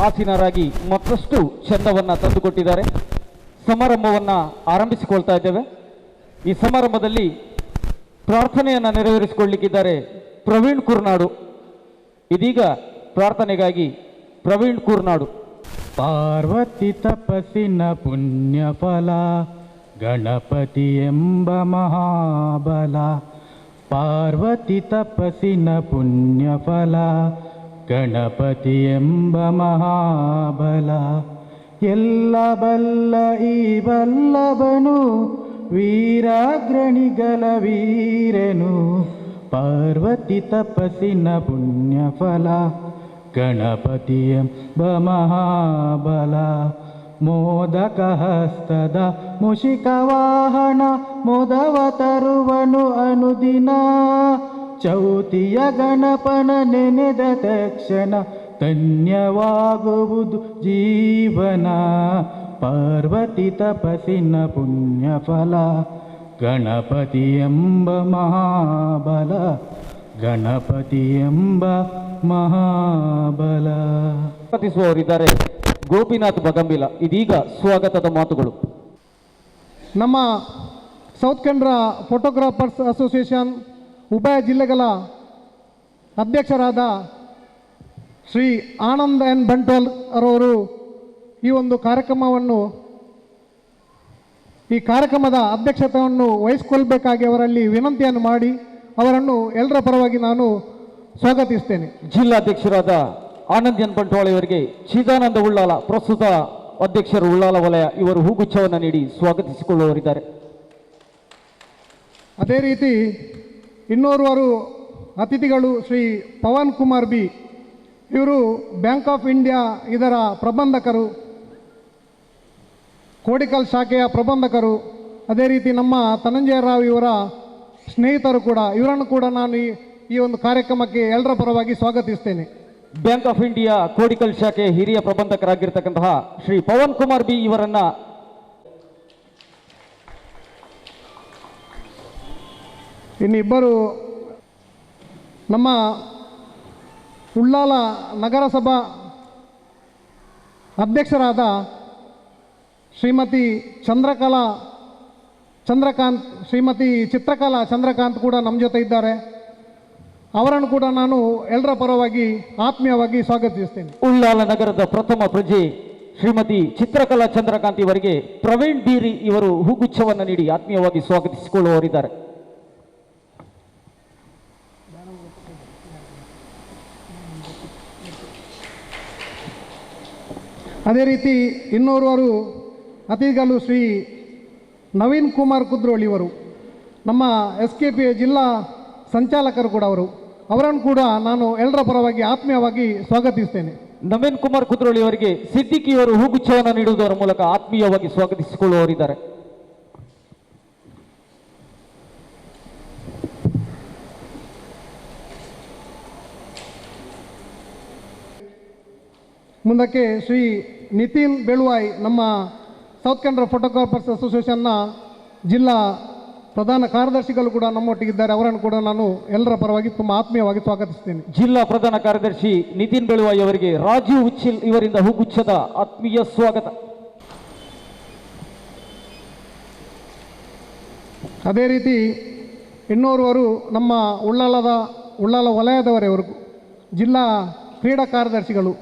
ಆಸೀನರಾಗಿ ಮತ್ತಷ್ಟು ಚಂದವನ್ನು ತಂದುಕೊಟ್ಟಿದ್ದಾರೆ. ಸಮಾರಂಭವನ್ನು ಆರಂಭಿಸಿಕೊಳ್ತಾ ಇದ್ದೇವೆ. ಈ ಸಮಾರಂಭದಲ್ಲಿ ಪ್ರಾರ್ಥನೆಯನ್ನು ನೆರವೇರಿಸಿಕೊಳ್ಳಲಿಕ್ಕಿದ್ದಾರೆ ಪ್ರವೀಣ್ ಕುರ್ನಾಡು. ಇದೀಗ ಪ್ರಾರ್ಥನೆಗಾಗಿ ಪ್ರವೀಣ್ ಕುರ್ನಾಡು. ಪಾರ್ವತಿ ತಪಸ್ಸಿನ ಪುಣ್ಯ ಫಲ ಗಣಪತಿ ಎಂಬ ಮಹಾಬಲ. ಪಾರ್ವತಿ ತಪಸ್ಸಿನ ಪುಣ್ಯ ಫಲ ಗಣಪತಿ ಎಂಬ ಮಹಾಬಲ. ಎಲ್ಲ ಬಲ್ಲ ಈ ಬಲ್ಲವನು ವೀರಾಗ್ರಣಿಗಳ ವೀರನು. ಪಾರ್ವತಿ ತಪಸ್ಸಿನ ಪುಣ್ಯ ಫಲ ಗಣಪತಿ ಎಂಬ ಮಹಾಬಲ. ಮೋದಕ ಹಸ್ತದ ಮುಷಿಕ ವಾಹನ ಮೊದವ ತರುವನು ಅನುದಿನ. ಚೌತಿಯ ಗಣಪನ ನೆನೆದ ತಕ್ಷಣ ಧನ್ಯವಾಗುವುದು ಜೀವನ. ಪಾರ್ವತಿ ತಪಸ್ಸಿನ ಪುಣ್ಯ ಫಲ ಗಣಪತಿ ಎಂಬ ಮಹಾಬಲ. ಗಣಪತಿ ಎಂಬ ಮಹಾಬಲ. ಸ್ವಾಗತಿಸುವವರಿದ್ದಾರೆ ಗೋಪಿನಾಥ್ ಬಗಂಬಿಲ. ಇದೀಗ ಸ್ವಾಗತದ ಮಾತುಗಳು. ನಮ್ಮ ಸೌತ್ ಕೆನರಾ ಫೋಟೋಗ್ರಾಫರ್ಸ್ ಅಸೋಸಿಯೇಷನ್ ಉಭಯ ಜಿಲ್ಲೆಗಳ ಅಧ್ಯಕ್ಷರಾದ ಶ್ರೀ ಆನಂದ್ ಎನ್ ಬಂಟೋಲ್ ಅವರವರು ಈ ಕಾರ್ಯಕ್ರಮದ ಅಧ್ಯಕ್ಷತೆಯನ್ನು ವಹಿಸಿಕೊಳ್ಳಬೇಕಾಗಿ ಅವರಲ್ಲಿ ವಿನಂತಿಯನ್ನು ಮಾಡಿ ಅವರನ್ನು ಎಲ್ಲರ ಪರವಾಗಿ ನಾನು ಸ್ವಾಗತಿಸ್ತೇನೆ. ಜಿಲ್ಲಾಧ್ಯಕ್ಷರಾದ ಆನಂದ್ ಎನ್ ಬಂಟ್ವಾಳ ಇವರಿಗೆ ಚಿದಾನಂದ ಉಳ್ಳಾಲ, ಪ್ರಸ್ತುತ ಅಧ್ಯಕ್ಷರು ಉಳ್ಳಾಲ ವಲಯ, ಇವರು ಹೂಗುಚ್ಛವನ್ನು ನೀಡಿ ಸ್ವಾಗತಿಸಿಕೊಳ್ಳುವವರಿದ್ದಾರೆ. ಅದೇ ರೀತಿ ಇನ್ನೋರ್ವರು ಅತಿಥಿಗಳು ಶ್ರೀ ಪವನ್ ಕುಮಾರ್ ಬಿ. ಇವರು ಬ್ಯಾಂಕ್ ಆಫ್ ಇಂಡಿಯಾ ಇದರ ಪ್ರಬಂಧಕರು, ಕೋಡಿಕಲ್ ಶಾಖೆಯ ಪ್ರಬಂಧಕರು. ಅದೇ ರೀತಿ ನಮ್ಮ ಧನಂಜಯ ರಾವ್ ಇವರ ಸ್ನೇಹಿತರು ಕೂಡ. ಇವರನ್ನು ಕೂಡ ನಾನು ಈ ಒಂದು ಕಾರ್ಯಕ್ರಮಕ್ಕೆ ಎಲ್ಲರ ಪರವಾಗಿ ಸ್ವಾಗತಿಸ್ತೇನೆ. ಬ್ಯಾಂಕ್ ಆಫ್ ಇಂಡಿಯಾ ಕೋಡಿಕಲ್ ಶಾಖೆ ಹಿರಿಯ ಪ್ರಬಂಧಕರಾಗಿರ್ತಕ್ಕಂತಹ ಶ್ರೀ ಪವನ್ ಕುಮಾರ್ ಬಿ ಇವರನ್ನ ಇನ್ನಿಬ್ಬರು ನಮ್ಮ ಉಳ್ಳಾಲ ನಗರಸಭಾ ಅಧ್ಯಕ್ಷರಾದ ಶ್ರೀಮತಿ ಚಿತ್ರಕಲಾ ಚಂದ್ರಕಾಂತ್ ಕೂಡ ನಮ್ಮ ಜೊತೆ ಇದ್ದಾರೆ. ಅವರನ್ನು ಕೂಡ ನಾನು ಎಲ್ಲರ ಪರವಾಗಿ ಆತ್ಮೀಯವಾಗಿ ಸ್ವಾಗತಿಸ್ತೇನೆ. ಉಳ್ಳಾಲ ನಗರದ ಪ್ರಥಮ ಪ್ರಜೆ ಶ್ರೀಮತಿ ಚಿತ್ರಕಲಾ ಚಂದ್ರಕಾಂತ್ ಇವರಿಗೆ ಪ್ರವೀಣ್ ಬೀರಿ ಇವರು ಹೂಗುಚ್ಛವನ್ನು ನೀಡಿ ಆತ್ಮೀಯವಾಗಿ ಸ್ವಾಗತಿಸಿಕೊಳ್ಳುವವರಿದ್ದಾರೆ. ಅದೇ ರೀತಿ ಇನ್ನೋರ್ವರು ಅತಿಥಿಗಳು ಶ್ರೀ ನವೀನ್ ಕುಮಾರ್ ಕುದ್ರೋಳಿ ಇವರು ನಮ್ಮ SKP ಜಿಲ್ಲಾ ಸಂಚಾಲಕರು ಕೂಡ ಅವರನ್ನು ಕೂಡ ನಾನು ಎಲ್ಲರ ಪರವಾಗಿ ಆತ್ಮೀಯವಾಗಿ ಸ್ವಾಗತಿಸ್ತೇನೆ. ನವೀನ್ ಕುಮಾರ್ ಕುದ್ರೋಳಿ ಅವರಿಗೆ ಸಿದ್ದಿಕಿ ಅವರು ಹೂಗುಚ್ಛವನ್ನು ನೀಡುವುದರ ಮೂಲಕ ಆತ್ಮೀಯವಾಗಿ ಸ್ವಾಗತಿಸಿಕೊಳ್ಳುವವರಿದ್ದಾರೆ. ಮುಂದಕ್ಕೆ ಶ್ರೀ ನಿತಿನ್ ಬೆಳುವಾಯ್, ನಮ್ಮ ಸೌತ್ ಕೆನರಾ ಫೋಟೋಗ್ರಾಫರ್ಸ್ ಅಸೋಸಿಯೇಷನ್ನ ಜಿಲ್ಲಾ ಪ್ರಧಾನ ಕಾರ್ಯದರ್ಶಿಗಳು ಕೂಡ ನಮ್ಮೊಟ್ಟಿಗಿದ್ದಾರೆ. ಅವರನ್ನು ಕೂಡ ನಾನು ಎಲ್ಲರ ಪರವಾಗಿ ತುಂಬ ಆತ್ಮೀಯವಾಗಿ ಸ್ವಾಗತಿಸ್ತೇನೆ. ಜಿಲ್ಲಾ ಪ್ರಧಾನ ಕಾರ್ಯದರ್ಶಿ ನಿತಿನ್ ಬೆಳುವಾಯಿ ಅವರಿಗೆ ರಾಜೀವ್ ಉಚ್ಚಿಲ್ ಇವರಿಂದ ಹೂಗುಚ್ಛದ ಆತ್ಮೀಯ ಸ್ವಾಗತ. ಅದೇ ರೀತಿ ಇನ್ನೋರ್ವರು ನಮ್ಮ ಉಳ್ಳಾಲ ವಲಯದವರೆವರು ಜಿಲ್ಲಾ ಕ್ರೀಡಾ ಕಾರ್ಯದರ್ಶಿಗಳು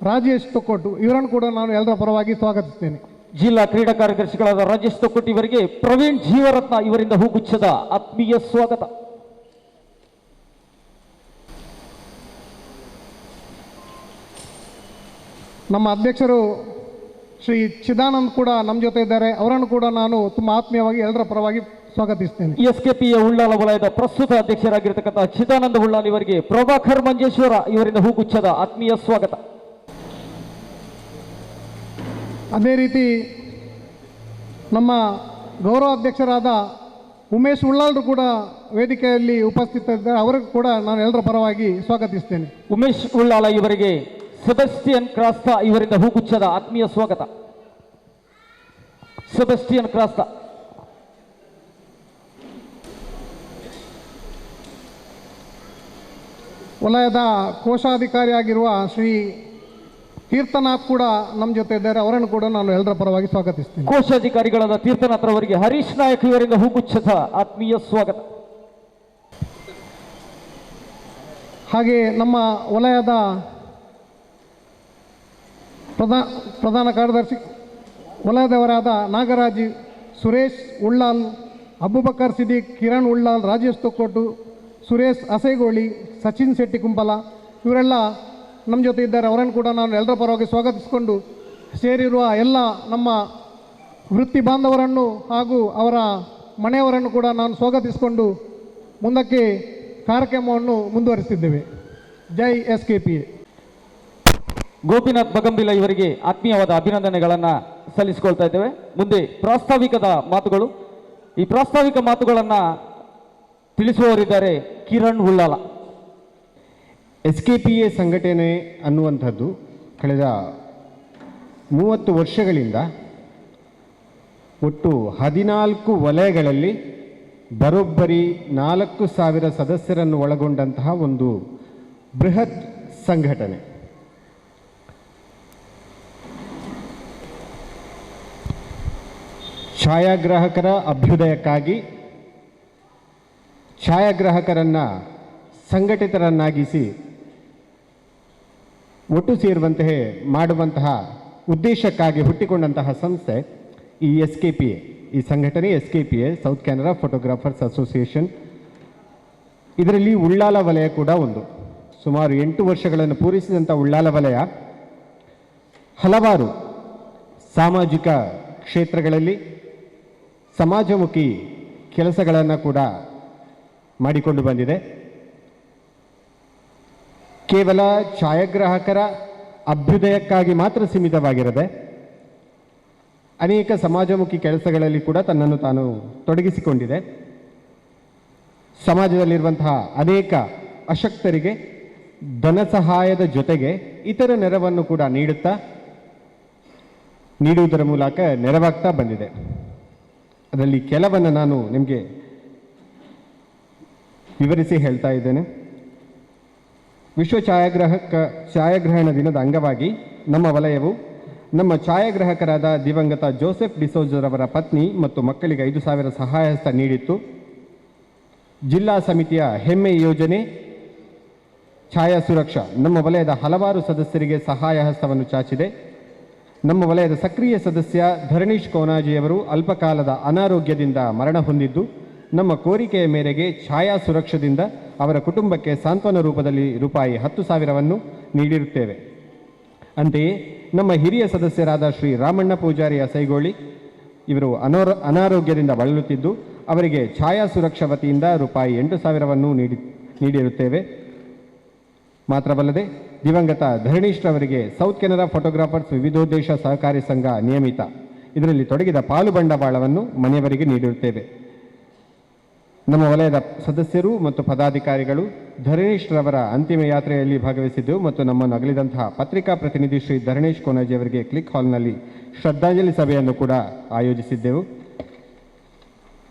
ರಾಜೇಶ್ ತೊಕ್ಕೊಟ್ಟು, ಇವರನ್ನು ಕೂಡ ನಾನು ಎಲ್ಲರ ಪರವಾಗಿ ಸ್ವಾಗತಿಸ್ತೇನೆ. ಜಿಲ್ಲಾ ಕ್ರೀಡಾ ಕಾರ್ಯದರ್ಶಿಗಳಾದ ರಾಜೇಶ್ ತೊಕ್ಕೊಟ್ಟು ಇವರಿಗೆ ಪ್ರವೀಣ್ ಜೀವರತ್ನ ಇವರಿಂದ ಹೂಗುಚ್ಛದ ಆತ್ಮೀಯ ಸ್ವಾಗತ. ನಮ್ಮ ಅಧ್ಯಕ್ಷರು ಶ್ರೀ ಚಿದಾನಂದ್ ಕೂಡ ನಮ್ಮ ಜೊತೆ ಇದ್ದಾರೆ. ಅವರನ್ನು ಕೂಡ ನಾನು ತುಂಬ ಆತ್ಮೀಯವಾಗಿ ಎಲ್ಲರ ಪರವಾಗಿ ಸ್ವಾಗತಿಸ್ತೇನೆ. SKPಯ ಉಳ್ಳಾಲ ವಲಯದ ಪ್ರಸ್ತುತ ಅಧ್ಯಕ್ಷರಾಗಿರ್ತಕ್ಕಂಥ ಚಿದಾನಂದ ಉಳ್ಳಾಲ್ ಇವರಿಗೆ ಪ್ರಭಾಕರ್ ಮಂಜೇಶ್ವರ ಇವರಿಂದ ಹೂಗುಚ್ಛದ ಆತ್ಮೀಯ ಸ್ವಾಗತ. ಅದೇ ರೀತಿ ನಮ್ಮ ಗೌರವ ಅಧ್ಯಕ್ಷರಾದ ಉಮೇಶ್ ಉಳ್ಳಾಲ್ರು ಕೂಡ ವೇದಿಕೆಯಲ್ಲಿ ಉಪಸ್ಥಿತರಿದ್ದಾರೆ. ಅವರಿಗೂ ಕೂಡ ನಾನು ಎಲ್ಲರ ಪರವಾಗಿ ಸ್ವಾಗತಿಸ್ತೇನೆ. ಉಮೇಶ್ ಉಳ್ಳಾಲ ಇವರಿಗೆ ಸೆಬಸ್ಟಿಯನ್ ಕ್ರಾಸ್ತಾ ಇವರಿಂದ ಹೂಗುಚ್ಛದ ಆತ್ಮೀಯ ಸ್ವಾಗತ. ಸೆಬಸ್ಟಿಯನ್ ಕ್ರಾಸ್ತಾ. ವಲಯದ ಕೋಶಾಧಿಕಾರಿಯಾಗಿರುವ ಶ್ರೀ ತೀರ್ಥನಾಥ್ ಕೂಡ ನಮ್ಮ ಜೊತೆ ಇದ್ದಾರೆ, ಅವರನ್ನು ಕೂಡ ನಾನು ಎಲ್ಲರ ಪರವಾಗಿ ಸ್ವಾಗತಿಸ್ತೀನಿ. ಕೋಶಾಧಿಕಾರಿಗಳಾದ ತೀರ್ಥನಾಥ್ ರವರಿಗೆ ಹರೀಶ್ ನಾಯಕ್ ಇವರಿಂದ ಹೂಗುಚ್ಛದ ಆತ್ಮೀಯ ಸ್ವಾಗತ. ಹಾಗೆ ನಮ್ಮ ವಲಯದ ಪ್ರಧಾನ ಕಾರ್ಯದರ್ಶಿ ವಲಯದವರಾದ ನಾಗರಾಜ್, ಸುರೇಶ್ ಉಳ್ಳಾಲ್, ಅಬುಬಕರ್ ಸಿದ್ದೀಕ್, ಕಿರಣ್ ಉಳ್ಳಾಲ್, ರಾಜೇಶ್ ತೊಕ್ಕೋಟು, ಸುರೇಶ್ ಅಸೇಗೋಳಿ, ಸಚಿನ್ ಶೆಟ್ಟಿ ಕುಂಪಲ ಇವರೆಲ್ಲ ನಮ್ಮ ಜೊತೆ ಇದ್ದಾರೆ. ಅವರನ್ನು ಕೂಡ ನಾನು ಎಲ್ಲರ ಪರವಾಗಿ ಸ್ವಾಗತಿಸಿಕೊಂಡು ಸೇರಿರುವ ಎಲ್ಲ ನಮ್ಮ ವೃತ್ತಿ ಬಾಂಧವರನ್ನು ಹಾಗೂ ಅವರ ಮನೆಯವರನ್ನು ಕೂಡ ನಾನು ಸ್ವಾಗತಿಸಿಕೊಂಡು ಮುಂದಕ್ಕೆ ಕಾರ್ಯಕ್ರಮವನ್ನು ಮುಂದುವರಿಸಿದ್ದೇವೆ. ಜೈ SKPA. ಗೋಪಿನಾಥ್ ಬಗಂಬಿಲ ಇವರಿಗೆ ಆತ್ಮೀಯವಾದ ಅಭಿನಂದನೆಗಳನ್ನು ಸಲ್ಲಿಸಿಕೊಳ್ತಾ ಇದ್ದೇವೆ. ಮುಂದೆ ಪ್ರಾಸ್ತಾವಿಕದ ಮಾತುಗಳು. ಈ ಪ್ರಾಸ್ತಾವಿಕ ಮಾತುಗಳನ್ನು ತಿಳಿಸುವವರಿದ್ದಾರೆ ಕಿರಣ್ ಉಳ್ಳಾಲ. SKPA ಸಂಘಟನೆ ಅನ್ನುವಂಥದ್ದು ಕಳೆದ 30 ವರ್ಷಗಳಿಂದ ಒಟ್ಟು 14 ವಲಯಗಳಲ್ಲಿ ಬರೋಬ್ಬರಿ 4,000 ಸದಸ್ಯರನ್ನು ಒಳಗೊಂಡಂತಹ ಒಂದು ಬೃಹತ್ ಸಂಘಟನೆ. ಛಾಯಾಗ್ರಾಹಕರ ಅಭ್ಯುದಯಕ್ಕಾಗಿ ಛಾಯಾಗ್ರಾಹಕರನ್ನು ಸಂಘಟಿತರನ್ನಾಗಿಸಿ ಒಟ್ಟು ಸೇರುವಂತೆ ಮಾಡುವಂತಹ ಉದ್ದೇಶಕ್ಕಾಗಿ ಹುಟ್ಟಿಕೊಂಡಂತಹ ಸಂಸ್ಥೆ ಈ SKPA. ಈ ಸಂಘಟನೆ SKPA, south Canara photographers association. ಇದರಲ್ಲಿ ಉಳ್ಳಾಲ ವಲಯ ಕೂಡ ಒಂದು. ಸುಮಾರು 8 ವರ್ಷಗಳನ್ನು ಪೂರೈಸಿದಂಥ ಉಳ್ಳಾಲ ವಲಯ ಹಲವಾರು ಸಾಮಾಜಿಕ ಕ್ಷೇತ್ರಗಳಲ್ಲಿ ಸಮಾಜಮುಖಿ ಕೆಲಸಗಳನ್ನು ಕೂಡ ಮಾಡಿಕೊಂಡು ಬಂದಿದೆ. ಕೇವಲ ಛಾಯಾಗ್ರಾಹಕರ ಅಭ್ಯುದಯಕ್ಕಾಗಿ ಮಾತ್ರ ಸೀಮಿತವಾಗಿರದೆ ಅನೇಕ ಸಮಾಜಮುಖಿ ಕೆಲಸಗಳಲ್ಲಿ ಕೂಡ ತನ್ನನ್ನು ತಾನು ತೊಡಗಿಸಿಕೊಂಡಿದೆ. ಸಮಾಜದಲ್ಲಿರುವಂತಹ ಅನೇಕ ಅಶಕ್ತರಿಗೆ ಧನ ಸಹಾಯದ ಜೊತೆಗೆ ಇತರ ನೆರವನ್ನು ಕೂಡ ನೀಡುವುದರ ಮೂಲಕ ನೆರವಾಗ್ತಾ ಬಂದಿದೆ. ಅದರಲ್ಲಿ ಕೆಲವನ್ನು ನಾನು ನಿಮಗೆ ವಿವರಿಸಿ ಹೇಳ್ತಾ ಇದ್ದೇನೆ. ವಿಶ್ವ ಛಾಯಾಗ್ರಹಣ ದಿನದ ಅಂಗವಾಗಿ ನಮ್ಮ ವಲಯವು ನಮ್ಮ ಛಾಯಾಗ್ರಾಹಕರಾದ ದಿವಂಗತ ಜೋಸೆಫ್ ಡಿಸೋಜರವರ ಪತ್ನಿ ಮತ್ತು ಮಕ್ಕಳಿಗೆ 5,000 ಸಹಾಯಹಸ್ತ ನೀಡಿತ್ತು. ಜಿಲ್ಲಾ ಸಮಿತಿಯ ಹೆಮ್ಮೆ ಯೋಜನೆ ಛಾಯಾ ಸುರಕ್ಷಾ ನಮ್ಮ ವಲಯದ ಹಲವಾರು ಸದಸ್ಯರಿಗೆ ಸಹಾಯ ಹಸ್ತವನ್ನು ಚಾಚಿದೆ. ನಮ್ಮ ವಲಯದ ಸಕ್ರಿಯ ಸದಸ್ಯ ಧರಣೀಶ್ ಕೋನಾಜಿಯವರು ಅಲ್ಪಕಾಲದ ಅನಾರೋಗ್ಯದಿಂದ ಮರಣ ಹೊಂದಿದ್ದು, ನಮ್ಮ ಕೋರಿಕೆಯ ಮೇರೆಗೆ ಛಾಯಾ ಸುರಕ್ಷದಿಂದ ಅವರ ಕುಟುಂಬಕ್ಕೆ ಸಾಂತ್ವನ ರೂಪದಲ್ಲಿ ರೂಪಾಯಿ 10,000ವನ್ನು ನೀಡಿರುತ್ತೇವೆ. ಅಂತೆಯೇ ನಮ್ಮ ಹಿರಿಯ ಸದಸ್ಯರಾದ ಶ್ರೀ ರಾಮಣ್ಣ ಪೂಜಾರಿ ಅಸೈಗೋಳಿ ಇವರು ಅನಾರೋಗ್ಯದಿಂದ ಬಳಲುತ್ತಿದ್ದು, ಅವರಿಗೆ ಛಾಯಾ ಸುರಕ್ಷಾ ವತಿಯಿಂದ ರೂಪಾಯಿ 8,000ವನ್ನು ನೀಡಿರುತ್ತೇವೆ. ಮಾತ್ರವಲ್ಲದೆ ದಿವಂಗತ ಧರಣೀಶ್ರವರಿಗೆ ಸೌತ್ ಕೆನರಾ ಫೋಟೋಗ್ರಾಫರ್ಸ್ ವಿವಿಧೋದ್ದೇಶ ಸಹಕಾರಿ ಸಂಘ ನಿಯಮಿತ ಇದರಲ್ಲಿ ತೊಡಗಿದ ಪಾಲು ಬಂಡವಾಳವನ್ನು ಮನೆಯವರಿಗೆ ನೀಡಿರುತ್ತೇವೆ. ನಮ್ಮ ವಲಯದ ಸದಸ್ಯರು ಮತ್ತು ಪದಾಧಿಕಾರಿಗಳು ಧರಣೀಶ್ರವರ ಅಂತಿಮ ಯಾತ್ರೆಯಲ್ಲಿ ಭಾಗವಹಿಸಿದ್ದೆವು ಮತ್ತು ನಮ್ಮನ್ನು ಅಗಲಿದಂತಹ ಪತ್ರಿಕಾ ಪ್ರತಿನಿಧಿ ಶ್ರೀ ಧರಣೇಶ್ ಕೋನಾಜಿ ಅವರಿಗೆ ಕ್ಲಿಕ್ ಹಾಲ್ನಲ್ಲಿ ಶ್ರದ್ಧಾಂಜಲಿ ಸಭೆಯನ್ನು ಕೂಡ ಆಯೋಜಿಸಿದ್ದೆವು.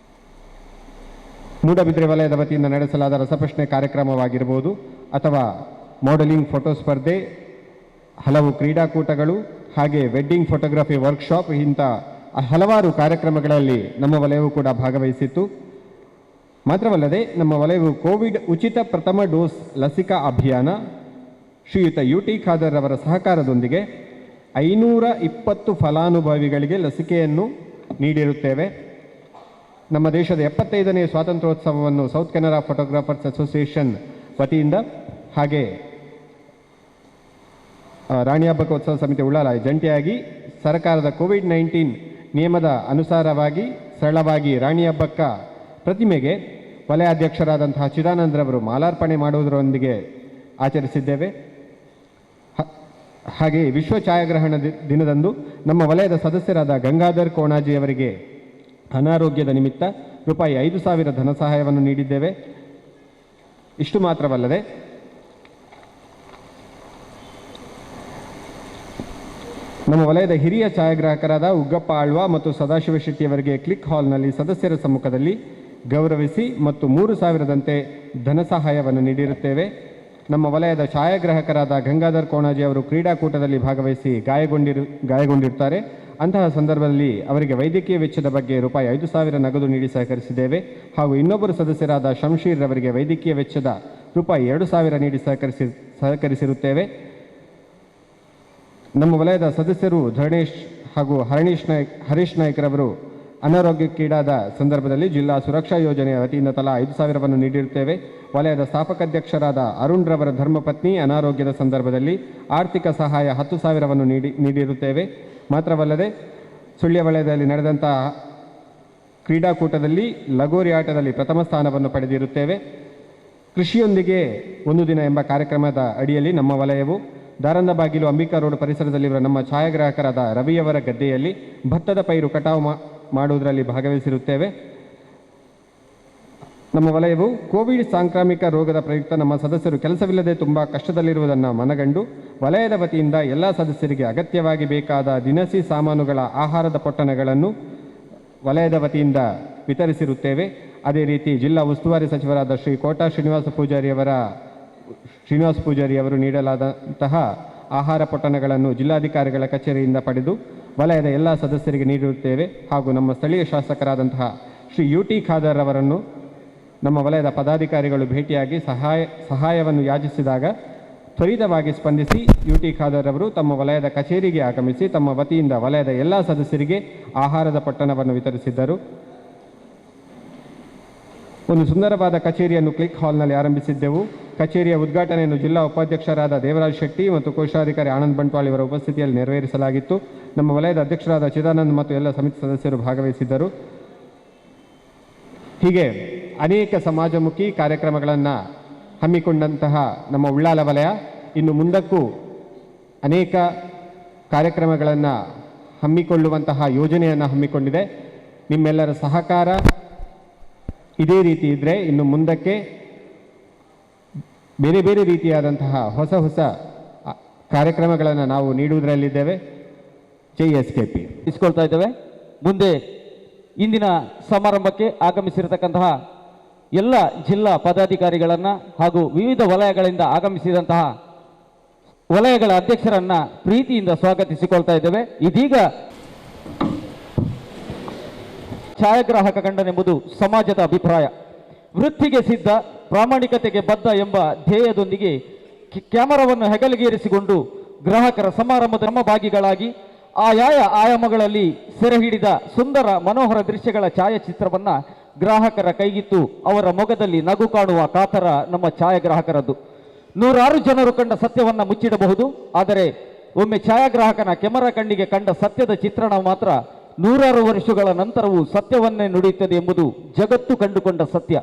ಮೂಡಬಿದ್ರೆ ವಲಯದ ವತಿಯಿಂದ ನಡೆಸಲಾದ ರಸಪ್ರಶ್ನೆ ಕಾರ್ಯಕ್ರಮವಾಗಿರ್ಬೋದು ಅಥವಾ ಮಾಡೆಲಿಂಗ್ ಫೋಟೋ ಸ್ಪರ್ಧೆ, ಹಲವು ಕ್ರೀಡಾಕೂಟಗಳು, ಹಾಗೆ ವೆಡ್ಡಿಂಗ್ ಫೋಟೋಗ್ರಫಿ ವರ್ಕ್ಶಾಪ್ ಇಂಥ ಹಲವಾರು ಕಾರ್ಯಕ್ರಮಗಳಲ್ಲಿ ನಮ್ಮ ವಲಯವು ಕೂಡ ಭಾಗವಹಿಸಿತ್ತು. ಮಾತ್ರವಲ್ಲದೆ ನಮ್ಮ ವಲಯವು ಕೋವಿಡ್ ಉಚಿತ ಪ್ರಥಮ ಡೋಸ್ ಲಸಿಕಾ ಅಭಿಯಾನ ಶ್ರೀಯುತ UT ಖಾದರ್ ಅವರ ಸಹಕಾರದೊಂದಿಗೆ 520 ಫಲಾನುಭವಿಗಳಿಗೆ ಲಸಿಕೆಯನ್ನು ನೀಡಿರುತ್ತೇವೆ. ನಮ್ಮ ದೇಶದ 75ನೇ ಸ್ವಾತಂತ್ರ್ಯೋತ್ಸವವನ್ನು ಸೌತ್ ಕೆನರಾ ಫೋಟೋಗ್ರಾಫರ್ಸ್ ಅಸೋಸಿಯೇಷನ್ ವತಿಯಿಂದ ಹಾಗೆ ರಾಣಿ ಹಬ್ಬಕೋತ್ಸವ ಸಮಿತಿ ಉಳ್ಳಾಲ ಜಂಟಿಯಾಗಿ ಸರ್ಕಾರದ ಕೋವಿಡ್-19 ನಿಯಮದ ಅನುಸಾರವಾಗಿ ಸರಳವಾಗಿ ರಾಣಿ ಹಬ್ಬಕ್ಕ ಪ್ರತಿಮೆಗೆ ವಲಯಾಧ್ಯಕ್ಷರಾದಂತಹ ಚಿದಾನಂದ್ರವರು ಮಾಲಾರ್ಪಣೆ ಮಾಡುವುದರೊಂದಿಗೆ ಆಚರಿಸಿದ್ದೇವೆ. ಹಾಗೆ ವಿಶ್ವ ಛಾಯಾಗ್ರಹಣ ದಿನದಂದು ನಮ್ಮ ವಲಯದ ಸದಸ್ಯರಾದ ಗಂಗಾಧರ್ ಕೋಣಾಜಿಯವರಿಗೆ ಅನಾರೋಗ್ಯದ ನಿಮಿತ್ತ ರೂಪಾಯಿ 5,000 ಧನ ಸಹಾಯವನ್ನು ನೀಡಿದ್ದೇವೆ. ಇಷ್ಟು ಮಾತ್ರವಲ್ಲದೆ ನಮ್ಮ ವಲಯದ ಹಿರಿಯ ಛಾಯಾಗ್ರಾಹಕರಾದ ಉಗ್ಗಪ್ಪ ಆಳ್ವ ಮತ್ತು ಸದಾಶಿವ ಶೆಟ್ಟಿಯವರಿಗೆ ಕ್ಲಿಕ್ ಹಾಲ್ನಲ್ಲಿ ಸದಸ್ಯರ ಸಮ್ಮುಖದಲ್ಲಿ ಗೌರವಿಸಿ ಮತ್ತು 3,000ದಂತೆ ಧನ ಸಹಾಯವನ್ನು ನೀಡಿರುತ್ತೇವೆ. ನಮ್ಮ ವಲಯದ ಛಾಯಾಗ್ರಾಹಕರಾದ ಗಂಗಾಧರ್ ಕೋಣಾಜಿ ಅವರು ಕ್ರೀಡಾಕೂಟದಲ್ಲಿ ಭಾಗವಹಿಸಿ ಗಾಯಗೊಂಡಿರ್ತಾರೆ. ಅಂತಹ ಸಂದರ್ಭದಲ್ಲಿ ಅವರಿಗೆ ವೈದ್ಯಕೀಯ ವೆಚ್ಚದ ಬಗ್ಗೆ ರೂಪಾಯಿ 5,000 ನಗದು ನೀಡಿ ಸಹಕರಿಸಿದ್ದೇವೆ. ಹಾಗೂ ಇನ್ನೊಬ್ಬರು ಸದಸ್ಯರಾದ ಶಂಶೀರ್ ಅವರಿಗೆ ವೈದ್ಯಕೀಯ ವೆಚ್ಚದ ರೂಪಾಯಿ 2,000 ನೀಡಿ ಸಹಕರಿಸಿರುತ್ತೇವೆ. ನಮ್ಮ ವಲಯದ ಸದಸ್ಯರು ಧರಣೇಶ್ ಹಾಗೂ ಹರೀಶ್ ನಾಯ್ಕರವರು ಅನಾರೋಗ್ಯಕ್ಕೀಡಾದ ಸಂದರ್ಭದಲ್ಲಿ ಜಿಲ್ಲಾ ಸುರಕ್ಷಾ ಯೋಜನೆಯ ವತಿಯಿಂದ ತಲಾ 5,000 ನೀಡಿರುತ್ತೇವೆ. ವಲಯದ ಸ್ಥಾಪಕಾಧ್ಯಕ್ಷರಾದ ಅರುಣ್ ರವರ ಧರ್ಮಪತ್ನಿ ಅನಾರೋಗ್ಯದ ಸಂದರ್ಭದಲ್ಲಿ ಆರ್ಥಿಕ ಸಹಾಯ 10,000 ನೀಡಿರುತ್ತೇವೆ. ಮಾತ್ರವಲ್ಲದೆ ಸುಳ್ಯ ವಲಯದಲ್ಲಿ ನಡೆದಂತಹ ಕ್ರೀಡಾಕೂಟದಲ್ಲಿ ಲಗೋರಿ ಆಟದಲ್ಲಿ ಪ್ರಥಮ ಸ್ಥಾನವನ್ನು ಪಡೆದಿರುತ್ತೇವೆ. ಕೃಷಿಯೊಂದಿಗೆ ಒಂದು ದಿನ ಎಂಬ ಕಾರ್ಯಕ್ರಮದ ಅಡಿಯಲ್ಲಿ ನಮ್ಮ ವಲಯವು ದಾರಂದ ಬಾಗಿಲು ಅಂಬಿಕಾ ರೋಡ್ ಪರಿಸರದಲ್ಲಿರುವ ನಮ್ಮ ಛಾಯಾಗ್ರಾಹಕರಾದ ರವಿಯವರ ಗದ್ದೆಯಲ್ಲಿ ಭತ್ತದ ಪೈರು ಕಟಾವು ಮಾಡುವುದರಲ್ಲಿ ಭಾಗವಹಿಸಿರುತ್ತೇವೆ. ನಮ್ಮ ವಲಯವು ಕೋವಿಡ್ ಸಾಂಕ್ರಾಮಿಕ ರೋಗದ ಪ್ರಯುಕ್ತ ನಮ್ಮ ಸದಸ್ಯರು ಕೆಲಸವಿಲ್ಲದೆ ತುಂಬ ಕಷ್ಟದಲ್ಲಿರುವುದನ್ನು ಮನಗಂಡು ವಲಯದ ವತಿಯಿಂದ ಎಲ್ಲ ಸದಸ್ಯರಿಗೆ ಅಗತ್ಯವಾಗಿ ಬೇಕಾದ ದಿನಸಿ ಸಾಮಾನುಗಳ ಆಹಾರದ ಪೊಟ್ಟಣಗಳನ್ನು ವಲಯದ ವತಿಯಿಂದ ವಿತರಿಸಿರುತ್ತೇವೆ. ಅದೇ ರೀತಿ ಜಿಲ್ಲಾ ಉಸ್ತುವಾರಿ ಸಚಿವರಾದ ಶ್ರೀ ಕೋಟಾ ಶ್ರೀನಿವಾಸ ಪೂಜಾರಿ ಅವರು ನೀಡಲಾದಂತಹ ಆಹಾರ ಪೊಟ್ಟಣಗಳನ್ನು ಜಿಲ್ಲಾಧಿಕಾರಿಗಳ ಕಚೇರಿಯಿಂದ ಪಡೆದು ವಲಯದ ಎಲ್ಲ ಸದಸ್ಯರಿಗೆ ನೀಡಿರುತ್ತೇವೆ. ಹಾಗೂ ನಮ್ಮ ಸ್ಥಳೀಯ ಶಾಸಕರಾದಂತಹ ಶ್ರೀ UT ಖಾದರ್ ಅವರನ್ನು ನಮ್ಮ ವಲಯದ ಪದಾಧಿಕಾರಿಗಳು ಭೇಟಿಯಾಗಿ ಸಹಾಯವನ್ನು ಯಾಚಿಸಿದಾಗ ತ್ವರಿತವಾಗಿ ಸ್ಪಂದಿಸಿ UT ಖಾದರ್ ಅವರು ತಮ್ಮ ವಲಯದ ಕಚೇರಿಗೆ ಆಗಮಿಸಿ ತಮ್ಮ ವತಿಯಿಂದ ವಲಯದ ಎಲ್ಲ ಸದಸ್ಯರಿಗೆ ಆಹಾರದ ಪೊಟ್ಟಣವನ್ನು ವಿತರಿಸಿದ್ದರು. ಒಂದು ಸುಂದರವಾದ ಕಚೇರಿಯನ್ನು ಕ್ಲಿಕ್ ಹಾಲ್ನಲ್ಲಿ ಆರಂಭಿಸಿದ್ದೆವು. ಕಚೇರಿಯ ಉದ್ಘಾಟನೆಯನ್ನು ಜಿಲ್ಲಾ ಉಪಾಧ್ಯಕ್ಷರಾದ ದೇವರಾಜ್ ಶೆಟ್ಟಿ ಮತ್ತು ಕೋಶಾಧಿಕಾರಿ ಆನಂದ್ ಬಂಟ್ವಾಳ್ ಇವರ ಉಪಸ್ಥಿತಿಯಲ್ಲಿ ನೆರವೇರಿಸಲಾಗಿತ್ತು. ನಮ್ಮ ವಲಯದ ಅಧ್ಯಕ್ಷರಾದ ಚಿದಾನಂದ್ ಮತ್ತು ಎಲ್ಲ ಸಮಿತಿ ಸದಸ್ಯರು ಭಾಗವಹಿಸಿದ್ದರು. ಹೀಗೆ ಅನೇಕ ಸಮಾಜಮುಖಿ ಕಾರ್ಯಕ್ರಮಗಳನ್ನು ಹಮ್ಮಿಕೊಂಡಂತಹ ನಮ್ಮ ಉಳ್ಳಾಲ ವಲಯ ಇನ್ನು ಮುಂದಕ್ಕೂ ಅನೇಕ ಕಾರ್ಯಕ್ರಮಗಳನ್ನು ಹಮ್ಮಿಕೊಳ್ಳುವಂತಹ ಯೋಜನೆಯನ್ನು ಹಮ್ಮಿಕೊಂಡಿದೆ. ನಿಮ್ಮೆಲ್ಲರ ಸಹಕಾರ ಇದೇ ರೀತಿ ಇದ್ದರೆ ಇನ್ನು ಮುಂದಕ್ಕೆ ಬೇರೆ ಬೇರೆ ರೀತಿಯಾದಂತಹ ಹೊಸ ಕಾರ್ಯಕ್ರಮಗಳನ್ನು ನಾವು ನೀಡುವುದರಲ್ಲಿದ್ದೇವೆ. ಜೈ SKP. ಇಸ್ಕೊಳ್ತಾ ಇದ್ದೇವೆ. ಮುಂದೆ ಇಂದಿನ ಸಮಾರಂಭಕ್ಕೆ ಆಗಮಿಸಿರತಕ್ಕಂತಹ ಎಲ್ಲ ಜಿಲ್ಲಾ ಪದಾಧಿಕಾರಿಗಳನ್ನು ಹಾಗೂ ವಿವಿಧ ವಲಯಗಳಿಂದ ಆಗಮಿಸಿದಂತಹ ವಲಯಗಳ ಅಧ್ಯಕ್ಷರನ್ನ ಪ್ರೀತಿಯಿಂದ ಸ್ವಾಗತಿಸಿಕೊಳ್ತಾ ಇದ್ದೇವೆ. ಇದೀಗ ಛಾಯಾಗ್ರಾಹಕ ಗಂಡನೆಂಬುದು ಸಮಾಜದ ಅಭಿಪ್ರಾಯ. ವೃತ್ತಿಗೆ ಸಿದ್ಧ, ಪ್ರಾಮಾಣಿಕತೆಗೆ ಬದ್ಧ ಎಂಬ ಧ್ಯೇಯದೊಂದಿಗೆ ಕ್ಯಾಮರಾವನ್ನು ಹೆಗಲಿಗೇರಿಸಿಕೊಂಡು ಗ್ರಾಹಕರ ಸಮಾರಂಭದ ಭಾಗಿಗಳಾಗಿ ಆಯಾಯ ಆಯಾಮಗಳಲ್ಲಿ ಸೆರೆ ಹಿಡಿದ ಸುಂದರ ಮನೋಹರ ದೃಶ್ಯಗಳ ಛಾಯಾಚಿತ್ರವನ್ನು ಗ್ರಾಹಕರ ಕೈಗಿತ್ತು ಅವರ ಮೊಗದಲ್ಲಿ ನಗು ಕಾಣುವ ಕಾತರ ನಮ್ಮ ಛಾಯಾಗ್ರಾಹಕರದ್ದು. 100 ಜನರು ಕಂಡ ಸತ್ಯವನ್ನು ಮುಚ್ಚಿಡಬಹುದು, ಆದರೆ ಒಮ್ಮೆ ಛಾಯಾಗ್ರಾಹಕನ ಕೆಮರಾ ಕಣ್ಣಿಗೆ ಕಂಡ ಸತ್ಯದ ಚಿತ್ರಣ ಮಾತ್ರ 100 ವರ್ಷಗಳ ನಂತರವೂ ಸತ್ಯವನ್ನೇ ನುಡಿಯುತ್ತದೆ ಎಂಬುದು ಜಗತ್ತು ಕಂಡುಕೊಂಡ ಸತ್ಯ.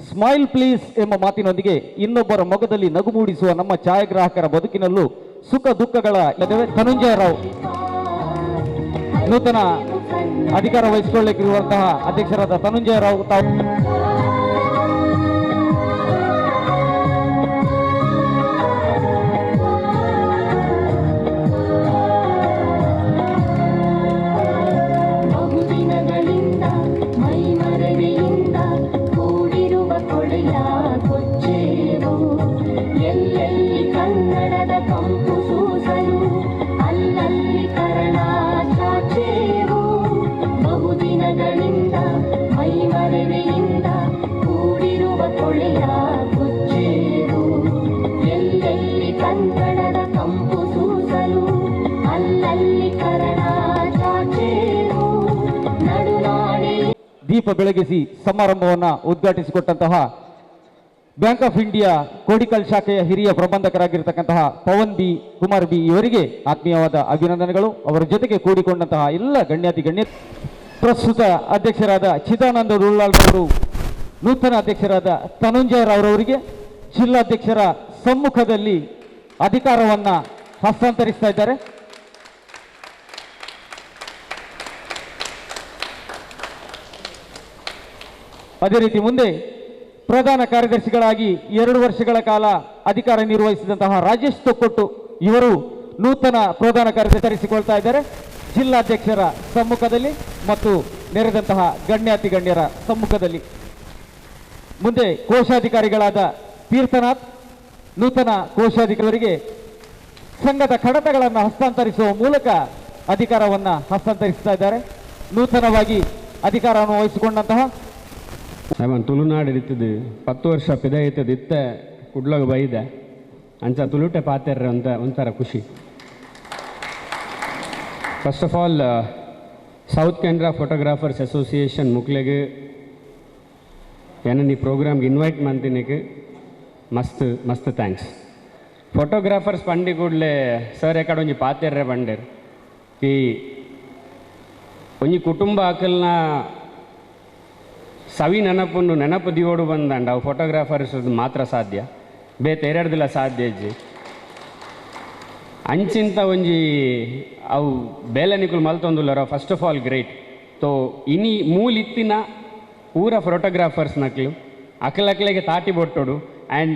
ಸ್ಮೈಲ್ ಪ್ಲೀಸ್ ಎಂಬ ಮಾತಿನೊಂದಿಗೆ ಇನ್ನೊಬ್ಬರ ಮೊಗದಲ್ಲಿ ನಗು ಮೂಡಿಸುವ ನಮ್ಮ ಛಾಯಾಗ್ರಾಹಕರ ಬದುಕಿನಲ್ಲೂ ಸುಖ ದುಃಖಗಳ ಧನಂಜಯ ರಾವ್ ನೂತನ ಅಧಿಕಾರ ವಹಿಸಿಕೊಳ್ಳಲಿಕ್ಕಿರುವಂತಹ ಅಧ್ಯಕ್ಷರಾದ ಧನಂಜಯ ರಾವ್ ತಾವು ದೀಪ ಬೆಳಗಿಸಿ ಸಮಾರಂಭವನ್ನು ಉದ್ಘಾಟಿಸಿಕೊಟ್ಟಂತಹ ಬ್ಯಾಂಕ್ ಆಫ್ ಇಂಡಿಯಾ ಕೋಡಿಕಲ್ ಶಾಖೆಯ ಹಿರಿಯ ಪ್ರಬಂಧಕರಾಗಿರ್ತಕ್ಕಂತಹ ಪವನ್ ಕುಮಾರ್ ಬಿ ಇವರಿಗೆ ಆತ್ಮೀಯವಾದ ಅಭಿನಂದನೆಗಳು. ಅವರ ಜೊತೆಗೆ ಕೂಡಿಕೊಂಡಂತಹ ಎಲ್ಲ ಗಣ್ಯ ಪ್ರಸ್ತುತ ಅಧ್ಯಕ್ಷರಾದ ಚಿದಾನಂದ ರೂಳಾಳ್ ಅವರು ನೂತನ ಅಧ್ಯಕ್ಷರಾದ ಧನಂಜಯ ರಾವ್ರವರಿಗೆ ಜಿಲ್ಲಾಧ್ಯಕ್ಷರ ಸಮ್ಮುಖದಲ್ಲಿ ಅಧಿಕಾರವನ್ನು ಹಸ್ತಾಂತರಿಸ್ತಾ ಇದ್ದಾರೆ. ಅದೇ ರೀತಿ ಮುಂದೆ ಪ್ರಧಾನ ಕಾರ್ಯದರ್ಶಿಗಳಾಗಿ 2 ವರ್ಷಗಳ ಕಾಲ ಅಧಿಕಾರ ನಿರ್ವಹಿಸಿದಂತಹ ರಾಜೇಶ್ ತೊಕ್ಕೊಟ್ಟು ಇವರು ನೂತನ ಪ್ರಧಾನ ಕಾರ್ಯದರ್ಶಿಕೊಳ್ತಾ ಇದ್ದಾರೆ ಜಿಲ್ಲಾಧ್ಯಕ್ಷರ ಸಮ್ಮುಖದಲ್ಲಿ ಮತ್ತು ನೆರೆದಂತಹ ಗಣ್ಯಾತಿ ಗಣ್ಯರ ಸಮ್ಮುಖದಲ್ಲಿ. ಮುಂದೆ ಕೋಶಾಧಿಕಾರಿಗಳಾದ ತೀರ್ಥನಾಥ್, ನೂತನ ಕೋಶಾಧಿಕಾರಿಗೆ ಸಂಘದ ಕಡತಗಳನ್ನು ಹಸ್ತಾಂತರಿಸುವ ಮೂಲಕ ಅಧಿಕಾರವನ್ನು ಹಸ್ತಾಂತರಿಸ್ತಾ ಇದ್ದಾರೆ. ನೂತನವಾಗಿ ಅಧಿಕಾರವನ್ನು ವಹಿಸಿಕೊಂಡಂತಹ ಅವನ್ ತುಳುನಾಡು ಇರ್ತದೆ 10 ವರ್ಷ ಪಿದಾಯ್ತದ ಇತ್ತ ಕುಡ್ಲಾಗ ಬೈದೆ ಅಂಚ ತುಳುಟೆ ಪಾತೆರ್ರೆ ಅಂತ ಒಂಥರ ಖುಷಿ. First of all south Canara photographers association ಮುಕ್ಲೆಗೆ ಏನನ್ನ ಈ ಪ್ರೋಗ್ರಾಮ್ಗೆ ಇನ್ವೈಟ್ ಮಾಡ್ತೀನಿಗೆ ಮಸ್ತ್ ಮಸ್ತ್ ಥ್ಯಾಂಕ್ಸ್. ಫೋಟೋಗ್ರಾಫರ್ಸ್ ಪಂಡಿ ಕೂಡಲೇ ಸರ್ ಯಾಕಡೆ ಒಂಜಿ ಪಾತೆರ್ರೆ ಬಂಡೇರು ಈ ಒಂಜಿ ಕುಟುಂಬ ಆಕಲ್ನ ಸವಿ ನೆನಪು ದಿಯೋಡು ಬಂದಂಡ ಅವು ಫೋಟೋಗ್ರಾಫರ್ಸ್ ಮಾತ್ರ ಸಾಧ್ಯ, ಬೇತೆ ಎರಡ್ದಿಲ್ಲ ಸಾಧ್ಯ ಇಜ್ಜಿ ಅಂಚಿಂತ ಒಂಜಿ ಅವು ಬೇಲೆನಿಕುಲು ಮಲ್ತೊಂದುಲ್ಲರ ಫಸ್ಟ್ ಆಫ್ ಆಲ್ ಗ್ರೇಟ್. ತೋ ಇನಿ ಮೂಲಿತ್ತಿನ ಪೂರ ಫೋಟೋಗ್ರಾಫರ್ಸ್ ನಕ್ಲು ಅಕಲಕ್ಲೆಗೆ ತಾಟಿ ಬೊಟ್ಟೋಡು ಆ್ಯಂಡ್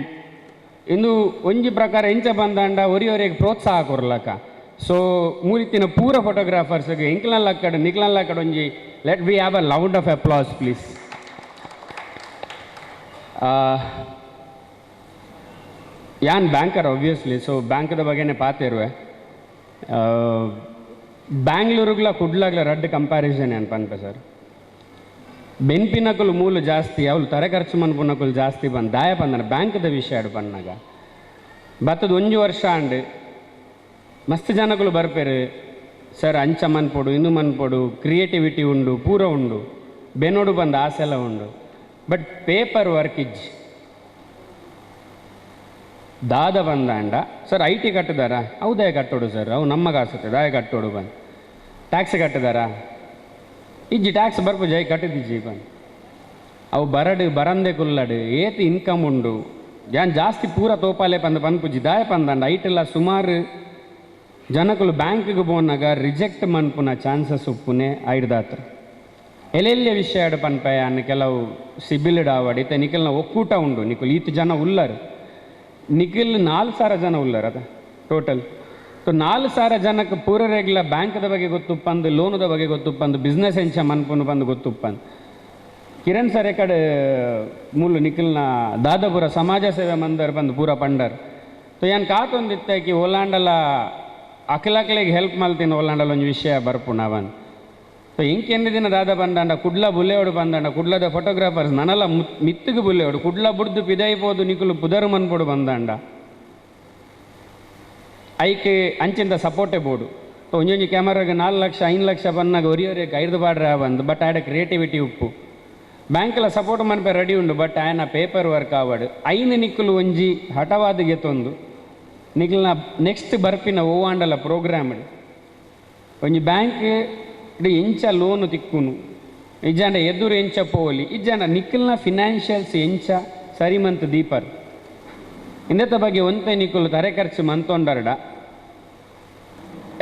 ಇಂದು ಒಂಜಿ ಪ್ರಕಾರ ಎಂಚ ಬಂದಂಡ ಒರಿಯೊರೆಗೆ ಪ್ರೋತ್ಸಾಹ ಕೊರ್ಲಕ. ಸೊ ಮೂಲಿತ್ತಿನ ಪೂರ ಫೋಟೋಗ್ರಾಫರ್ಸ್ಗೆ ಇಂಕ್ಲನ್ ಲಕ್ಕಡೆ ನಿಕ್ಲನ್ ಲಕ್ಕಡೆ ಒಂಜಿ let we have a round of applause please. ಯಾನ್ ಬ್ಯಾಂಕರ್ ಆಬ್ವಿಯಸ್ಲಿ, ಸೊ ಬ್ಯಾಂಕದ ಬಗ್ಗೆನೇ ಪಾತಿರುವೆ. ಬ್ಯಾಂಗ್ಳೂರುಗ್ಲ ಕುಡ್ಲಾಗ್ಲ ರಡ್ಡು ಕಂಪ್ಯಾರಿಸನ್ ಏನು ಪನ್ಪೆ ಸರ್. ಬೆನ್ಪಿನಕುಲು ಮೂಲು ಜಾಸ್ತಿ ಅವಳು ತರೆ ಖರ್ಚು ಮನ್ಪುನಕುಲು ಜಾಸ್ತಿ ಬಂದು ದಾಯ ಬಂದನ ಬ್ಯಾಂಕದ ವಿಷಯ ಆಡು ಪನ್ನಾಗ ಬತ್ತದ 1 ವರ್ಷ ಅಂಡು ಮಸ್ತ್ ಜನಗಳು ಬರ್ಪೇರು ಸರ್ ಅಂಚ ಮನ್ಪೊಡು ಇನ್ನು ಮನ್ಪೊಡು ಕ್ರಿಯೇಟಿವಿಟಿ ಉಂಡು ಪೂರ ಉಂಡು ಬೆನೋಡು ಬಂದು ಆಸೆಲ್ಲ ಉಂಡು. ಬಟ್ ಪೇಪರ್ ವರ್ಕ್ ಇಜ್ ದಾದ ಬಂದಾಂಡ ಸರ್ IT ಕಟ್ಟಿದಾರ ಹೌದಾಯ ಕಟ್ಟೋಡು ಸರ್ ಅವು ನಮ್ಮ ಕಾಸುತ್ತೆ ದಾಯ ಕಟ್ಟೋಡು ಬಂದು ಟ್ಯಾಕ್ಸ್ ಕಟ್ಟಿದಾರ ಇಜ್ಜಿ ಟ್ಯಾಕ್ಸ್ ಬರ್ಪು ಜೈ ಕಟ್ಟಿದ್ದಿಜ್ಜಿ ಬಂದು ಅವು ಬರಂದೆ ಕುಲ್ಲಡು ಏತಿ ಇನ್ಕಮ್ ಉಂಡು ಯಾನ್ ಜಾಸ್ತಿ ಪೂರ ತೋಪಾಲೆ ಪನ್ಪುಜ್ಜಿ ದಾಯ ಪಂದಂಡ ಐಟೆಲ್ಲ ಸುಮಾರು ಜನಕುಲು ಬ್ಯಾಂಕ್ಗೆ ಬೋನಾಗ ರಿಜೆಕ್ಟ್ ಮನ್ಪುನ ಚಾನ್ಸಸ್ ಉಪ್ಪುನೆ ಐಡ್ದಾತ್ರ ಎಲ್ಲೆಲ್ಲೇ ವಿಷಯ ಆಡು ಪನ್ಪೆ ಅನ್ನ ಕೆಲವು ಸಿಬಿಲ್ ಆವಾಡಿ ಇತ್ತ ನಿಖಲ್ನ ಒಕ್ಕೂಟ ಉಂಡು ನಿಖಲ್ ಈತ್ ಜನ ಉಲ್ಲರು ನಿಖಿಲ್ 4,000 ಜನ ಉಲ್ಲರು ಅದ ಟೋಟಲ್. ಸೊ 4,000 ಜನಕ್ಕೆ ಪೂರ ರೆಗ್ಲ ಬ್ಯಾಂಕ್ದ ಬಗ್ಗೆ ಗೊತ್ತುಪ್ಪಂದು ಲೋನದ ಬಗ್ಗೆ ಗೊತ್ತುಪ್ಪಂದು ಬಿಸ್ನೆಸ್ ಎಂಚ ಮನ್ಪುನು ಬಂದು ಗೊತ್ತುಪ್ಪಂದು ಕಿರಣ್ ಸರ್ ಕಡೆ ಮೂಲು ನಿಖಿಲ್ನ ದಾದಾಪುರ ಸಮಾಜ ಸೇವೆ ಮಂದರ್ ಬಂದು ಪೂರ ಪಂಡರ್. ಸೊ ಏನು ಕಾತೊಂದಿತ್ತಾಕಿ ಓಲಾಂಡಲ ಅಕಲಕ್ಲೆಗೆ ಹೆಲ್ಪ್ ಮಲ್ತೀನಿ ಓಲಾಂಡಲ ಒಂದು ವಿಷಯ ಬರ್ಪು ನಾವಂದು. ಸೊ ಇಂಕೆಂದು ದಿನ ದಾದ ಬಂದಾಂಡ ಕುಡ್ಲ ಬುಲ್ಲೆಯೋಡು ಬಂದಾಂಡ ಕುಡ್ಲದ ಫೋಟೋಗ್ರಾಫರ್ಸ್ ನನ್ನಲ್ಲ ಮಿತ್ತಿಗೆ ಬುಲ್ಲೆಯೋಡು ಕುಡ್ಲ ಬುಡ್ದು ಪಿದೈಬೋದು ನಿಖಲು ಪುದರು ಮನ್ಪೊಡು ಬಂದಾಂಡ ಐಕೆ ಅಂಚಿಂದ ಸಪೋರ್ಟೇ ಬೋಡು. ಸೊ ಒಂಜೊಂಜಿ ಕ್ಯಾಮರಾಗೆ 4 ಲಕ್ಷ 5 ಲಕ್ಷ ಬಂದಾಗ ಒರಿಯೋರಿಗೆ 5 ಬಾಡ್ರೆ ಬಂದು ಬಟ್ ಆಡ ಕ್ರಿಯೇಟಿವಿಟಿ ಉಪ್ಪು ಬ್ಯಾಂಕೆಲ್ಲ ಸಪೋರ್ಟ್ ಮನ್ಪೆ ರೆಡಿ ಉಂಡು. ಬಟ್ ಆಯನ ಪೇಪರ್ ವರ್ಕ್ ಆವಾಡು ಐನು ನಿಕ್ಕಲು ಒಂಜಿ ಹಠವಾದ ಗೆತ್ತೊಂದು ನಿಖಲ್ನ ನೆಕ್ಸ್ಟ್ ಬರ್ಪಿನ ಓವಾಂಡಲ ಪ್ರೋಗ್ರಾಮ್ ಒಂಜಿ ಬ್ಯಾಂಕ್ ಎಂಚ ಲೋನು ತಿಕ್ಕುನು ಇಜ್ಜಾಂಡ ಎದುರು ಎಂಚ ಪೋಲಿ ಇಜ್ಜಾಂಡ ನಿಖಲ್ನ ಫಿನಾನ್ಷಿಯಲ್ಸ್ ಎಂಚ ಸರಿಮಂತ್ ದೀಪರ್ ಇಂದತ್ತ ಬಗ್ಗೆ ಒಂತೆ ನಿಖಲು ತರೆ ಖರ್ಚು ಮಂತೊಂಡರ್ಡ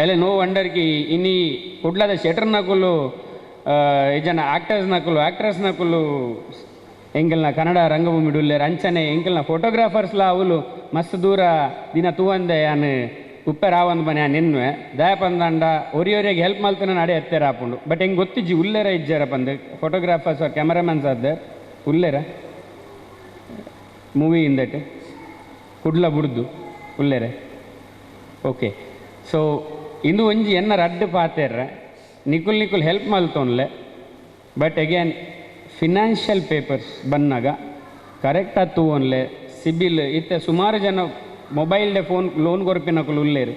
ಎಲ್ಲ ನೋ ವಂಡರ್ಕಿ ಇನ್ನಿ ಕುಡ್ಲದ ಶೆಟರ್ ನಕುಲು ಇಜನ ಆಕ್ಟರ್ಸ್ ನಕುಲು ಎಂಕಲ್ನ ಕನ್ನಡ ರಂಗಭೂಮಿ ಡುಲ್ಲೇರು ಅಂಚನೆ ಎಂಕಲ್ನ ಫೋಟೋಗ್ರಾಫರ್ಸ್ಲ ಅವಳು ಮಸ್ತ್ ದೂರ ದಿನ ತೂವಂದೆ ಯಾನು ಉಪ್ಪೆ ರಾವಂದು ಮನೆ ನಿನ್ವೆ ದಯ ಪಂದಾಂಡ ಒರಿಯೊರಿಗೆ ಹೆಲ್ಪ್ ಮಲ್ತನ ನಡೆ ಎತ್ತೇರ ಹಾಪುಂಡು. ಬಟ್ ಹೆಂಗೆ ಗೊತ್ತಿಜ್ಜಿ ಉಲ್ಲೇರ ಇಜ್ಜಾರ ಬಂದು ಫೋಟೋಗ್ರಾಫರ್ಸ್ ಕ್ಯಾಮರಾಮನ್ಸ್ ಆದ ಉಲ್ಲೇರ ಮೂವಿ ಇಂದಟ್ ಕುಡ್ಲ ಬುಡ್ದು ಉಲ್ಲೇರೆ ಓಕೆ. ಸೊ ಇಂದು ಒಂಜಿ ಎನ್ನ ರಡ್ಡು ಪಾತೆರ್ರೆ ನಿಖುಲ್ ಹೆಲ್ಪ್ ಮಲ್ತೊನ್ಲೆ. ಬಟ್ ಅಗೇನ್ ಫಿನಾನ್ಷಿಯಲ್ ಪೇಪರ್ಸ್ ಬಂದಾಗ ಕರೆಕ್ಟಾಗಿ ತೂವನ್ಲೆ ಸಿಬಿಲ್ ಇತ್ತೆ ಸುಮಾರು ಜನ ಮೊಬೈಲ್ಡೆ ಫೋನ್ ಲೋನ್ ಕೊರಪಿನಕುಲು ಉಲ್ಲೇರು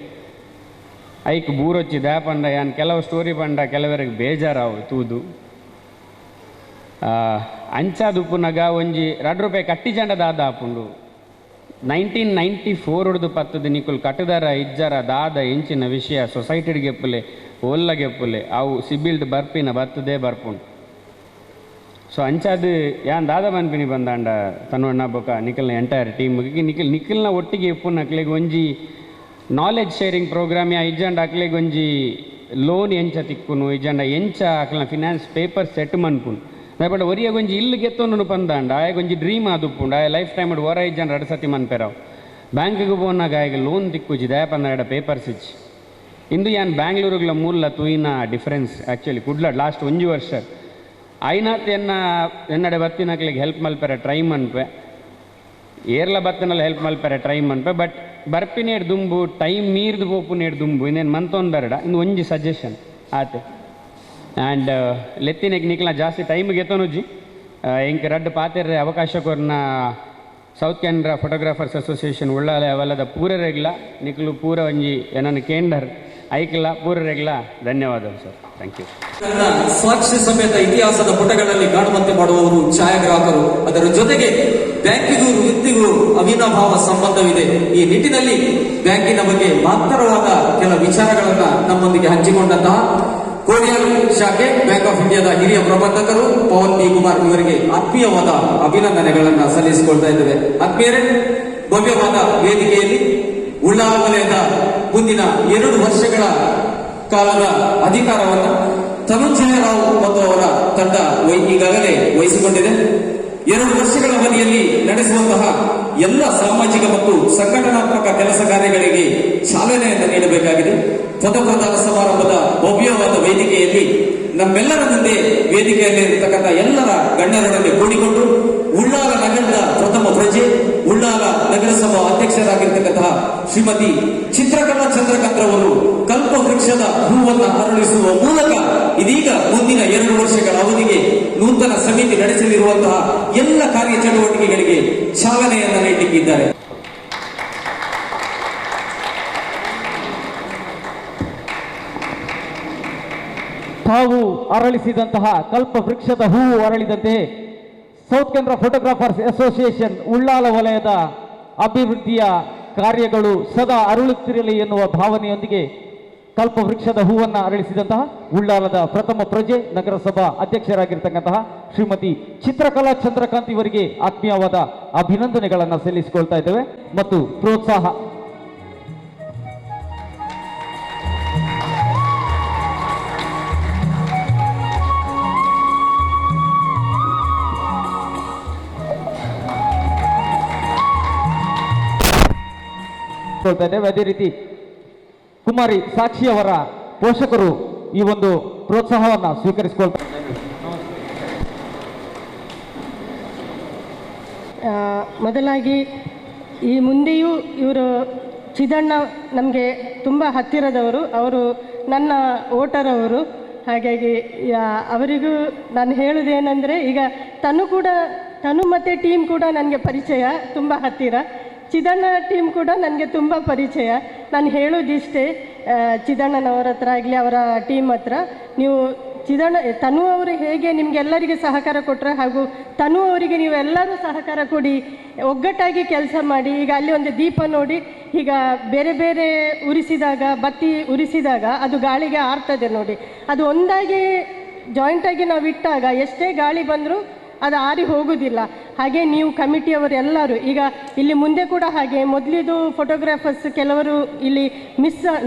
ಐಕ್ ಬೂರೊಚ್ಚಿ ದಯ ಪಂಡ ಯಾನ್ ಕೆಲವು ಸ್ಟೋರಿ ಪಂಡ ಕೆಲವರಿಗೆ ಬೇಜಾರಾವು ತೂದು ಅಂಚಾದುಪ್ಪುನಗ ಒಂಜಿ ₹2 ಕಟ್ಟಿ ಜಂಡ ದಾದ ಆಪುಂಡು 1994 ಹೊಡೆದು ಪತ್ತದು ನಿಕುಲ್ ಕಟ್ಟದಾರ ಇಜ್ಜಾರ ದಾದ ಎಂಚಿನ ವಿಷಯ ಸೊಸೈಟಿಡ್ ಗೆಪ್ಪುಲೆ ಒಲ್ಲ ಗೆಪ್ಪುಲೆ ಅವು ಸಿಬಿಲ್ಡ್ ಬರ್ಪಿನ ಬರ್ತದೇ ಬರ್ಪುಂಡು. ಸೊ ಅಂಚಾದು ಯಾನ್ ದಾದ ಮನ್ಪಿನಿ ಬಂದಾಂಡ ತನ್ನಣ್ಣ ಬೊಕ ನಿಖಲ್ನ ಎಂಟೈರ್ ಟೀಮ್ಗೆ ನಿಖಿಲ್ನ ಒಟ್ಟಿಗೆ ಎಪ್ಪುನ ಅಕ್ಲೆಗೆ ಒಂಜಿ ನಾಲೆಜ್ ಶೇರಿಂಗ್ ಪ್ರೋಗ್ರಾಮ್ ಯಾ ಇಜ್ಜಂಡ ಅಕ್ಲೆಗೆ ಒಂಜಿ ಲೋನ್ ಎಂಚ ತಿಕ್ಕುನು ಇಜ್ಜಂಡ ಎಂಚ ಅಕ್ಲನ ಫಿನಾನ್ಸ್ ಪೇಪರ್ ಸೆಟ್ ಮನ್ಪುನು ಬಟ್ ಒರಿಯಾಗ ಒಂಜಿ ಇಲ್ಲು ಗೆತ್ತೊಂಡು ಪಂದಾಂಡ ಆಯಗ ಒಂಜಿ ಡ್ರೀಮ್ ಆದುಪ್ಪುಂಡು ಆಯ ಲೈಫ್ ಟೈಮ್ ಹೊರ ಇಜ್ಜಂಡ 2 ಸತಿ ಮನ್ಪೆರಾವು ಬ್ಯಾಂಕಿಗೆ ಹೋನಾಗ ಆಯಗ ಲೋನ್ ತಿಕ್ಕುಜಿ ದಯ ಪಂದ ಪೇಪರ್ಸ್ ಇಚ್ಚಿ ಇಂದು ಯಾನ್ ಬ್ಯಾಂಗ್ಳೂರುಗ್ಲ ಮೂಲ ತೂಯಿನ ಡಿಫ್ರೆನ್ಸ್ ಆ್ಯಕ್ಚುಲಿ ಕುಡ್ಲ ಲಾಸ್ಟ್ 1 ವರ್ಷ ಐನಾತ್ ಎನ್ನಡೆ ಬರ್ತಿನಕ್ಲಿಗೆ ಹೆಲ್ಪ್ ಮಲ್ಪೆರ ಟ್ರೈ ಮನ್ಪೆ ಏರ್ಲ ಬತ್ತನಲ್ಲಿ ಹೆಲ್ಪ್ ಮಲ್ಪರೆ ಟ್ರೈ ಮನ್ಪೆ ಬಟ್ ಬರ್ಪಿನೇಡು ದುಂಬು ಟೈಮ್ ಮೀರ್ದು ಪೋಪು ನೇಡು ದುಂಬು ಇನ್ನೇನು ಮಂತೊಂದು ಬೇಡ ಇನ್ನು ಒಂಜಿ ಸಜೆಷನ್ ಆತೆ ಆ್ಯಂಡ್ ಲೆತ್ತಿನೆಗೆ ನಿಕ್ಲ ಜಾಸ್ತಿ ಟೈಮಿಗೆ ಎತ್ತೋನುಜ್ಜಿ ಇಂಕ ರಡ್ಡು ಪಾತೆರ್ರೆ ಅವಕಾಶ ಕೊರ್ನ ಸೌತ್ ಕ್ಯಾನ್ರಾ ಫೋಟೋಗ್ರಾಫರ್ಸ್ ಅಸೋಸಿಯೇಷನ್ ಉಳ್ಳಾಲೆ ಅವೆಲ್ಲದ ಪೂರರೆಗ್ಲ ನಿಕ್ಲು ಪೂರ ಒಂಜಿ ಏನನ್ನು ಕೇಂಡರ್ ಐಕ್ಲ ಪೂರರೆಗ್ಲ ಧನ್ಯವಾದಗಳು ಸರ್ ಥ್ಯಾಂಕ್ ಯು. ಸಾಕ್ಷಿ ಸಮೇತ ಇತಿಹಾಸದ ಪುಟಗಳಲ್ಲಿ ಕಾಣುವಂತೆ ಮಾಡುವವರು ಛಾಯಾಗ್ರಾಹಕರು. ಅದರ ಜೊತೆಗೆ ಬ್ಯಾಂಕಿಗೂ ವೃತ್ತಿಗೂ ಅವಿನಾಭಾವ ಸಂಬಂಧವಿದೆ. ಈ ನಿಟ್ಟಿನಲ್ಲಿ ಬ್ಯಾಂಕಿನ ಬಗ್ಗೆ ಮಹತ್ತರವಾದ ಕೆಲ ವಿಚಾರಗಳನ್ನ ನಮ್ಮೊಂದಿಗೆ ಹಂಚಿಕೊಂಡಂತಹ ಕೋಡಿಯಾಲ್ ಶಾಖೆ ಬ್ಯಾಂಕ್ ಆಫ್ ಇಂಡಿಯಾದ ಹಿರಿಯ ಪ್ರಬಂಧಕರು ಪವನ್ ಬಿ ಕುಮಾರ್ ಇವರಿಗೆ ಆತ್ಮೀಯವಾದ ಅಭಿನಂದನೆಗಳನ್ನ ಸಲ್ಲಿಸಿಕೊಳ್ತಾ ಇದ್ದೇವೆ. ಆತ್ಮೀಯರೇ, ಭವ್ಯವಾದ ವೇದಿಕೆಯಲ್ಲಿ ಉಳ್ಳಾಲ ವಲಯದ ಮುಂದಿನ 2 ವರ್ಷಗಳ ಕಾಲದ ಅಧಿಕಾರವನ್ನು ಧನುಂಜಯ ರಾವ್ ಮತ್ತು ಅವರ ತಂಡ ಈಗಾಗಲೇ ವಹಿಸಿಕೊಂಡಿದೆ. 2 ವರ್ಷಗಳ ಅವಧಿಯಲ್ಲಿ ನಡೆಸುವಂತಹ ಎಲ್ಲ ಸಾಮಾಜಿಕ ಮತ್ತು ಸಂಘಟನಾತ್ಮಕ ಕೆಲಸ ಕಾರ್ಯಗಳಿಗೆ ಚಾಲನೆಯನ್ನು ನೀಡಬೇಕಾಗಿದೆ. ಪದಪ್ರದಾನ ಸಮಾರಂಭದ ಭವ್ಯವಾದ ವೇದಿಕೆಯಲ್ಲಿ ನಮ್ಮೆಲ್ಲರ ಮುಂದೆ ವೇದಿಕೆಯಲ್ಲಿರತಕ್ಕಂಥ ಎಲ್ಲರ ಗಣ್ಯರೊಡನೆ ಕೂಡಿಕೊಂಡು ಉಳ್ಳಾಲ ನಗರದ ಪ್ರಥಮ ಪ್ರಜೆ, ಉಳ್ಳಾಲ ನಗರಸಭಾ ಅಧ್ಯಕ್ಷರಾಗಿರ್ತಕ್ಕಂತಹ ಶ್ರೀಮತಿ ಚಿತ್ರಕಲಾ ಚಂದ್ರಕಾಂತ್ರವರು ಕಲ್ಪವೃಕ್ಷದ ಹೂವನ್ನು ಅರಳಿಸುವ ಮೂಲಕ ಇದೀಗ ಮುಂದಿನ 2 ವರ್ಷಗಳ ಅವಧಿಗೆ ನೂತನ ಸಮಿತಿ ನಡೆಸಲಿರುವಂತಹ ಎಲ್ಲ ಕಾರ್ಯಚಟುವಟಿಕೆಗಳಿಗೆ ಚಾಲನೆಯನ್ನ ನೀಡಲಿಕ್ಕಿದ್ದಾರೆ. ತಾವು ಅರಳಿಸಿದಂತಹ ಕಲ್ಪ ವೃಕ್ಷದ ಹೂವು ಅರಳಿದಂತೆ south Canara photographers association Ullal ವಲಯದ ಅಭಿವೃದ್ಧಿಯ ಕಾರ್ಯಗಳು ಸದಾ ಅರಳುತ್ತಿರಲಿ ಎನ್ನುವ ಭಾವನೆಯೊಂದಿಗೆ ಕಲ್ಪ ವೃಕ್ಷದ ಹೂವನ್ನು ಅರಳಿಸಿದಂತಹ ಉಳ್ಳಾಲದ ಪ್ರಥಮ ಪ್ರಜೆ ನಗರಸಭಾ ಅಧ್ಯಕ್ಷರಾಗಿರ್ತಕ್ಕಂತಹ ಶ್ರೀಮತಿ ಚಿತ್ರಕಲಾ ಚಂದ್ರಕಾಂತ್ ಇವರಿಗೆ ಆತ್ಮೀಯವಾದ ಅಭಿನಂದನೆಗಳನ್ನು ಸಲ್ಲಿಸಿಕೊಳ್ತಾ ಇದ್ದೇವೆ ಮತ್ತು ಪ್ರೋತ್ಸಾಹ. ಅದೇ ರೀತಿ ಕುಮಾರಿ ಸಾಕ್ಷಿಯವರ ಪೋಷಕರು ಈ ಒಂದು ಪ್ರೋತ್ಸಾಹವನ್ನು ಸ್ವೀಕರಿಸಿಕೊಳ್ತಾರೆ. ಮೊದಲಾಗಿ ಈ ಮುಂದೆಯೂ ಇವರು ಚಿದಣ್ಣ ನಮಗೆ ತುಂಬ ಹತ್ತಿರದವರು, ಅವರು ನನ್ನ ವೋಟರ್ ಅವರು. ಹಾಗಾಗಿ ಅವರಿಗೂ ನಾನು ಹೇಳೋದೇನೆಂದರೆ, ಈಗ ತನು ಮತ್ತು ಟೀಮ್ ಕೂಡ ನನಗೆ ಪರಿಚಯ, ತುಂಬ ಹತ್ತಿರ. ಚಿದಣ್ಣ ಟೀಮ್ ಕೂಡ ನನಗೆ ತುಂಬ ಪರಿಚಯ. ನಾನು ಹೇಳೋದಿಷ್ಟೇ, ಚಿದಣ್ಣನವರ ಹತ್ರ ಆಗಲಿ ಅವರ ಟೀಮ್ ಹತ್ರ, ನೀವು ತನು ಅವರು ಹೇಗೆ ನಿಮಗೆಲ್ಲರಿಗೆ ಸಹಕಾರ ಕೊಟ್ಟರೆ ಹಾಗೂ ತನು ಅವರಿಗೆ ನೀವೆಲ್ಲರೂ ಸಹಕಾರ ಕೊಡಿ, ಒಗ್ಗಟ್ಟಾಗಿ ಕೆಲಸ ಮಾಡಿ. ಈಗ ಅಲ್ಲಿ ಒಂದು ದೀಪ ನೋಡಿ, ಈಗ ಬೇರೆ ಬೇರೆ ಉರಿಸಿದಾಗ, ಬತ್ತಿ ಉರಿಸಿದಾಗ ಅದು ಗಾಳಿಗೆ ಆರ್ತದೆ ನೋಡಿ, ಅದು ಒಂದಾಗಿ ಜಾಯಿಂಟಾಗಿ ನಾವು ಇಟ್ಟಾಗ ಎಷ್ಟೇ ಗಾಳಿ ಬಂದರೂ ಅದು ಆರಿ ಹೋಗುವುದಿಲ್ಲ. ಹಾಗೆ ನೀವು ಕಮಿಟಿಯವರೆಲ್ಲರೂ ಈಗ ಇಲ್ಲಿ ಮುಂದೆ ಕೂಡ ಹಾಗೆ ಮೊದಲಿದು ಫೋಟೋಗ್ರಾಫರ್ಸ್ ಕೆಲವರು ಇಲ್ಲಿ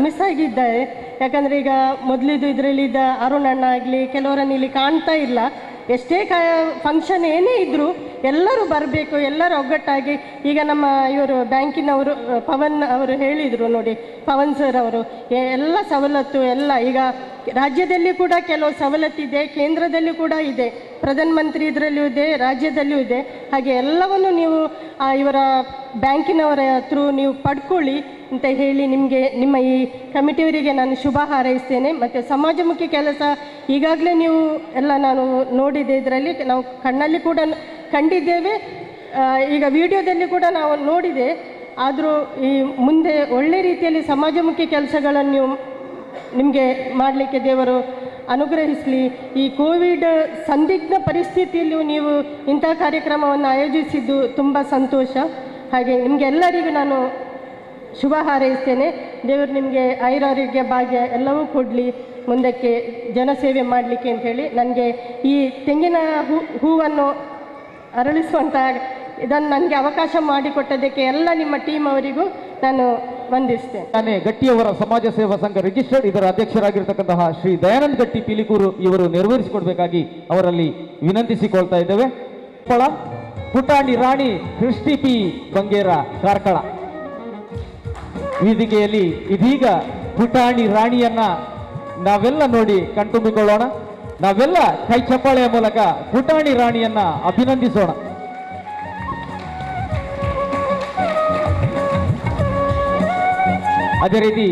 ಮಿಸ್ ಆಗಿದ್ದಾರೆ. ಯಾಕಂದರೆ ಈಗ ಮೊದಲಿದು ಇದರಲ್ಲಿದ್ದ ಅರುಣಣ್ಣ ಆಗಲಿ ಕೆಲವರನ್ನು ಇಲ್ಲಿ ಕಾಣ್ತಾ ಇಲ್ಲ. ಎಷ್ಟೇ ಫಂಕ್ಷನ್ ಏನೇ ಇದ್ದರೂ ಎಲ್ಲರೂ ಬರಬೇಕು, ಎಲ್ಲರೂ ಒಗ್ಗಟ್ಟಾಗಿ. ಈಗ ನಮ್ಮ ಇವರು ಬ್ಯಾಂಕಿನವರು ಪವನ್ ಅವರು ಹೇಳಿದರು ನೋಡಿ, ಪವನ್ ಸರ್ ಅವರು ಎಲ್ಲ ಸವಲತ್ತು ಎಲ್ಲ ಈಗ ರಾಜ್ಯದಲ್ಲಿ ಕೂಡ ಕೆಲವು ಸವಲತ್ತಿದೆ, ಕೇಂದ್ರದಲ್ಲಿ ಕೂಡ ಇದೆ, ಪ್ರಧಾನಮಂತ್ರಿ ಇದರಲ್ಲೂ ಇದೆ, ರಾಜ್ಯದಲ್ಲೂ ಇದೆ. ಹಾಗೆ ಎಲ್ಲವನ್ನು ನೀವು ಇವರ ಬ್ಯಾಂಕಿನವರ ಥ್ರೂ ನೀವು ಪಡ್ಕೊಳ್ಳಿ ಅಂತ ಹೇಳಿ ನಿಮ್ಮ ಈ ಕಮಿಟಿಯವರಿಗೆ ನಾನು ಶುಭ ಹಾರೈಸ್ತೇನೆ. ಮತ್ತು ಸಮಾಜಮುಖಿ ಕೆಲಸ ಈಗಾಗಲೇ ನೀವು ಎಲ್ಲ ನಾನು ನೋಡಿದೆ, ಇದರಲ್ಲಿ ನಾವು ಕಣ್ಣಲ್ಲಿ ಕೂಡ ಕಂಡಿದ್ದೇವೆ, ಈಗ ವಿಡಿಯೋದಲ್ಲಿ ಕೂಡ ನಾವು ನೋಡಿದೆ. ಆದರೂ ಈ ಮುಂದೆ ಒಳ್ಳೆ ರೀತಿಯಲ್ಲಿ ಸಮಾಜಮುಖಿ ಕೆಲಸಗಳನ್ನು ನೀವು ನಿಮಗೆ ಮಾಡಲಿಕ್ಕೆ ದೇವರು ಅನುಗ್ರಹಿಸಲಿ. ಈ ಕೋವಿಡ್ ಸಂದಿಗ್ಧ ಪರಿಸ್ಥಿತಿಯಲ್ಲೂ ನೀವು ಇಂಥ ಕಾರ್ಯಕ್ರಮವನ್ನು ಆಯೋಜಿಸಿದ್ದು ತುಂಬ ಸಂತೋಷ. ಹಾಗೆ ನಿಮಗೆಲ್ಲರಿಗೂ ನಾನು ಶುಭ ಹಾರೈಸ್ತೇನೆ. ದೇವರು ನಿಮಗೆ ಆಯುರಾರೋಗ್ಯ ಭಾಗ್ಯ ಎಲ್ಲವೂ ಕೊಡಲಿ, ಮುಂದಕ್ಕೆ ಜನಸೇವೆ ಮಾಡಲಿಕ್ಕೆ ಅಂಥೇಳಿ. ನನಗೆ ಈ ತೆಂಗಿನ ಹೂವನ್ನು ಅರಳಿಸುವಂಥ ಇದನ್ನು ನನಗೆ ಅವಕಾಶ ಮಾಡಿಕೊಟ್ಟದಕ್ಕೆ ಎಲ್ಲ ನಿಮ್ಮ ಟೀಮ್ ಅವರಿಗೂ ನಾನು ವಂದಿಸ್ತೇನೆ. ನಾನೇ ಗಟ್ಟಿಯವರ ಸಮಾಜ ಸೇವಾ ಸಂಘ ರಿಜಿಸ್ಟರ್ಡ್ ಇದರ ಅಧ್ಯಕ್ಷರಾಗಿರ್ತಕ್ಕಂತಹ ಶ್ರೀ ದಯಾನಂದ್ ಗಟ್ಟಿ ಪಿಲಿಕೂರು ಇವರು ನೆರವೇರಿಸಿಕೊಡ್ಬೇಕಾಗಿ ಅವರಲ್ಲಿ ವಿನಂತಿಸಿಕೊಳ್ತಾ ಇದ್ದೇವೆ. ಪುಟಾಣಿ ರಾಣಿ ಸೃಷ್ಟಿ ಪಿ ಬಂಗೇರ ಕಾರ್ಕಳ ವೇದಿಕೆಯಲ್ಲಿ ಇದೀಗ ಪುಟಾಣಿ ರಾಣಿಯನ್ನ ನಾವೆಲ್ಲ ನೋಡಿ ಕಣ್ತುಂಬಿಕೊಳ್ಳೋಣ. ನಾವೆಲ್ಲ ಕೈ ಚಪ್ಪಾಳೆಯ ಮೂಲಕ ಪುಟಾಣಿ ರಾಣಿಯನ್ನ ಅಭಿನಂದಿಸೋಣ. ಅದೇ ರೀತಿ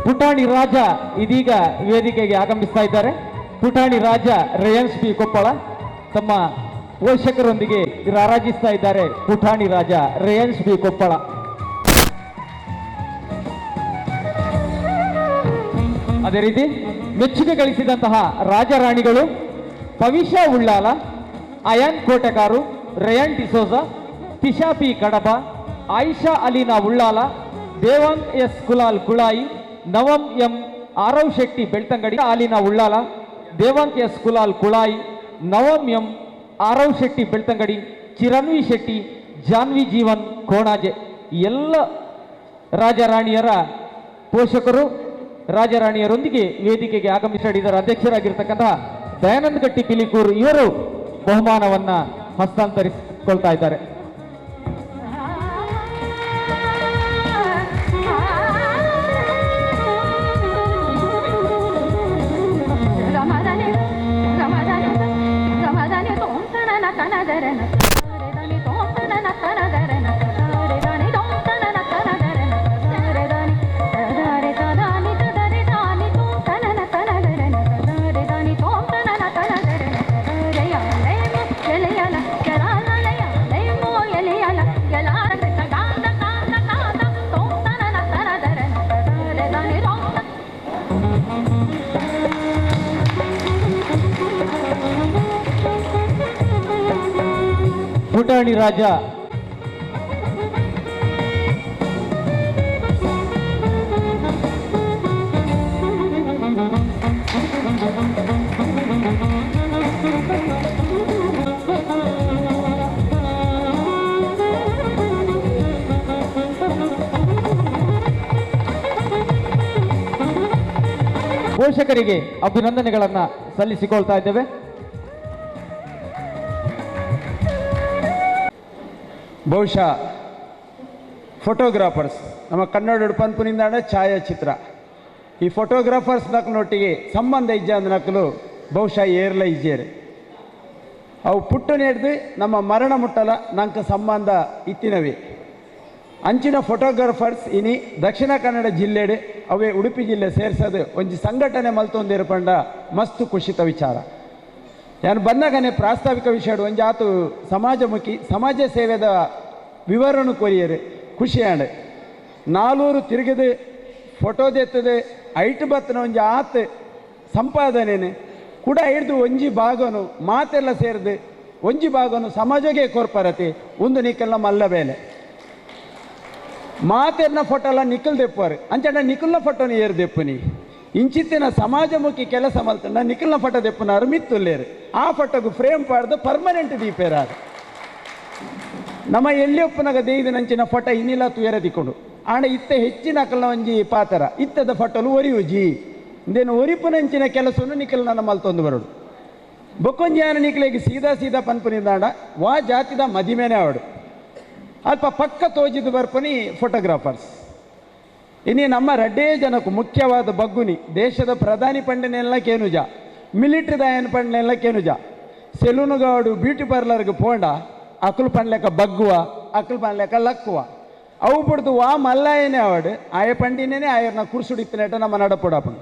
ಪುಟಾಣಿ ರಾಜ ಇದೀಗ ವೇದಿಕೆಗೆ ಆಗಮಿಸ್ತಾ ಇದ್ದಾರೆ. ಪುಟಾಣಿ ರಾಜ ರೇಯನ್ಸ್ ಬಿ ಕೊಪ್ಪಳ ತಮ್ಮ ಪೋಷಕರೊಂದಿಗೆ ರಾರಾಜಿಸ್ತಾ ಇದ್ದಾರೆ. ಪುಟಾಣಿ ರಾಜ ರೇಯನ್ಸ್ ಬಿ ಕೊಪ್ಪಳ. ಅದೇ ರೀತಿ ಮೆಚ್ಚುಗೆ ಗಳಿಸಿದಂತಹ ರಾಜರಾಣಿಗಳು Pavisha Ullal, Ayaan Kotekar, Reyan D'Souza, Tisha P Kadaba, Ayisha Alina Ullal, Devang S Kulal Kulai, Navam M Aarav Shetty Belthangady, Alina Ullal, Devang S Kulal Kulai, Navam M Aarav Shetty Belthangady, Chiranvi Shetty, Janvi Jeevan Konaje ಎಲ್ಲ ರಾಜರಾಣಿಯರ ಪೋಷಕರು ರಾಜರಾಣಿಯರೊಂದಿಗೆ ವೇದಿಕೆಗೆ ಆಗಮಿಸಿದ್ದಾರೆ. ಅಧ್ಯಕ್ಷರಾಗಿರ್ತಕ್ಕಂತಹ ದಯಾನಂದ ಗಟ್ಟಿ ಪಿಲಿಕೂರು ಇವರು ಬಹುಮಾನವನ್ನ ಹಸ್ತಾಂತರಿಸಿಕೊಳ್ತಾ ಇದ್ದಾರೆ. ಪುಟಾಣಿ ರಾಜ ಪೋಷಕರಿಗೆ ಅಭಿನಂದನೆಗಳನ್ನ ಸಲ್ಲಿಸಿಕೊಳ್ತಾ ಇದ್ದೇವೆ. ಬಹುಶಃ ಫೋಟೋಗ್ರಾಫರ್ಸ್ ನಮ್ಮ ಕನ್ನಡ ಪನ್ಪುನಿಂದ ಛಾಯಾಚಿತ್ರ ಈ ಫೋಟೋಗ್ರಾಫರ್ಸ್ ನಕ್ಕನೊಟ್ಟಿಗೆ ಸಂಬಂಧ ಇಜ್ಜ ಅಂದ ನಕ್ಕಲು ಬಹುಶಃ ಏರ್ಲ ಇಜ್ಜೇರೆ ಅವು ಪುಟ್ಟು ನೆಡ್ದು ನಮ್ಮ ಮರಣ ಮುಟ್ಟಲ ನಂಗೆ ಸಂಬಂಧ ಇತ್ತಿನವೇ ಅಂಚಿನ ಫೋಟೋಗ್ರಾಫರ್ಸ್ ಇನಿ ದಕ್ಷಿಣ ಕನ್ನಡ ಜಿಲ್ಲೆಡೆ ಅವೇ ಉಡುಪಿ ಜಿಲ್ಲೆ ಸೇರಿಸೋದು ಒಂಜಿ ಸಂಘಟನೆ ಮಲ್ತೊಂದಿರ ಪಂಡ ಮಸ್ತು ಖುಷಿತ ವಿಚಾರ. ಯಾನು ಬಂದಾಗನೇ ಪ್ರಾಸ್ತಾವಿಕ ವಿಷಯ ಒಂಜಿ ಆತು ಸಮಾಜಮುಖಿ ಸಮಾಜ ಸೇವೆದ ವಿವರಣೆ ಕೊರಿಯರು ಖುಷಿಯಾಡು ನಾಲ್ವರು ತಿರುಗಿದು ಫೋಟೋ ತೆತ್ತದು ಐಟ್ ಬತ್ತನ ಒಂಜಿ ಆತು ಸಂಪಾದನೆ ಕೂಡ ಹಿಡ್ದು ಒಂಜಿ ಭಾಗನು ಮಾತೆಲ್ಲ ಸೇರಿದು ಒಂಜಿ ಭಾಗನು ಸಮಾಜಗೆ ಕೊರ್ಪರತಿ ಒಂದು ನಿಕ್ಕಲ್ನ ಮಲ್ಲ ಬೇಲೆ ಮಾತೆರ್ನ ಫೋಟೋ ಎಲ್ಲ ನಿಕ್ಕಲ್ ದೆಪ್ಪರು ಅಂಚಂಡ ನಿಖಲ್ನ ಫೋಟೋನು ಏರು ದೆಪ್ಪುನಿ ಇಂಚಿತ್ತಿನ ಸಮಾಜಮುಖಿ ಕೆಲಸ ಮಲ್ತಂಡ ನಿಖಲ್ನ ಫೋಟೋ ದೆಪ್ಪುನಾರು ಮಿತ್ತುಲ್ಲೇರು ಆ ಫೋಟೋಗೂ ಫ್ರೇಮ್ ಪಾಡ್ದು ಪರ್ಮನೆಂಟ್ ದೀಪೇರಾರು ನಮ್ಮ ಎಳ್ಳಿಯಪ್ಪನಾಗ ದೇಯ್ದು ನಂಚಿನ ಫೋಟೋ ಇನ್ನಿಲ್ಲ ತುಯರ ದಿಕ್ಕೊಂಡು ಆಂಡ ಇತ್ತೆ ಹೆಚ್ಚಿನ ಅಕಲ್ನ ಒಂಜಿ ಪಾತರ ಇತ್ತದ ಫೋಟೋಲು ಒರಿಯುಜಿ ಇಂದೇನು ಒರಿಪುನಂಚಿನ ಕೆಲಸವನ್ನು ನಿಖಲ್ ನನ್ನ ಮಲ್ತೊಂದು ಬರೋಡು ಬೊಕ್ಕೊಂಜಿಯಾನ ನಿಖಲಿಗೆ ಸೀದಾ ಪನ್ಪುನಿಂದಾಂಡ ವಾ ಜಾತಿದ ಮದಿಮೆನೆ ಆವಡು ಅಲ್ಪ ಪಕ್ಕ ತೋಜಿದು ಬರ್ಪನಿ ಫೋಟೋಗ್ರಾಫರ್ಸ್ ಇನ್ನೇ ನಮ್ಮ ರಡ್ಡೇ ಜನಕ್ಕೂ ಮುಖ್ಯವಾದ ಬಗ್ಗುನಿ ದೇಶದ ಪ್ರಧಾನಿ ಪಂಡನೆಲ್ಲ ಕೇನುಜ ಮಿಲಿಟ್ರಿ ದಾಯನ ಪಂಡನೆಲ್ಲ ಕೇನುಜ ಸೆಲೂನುಗಾಡು ಬ್ಯೂಟಿ ಪಾರ್ಲರ್ಗೆ ಪೋಂಡ ಅಕಲು ಪಂಡ್ಲೆಕ್ಕ ಬಗ್ಗುವ ಅಕಲು ಪಂಡ್ಲೆಕ್ಕ ಲಕ್ಕುವ ಅವು ಬಿಡ್ದು ವಾ ಮಲ್ಲಾಯನೇ ಆವಡು ಆಯ ಪಂಡಿನೇ ಆಯರ್ನ ಕುರ್ಸುಡಿತ್ತಿನಟ ನಮ್ಮ ನಡಪುಡಪ್ಪನು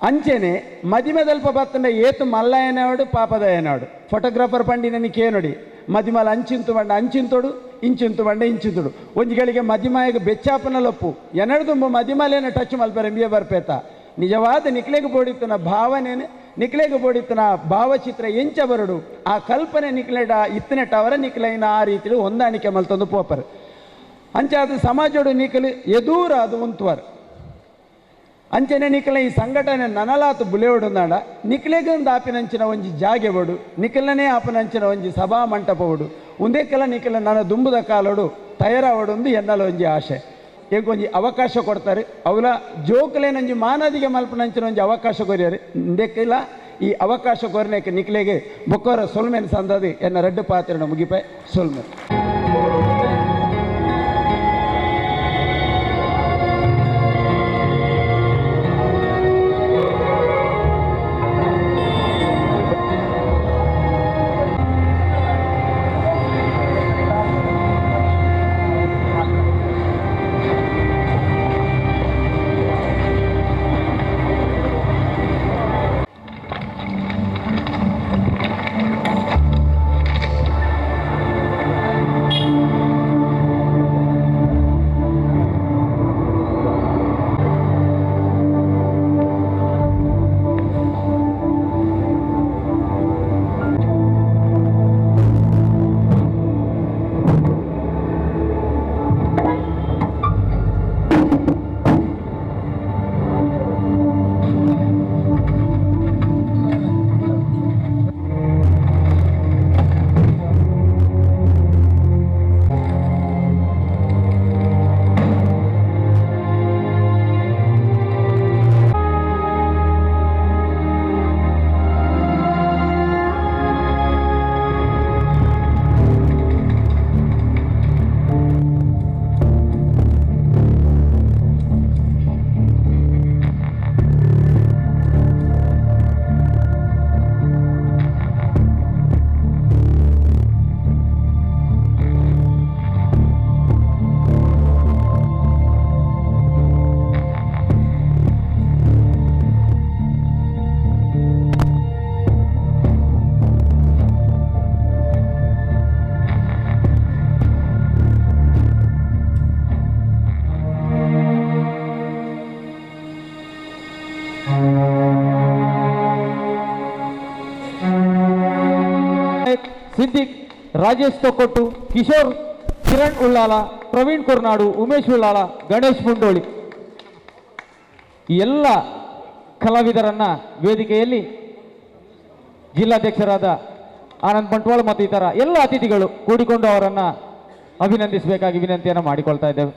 ಅಂಚೆನೆ ಮದಿಮೆದಲ್ಪ ಬತ್ತಂಡ ಏತು ಮಲ್ಲಾಯನೇ ಆವಡು ಪಾಪದಾಯನಾಡು ಫೋಟೋಗ್ರಾಫರ್ ಪಂಡಿನ ಕೇನುಡಿ ಮದಿಮಲ ಅಂಚಿಂತು ಬಂಡ ಅಂಚಿಂತೋಡು ಇಂಚಿಂತು ಬಂಡ ಇಂಚಿಂತೋಡು ಒಂಜಿಗಳಿಗೆ ಮದಿಮಾಯಿಗೆ ಬೆಚ್ಚಾಪನಲಪ್ಪು ಎನಡ್ದುಂಬ ಮದಿಮಲೇನ ಟಚ್ ಮಲ್ಪರೆ ಎಂಬಿಯ ಬರ್ಪೇತ ನಿಜವಾದ ನಿಕ್ಲೆಗೆ ಬೋಡಿತ್ತನ ಭಾವನೆನೆ ನಿಕ್ಲೆಗೆ ಬೋಡಿತ್ತನ ಭಾವಚಿತ್ರ ಎಂಚ ಬರಡು ಆ ಕಲ್ಪನೆ ನಿಕ್ಲೆಡ ಇತ್ತನೆಟ ಅವರ ನಿಕ್ಲೈನ ಆ ರೀತಿಲಿ ಹೊಂದಾಣಿಕೆ ಮಲ್ತೊಂದು ಪೋಪರ್ ಅಂಚಾದ ಸಮಾಜೋಡು ನಿಕಲು ಎದೂರ ಅದು ಉಂತುವರು ಅಂಚನೆ ನಿಖಲ ಈ ಸಂಘಟನೆ ನನಲಾತು ಬುಲೆವಡುಂದಾಂಡ ನಿಖಲೆಗೊಂದು ಆಪಿನಂಚಿನ ಒಂಜಿ ಜಾಗೆ ಬಡು ನಿಖಲನೇ ಆಪನಂಚಿನ ಒಂಜಿ ಸಭಾ ಮಂಟಪ ಬಡು ಉಂದೇಕೆಲ್ಲ ನಿಖಲ ನನ್ನ ದುಂಬುದ ಕಾಲೋಡು ತಯಾರಾವಡೊಂದು ಎನ್ನಲ ಒಂಜಿ ಆಶೆ ಈಗ ಒಂಜಿ ಅವಕಾಶ ಕೊಡ್ತಾರೆ ಅವಲ ಜೋಕಲೇನೊಂಜಿ ಮಾನದಿಗೆ ಮಲ್ಪನಂಚಿನ ಒಂಜಿ ಅವಕಾಶ ಕೊರಿಯರು ಇಂದೇಕೆಲ್ಲ ಈ ಅವಕಾಶ ಕೊರನೇಕೆ ನಿಖಲೆಗೆ ಬೊಕ್ಕೋರ ಸೊಲ್ಮೆನ್ ಸಂದದಿ ಎನ್ನ ರೆಡ್ಡು ಪಾತ್ರೆನ ಮುಗಿಪೆ ಸೊಲ್ಮೆನ್. ಸಿದ್ದಿಕ್, ರಾಜೇಶ್ ತೊಕ್ಕೊಟ್ಟು, ಕಿಶೋರ್, ಕಿರಣ್ ಉಳ್ಳಾಲ, ಪ್ರವೀಣ್ ಕುರ್ನಾಡು, ಉಮೇಶ್ ಉಳ್ಳಾಲ, ಗಣೇಶ್ ಮುಂಡೋಳಿ ಈ ಎಲ್ಲ ಕಲಾವಿದರನ್ನ ವೇದಿಕೆಯಲ್ಲಿ ಜಿಲ್ಲಾಧ್ಯಕ್ಷರಾದ ಆನಂದ್ ಬಂಟ್ವಾಳ ಮತ್ತು ಇತರ ಎಲ್ಲ ಅತಿಥಿಗಳು ಕೂಡಿಕೊಂಡು ಅವರನ್ನ ಅಭಿನಂದಿಸಬೇಕಾಗಿ ವಿನಂತಿಯನ್ನು ಮಾಡಿಕೊಳ್ತಾ ಇದ್ದೇವೆ.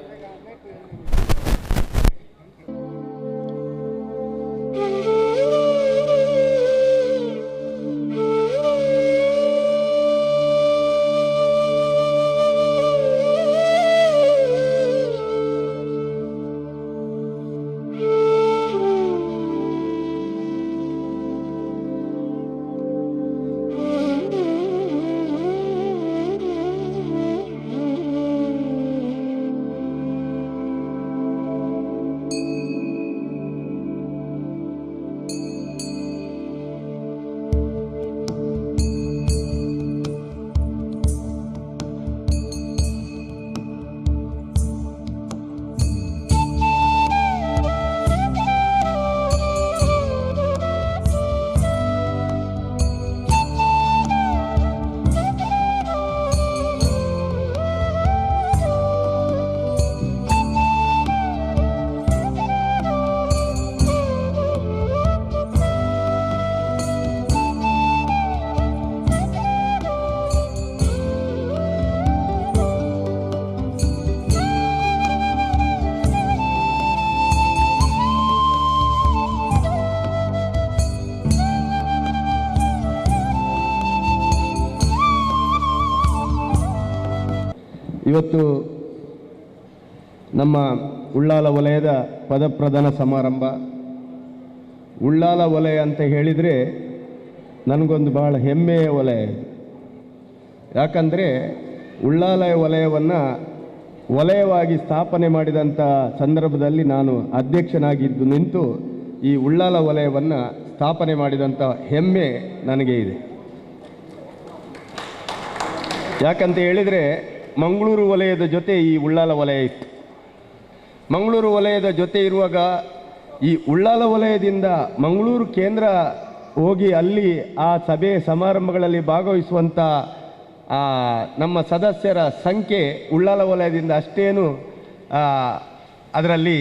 ಇವತ್ತು ನಮ್ಮ ಉಳ್ಳಾಲ ವಲಯದ ಪದಪ್ರದಾನ ಸಮಾರಂಭ. ಉಳ್ಳಾಲ ವಲಯ ಅಂತ ಹೇಳಿದರೆ ನನಗೊಂದು ಬಹಳ ಹೆಮ್ಮೆಯ ವಲಯ. ಯಾಕಂದರೆ ಉಳ್ಳಾಲ ವಲಯವನ್ನು ವಲಯವಾಗಿ ಸ್ಥಾಪನೆ ಮಾಡಿದಂಥ ಸಂದರ್ಭದಲ್ಲಿ ನಾನು ಅಧ್ಯಕ್ಷನಾಗಿದ್ದು ನಿಂತು ಈ ಉಳ್ಳಾಲ ವಲಯವನ್ನು ಸ್ಥಾಪನೆ ಮಾಡಿದಂಥ ಹೆಮ್ಮೆ ನನಗೆ ಇದೆ. ಯಾಕಂತ ಹೇಳಿದರೆ ಮಂಗಳೂರು ವಲಯದ ಜೊತೆ ಈ ಉಳ್ಳಾಲ ವಲಯ ಇತ್ತು. ಮಂಗಳೂರು ವಲಯದ ಜೊತೆ ಇರುವಾಗ ಈ ಉಳ್ಳಾಲ ವಲಯದಿಂದ ಮಂಗಳೂರು ಕೇಂದ್ರ ಹೋಗಿ ಅಲ್ಲಿ ಆ ಸಭೆ ಸಮಾರಂಭಗಳಲ್ಲಿ ಭಾಗವಹಿಸುವಂಥ ನಮ್ಮ ಸದಸ್ಯರ ಸಂಖ್ಯೆ ಉಳ್ಳಾಲ ವಲಯದಿಂದ ಅಷ್ಟೇನು ಅದರಲ್ಲಿ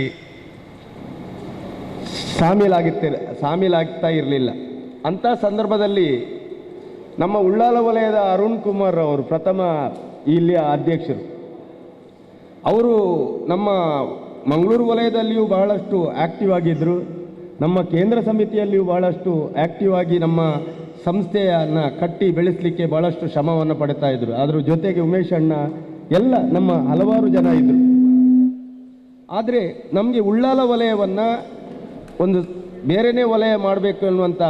ಶಾಮೀಲಾಗ್ತಾ ಇರಲಿಲ್ಲ. ಅಂಥ ಸಂದರ್ಭದಲ್ಲಿ ನಮ್ಮ ಉಳ್ಳಾಲ ವಲಯದ ಅರುಣ್ ಕುಮಾರ್ ಅವರು ಪ್ರಥಮ ಇಲ್ಲಿಯ ಅಧ್ಯಕ್ಷರು. ಅವರು ನಮ್ಮ ಮಂಗಳೂರು ವಲಯದಲ್ಲಿಯೂ ಬಹಳಷ್ಟು ಆ್ಯಕ್ಟಿವ್ ಆಗಿದ್ದರು. ನಮ್ಮ ಕೇಂದ್ರ ಸಮಿತಿಯಲ್ಲಿಯೂ ಬಹಳಷ್ಟು ಆ್ಯಕ್ಟಿವ್ ಆಗಿ ನಮ್ಮ ಸಂಸ್ಥೆಯನ್ನು ಕಟ್ಟಿ ಬೆಳೆಸಲಿಕ್ಕೆ ಭಾಳಷ್ಟು ಶ್ರಮವನ್ನು ಪಡ್ತಾ ಇದ್ದರು. ಅದ್ರ ಜೊತೆಗೆ ಉಮೇಶ್ ಅಣ್ಣ ಎಲ್ಲ ನಮ್ಮ ಹಲವಾರು ಜನ ಇದ್ದರು. ಆದರೆ ನಮಗೆ ಉಳ್ಳಾಲ ವಲಯವನ್ನು ಒಂದು ಬೇರೆಯೇ ವಲಯ ಮಾಡಬೇಕು ಅನ್ನುವಂಥ